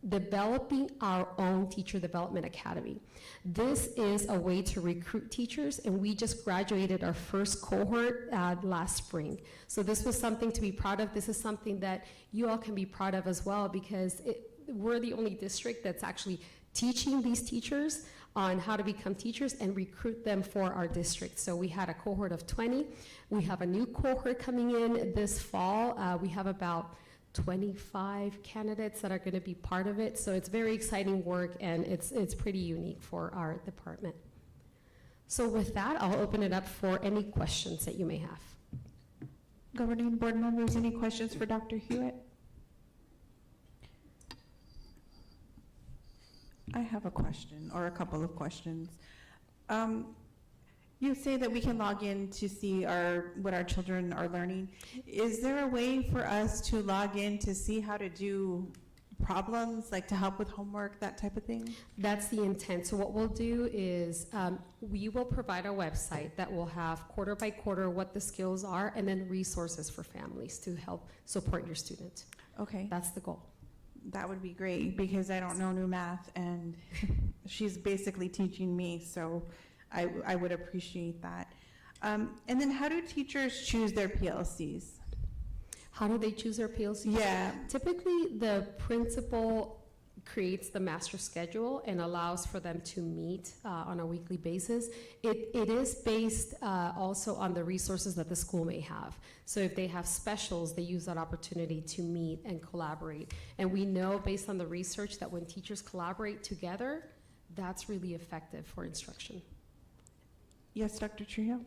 developing our own teacher development academy. This is a way to recruit teachers, and we just graduated our first cohort last spring. So this was something to be proud of. This is something that you all can be proud of as well, because we're the only district that's actually teaching these teachers on how to become teachers and recruit them for our district. So we had a cohort of 20. We have a new cohort coming in this fall. We have about 25 candidates that are going to be part of it. So it's very exciting work, and it's pretty unique for our department. So with that, I'll open it up for any questions that you may have. Governing board members, any questions for Dr. Hewitt? I have a question, or a couple of questions. You say that we can log in to see what our children are learning. Is there a way for us to log in to see how to do problems, like to help with homework, that type of thing? That's the intent. So what we'll do is we will provide a website that will have quarter by quarter what the skills are, and then resources for families to help support your student. Okay. That's the goal. That would be great, because I don't know new math, and she's basically teaching me, so I would appreciate that. And then how do teachers choose their PLCs? How do they choose their PLCs? Yeah. Typically, the principal creates the master schedule and allows for them to meet on a weekly basis. It is based also on the resources that the school may have. So if they have specials, they use that opportunity to meet and collaborate. And we know, based on the research, that when teachers collaborate together, that's really effective for instruction. Yes, Dr. Trio?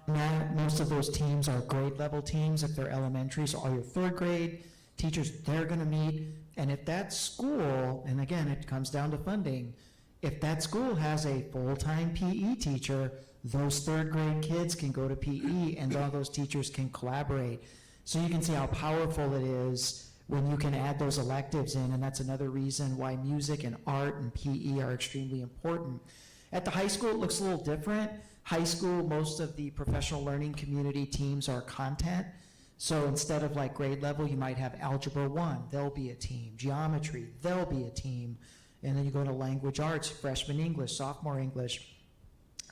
Now, most of those teams are grade level teams. If they're elementary, so all your 3rd grade teachers, they're going to meet. And if that school, and again, it comes down to funding, if that school has a full-time PE teacher, those 3rd grade kids can go to PE, and all those teachers can collaborate. So you can see how powerful it is when you can add those electives in, and that's another reason why music and art and PE are extremely important. At the high school, it looks a little different. High school, most of the professional learning community teams are content. So instead of like grade level, you might have Algebra 1, there'll be a team. Geometry, there'll be a team. And then you go to language arts, freshman English, sophomore English.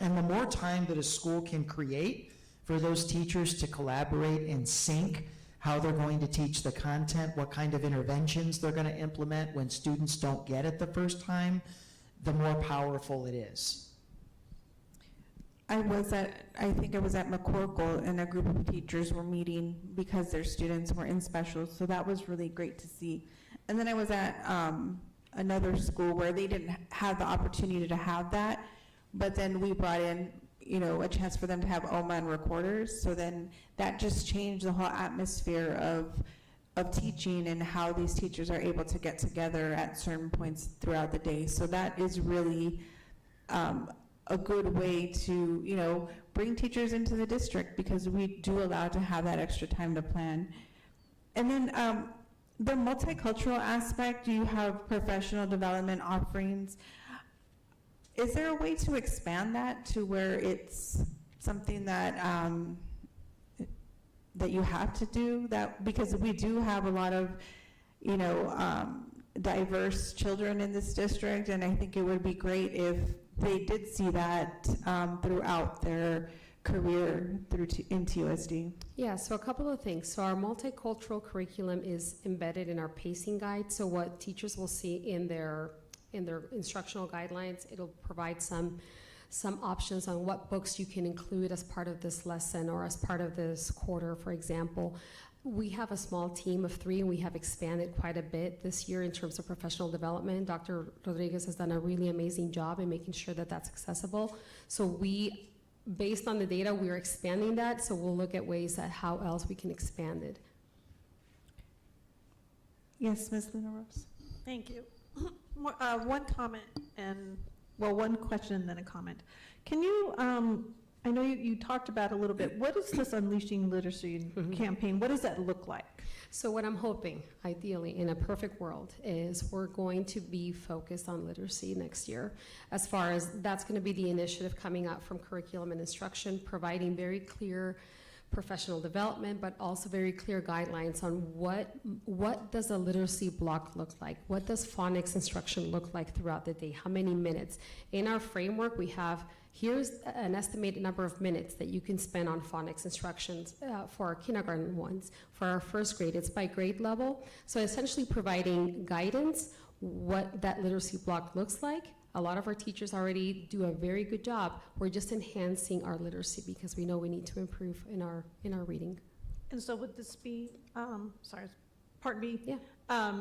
And the more time that a school can create for those teachers to collaborate and sync how they're going to teach the content, what kind of interventions they're going to implement when students don't get it the first time, the more powerful it is. I think I was at McCorkle, and a group of teachers were meeting because their students were in specials, so that was really great to see. And then I was at another school where they didn't have the opportunity to have that, but then we brought in, you know, a chance for them to have OMA and recorders, so then that just changed the whole atmosphere of teaching and how these teachers are able to get together at certain points throughout the day. So that is really a good way to, you know, bring teachers into the district, because we do allow to have that extra time to plan. And then the multicultural aspect, you have professional development offerings. Is there a way to expand that to where it's something that that you have to do that? Because we do have a lot of, you know, diverse children in this district, and I think it would be great if they did see that throughout their career in TUSD. Yeah, so a couple of things. So our multicultural curriculum is embedded in our pacing guide. So what teachers will see in their instructional guidelines, it'll provide some options on what books you can include as part of this lesson or as part of this quarter, for example. We have a small team of 3, and we have expanded quite a bit this year in terms of professional development. Dr. Rodriguez has done a really amazing job in making sure that that's accessible. So based on the data, we're expanding that, so we'll look at ways at how else we can expand it. Yes, Ms. Luna Rose. Thank you. One comment and, well, one question and then a comment. Can you, I know you talked about a little bit, what is this Unleashing Literacy campaign? What does that look like? So what I'm hoping, ideally, in a perfect world, is we're going to be focused on literacy next year. As far as that's going to be the initiative coming out from curriculum and instruction, providing very clear professional development, but also very clear guidelines on what does a literacy block look like? What does phonics instruction look like throughout the day? How many minutes? In our framework, we have, here's an estimated number of minutes that you can spend on phonics instructions for our kindergarten ones. For our first grade, it's by grade level. So essentially providing guidance, what that literacy block looks like. A lot of our teachers already do a very good job. We're just enhancing our literacy because we know we need to improve in our reading. And so would this be, sorry, part B? Yeah.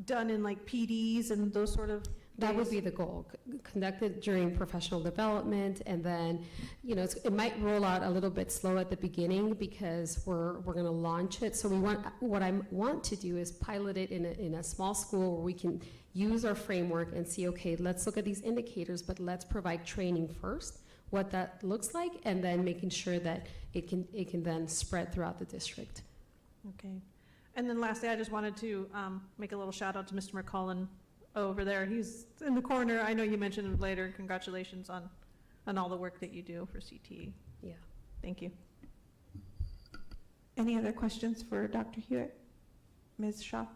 Done in like PDs and those sort of That would be the goal, conducted during professional development, and then, you know, it might roll out a little bit slow at the beginning because we're going to launch it. So what I want to do is pilot it in a small school where we can use our framework and see, okay, let's look at these indicators, but let's provide training first, what that looks like, and then making sure that it can then spread throughout the district. Okay. And then lastly, I just wanted to make a little shout out to Mr. McCullen over there. He's in the corner. I know you mentioned him later. Congratulations on all the work that you do for CTE. Yeah. Thank you. Any other questions for Dr. Hewitt? Ms. Shaw?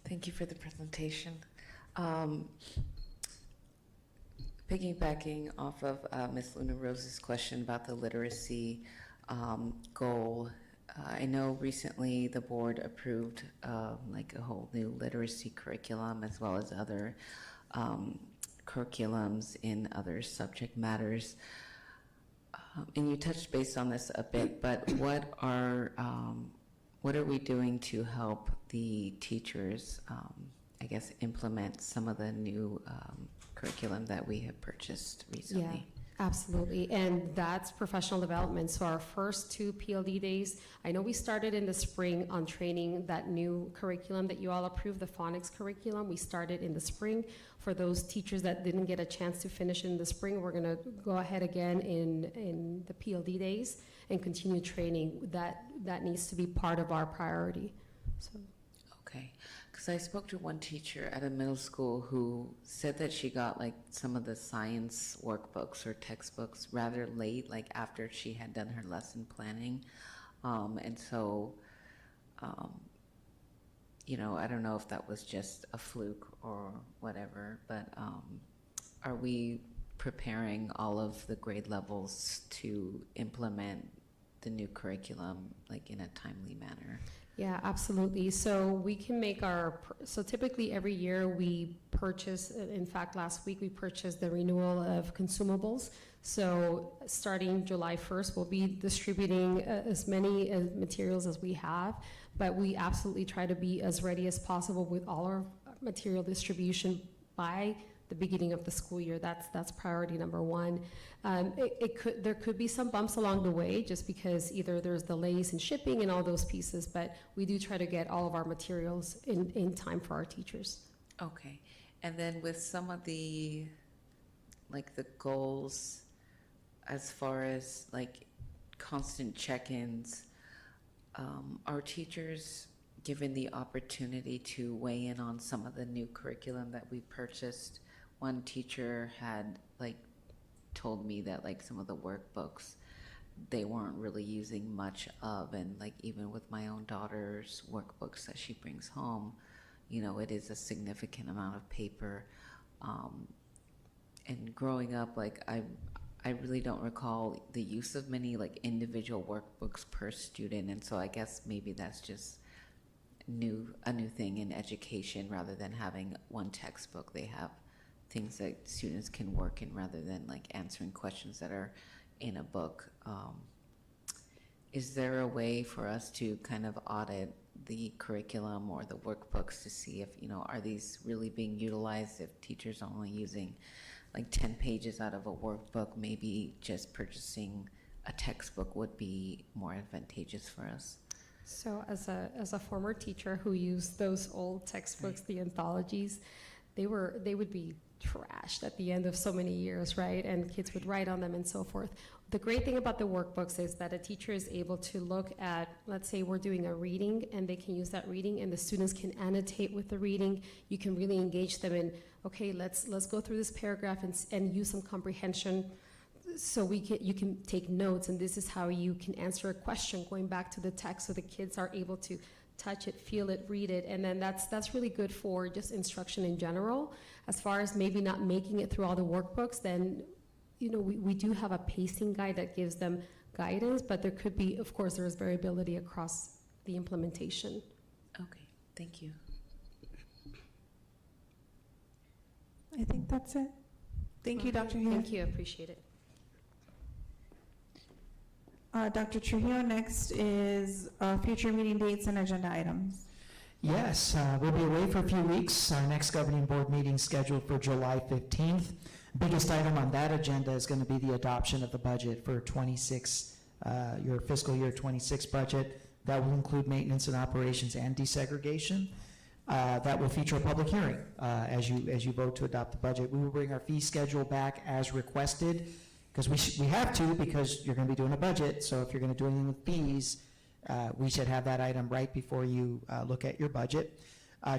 Thank you for the presentation. Piggybacking off of Ms. Luna Rose's question about the literacy goal, I know recently the board approved like a whole new literacy curriculum as well as other curriculums in other subject matters. And you touched base on this a bit, but what are we doing to help the teachers, I guess, implement some of the new curriculum that we have purchased recently? Yeah. Absolutely, and that's professional development. So our first 2 PLD days, I know we started in the spring on training that new curriculum that you all approved, the phonics curriculum. We started in the spring. For those teachers that didn't get a chance to finish in the spring, we're gonna go ahead again in the PLD days and continue training. That needs to be part of our priority. So. Okay, because I spoke to one teacher at a middle school who said that she got like some of the science workbooks or textbooks rather late, like after she had done her lesson planning. And so, you know, I don't know if that was just a fluke or whatever, but are we preparing all of the grade levels to implement the new curriculum like in a timely manner? Yeah, absolutely. So we can make so typically every year we purchase, in fact, last week we purchased the renewal of consumables. So starting July 1st, we'll be distributing as many materials as we have, but we absolutely try to be as ready as possible with all our material distribution by the beginning of the school year. That's priority number 1. There could be some bumps along the way just because either there's delays in shipping and all those pieces, but we do try to get all of our materials in time for our teachers. Okay, and then with some of the, like the goals as far as like constant check-ins, are teachers given the opportunity to weigh in on some of the new curriculum that we purchased? One teacher had like told me that like some of the workbooks they weren't really using much of, and like even with my own daughter's workbooks that she brings home, it is a significant amount of paper. And growing up, I really don't recall the use of many individual workbooks per student, and so I guess maybe that's just a new thing in education. Rather than having one textbook, they have things that students can work in rather than answering questions that are in a book. Is there a way for us to kind of audit the curriculum or the workbooks to see if, are these really being utilized? If teachers are only using 10 pages out of a workbook, maybe just purchasing a textbook would be more advantageous for us. So as a former teacher who used those old textbooks, the anthologies, they would be trashed at the end of so many years, right? And kids would write on them and so forth. The great thing about the workbooks is that a teacher is able to look at, let's say we're doing a reading, and they can use that reading, and the students can annotate with the reading. You can really engage them in, okay, let's go through this paragraph and use some comprehension. So you can take notes, and this is how you can answer a question going back to the text, so the kids are able to touch it, feel it, read it, and then that's really good for just instruction in general. As far as maybe not making it through all the workbooks, then we do have a pacing guide that gives them guidance, but there could be, of course, there is variability across the implementation. Okay, thank you. I think that's it. Thank you, Dr. Trujillo. Thank you, I appreciate it. Dr. Trujillo, next is future meeting dates and agenda items. Yes, we'll be away for a few weeks. Our next governing board meeting scheduled for July 15th. Biggest item on that agenda is going to be the adoption of the budget for 26, your fiscal year 26 budget. That will include maintenance and operations and desegregation. That will feature a public hearing as you vote to adopt the budget. We will bring our fee schedule back as requested, because we have to, because you're going to be doing a budget. So if you're going to do anything with fees, we should have that item right before you look at your budget.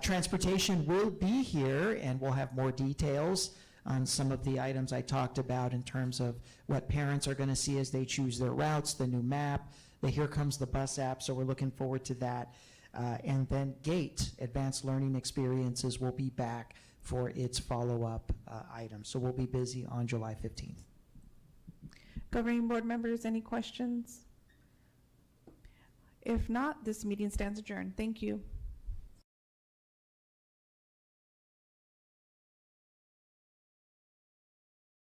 Transportation will be here, and we'll have more details on some of the items I talked about in terms of what parents are going to see as they choose their routes, the new map, the Here Comes the Bus app, so we're looking forward to that. And then GATE, Advanced Learning Experiences, will be back for its follow-up item. So we'll be busy on July 15th. Governing board members, any questions? If not, this meeting stands adjourned. Thank you.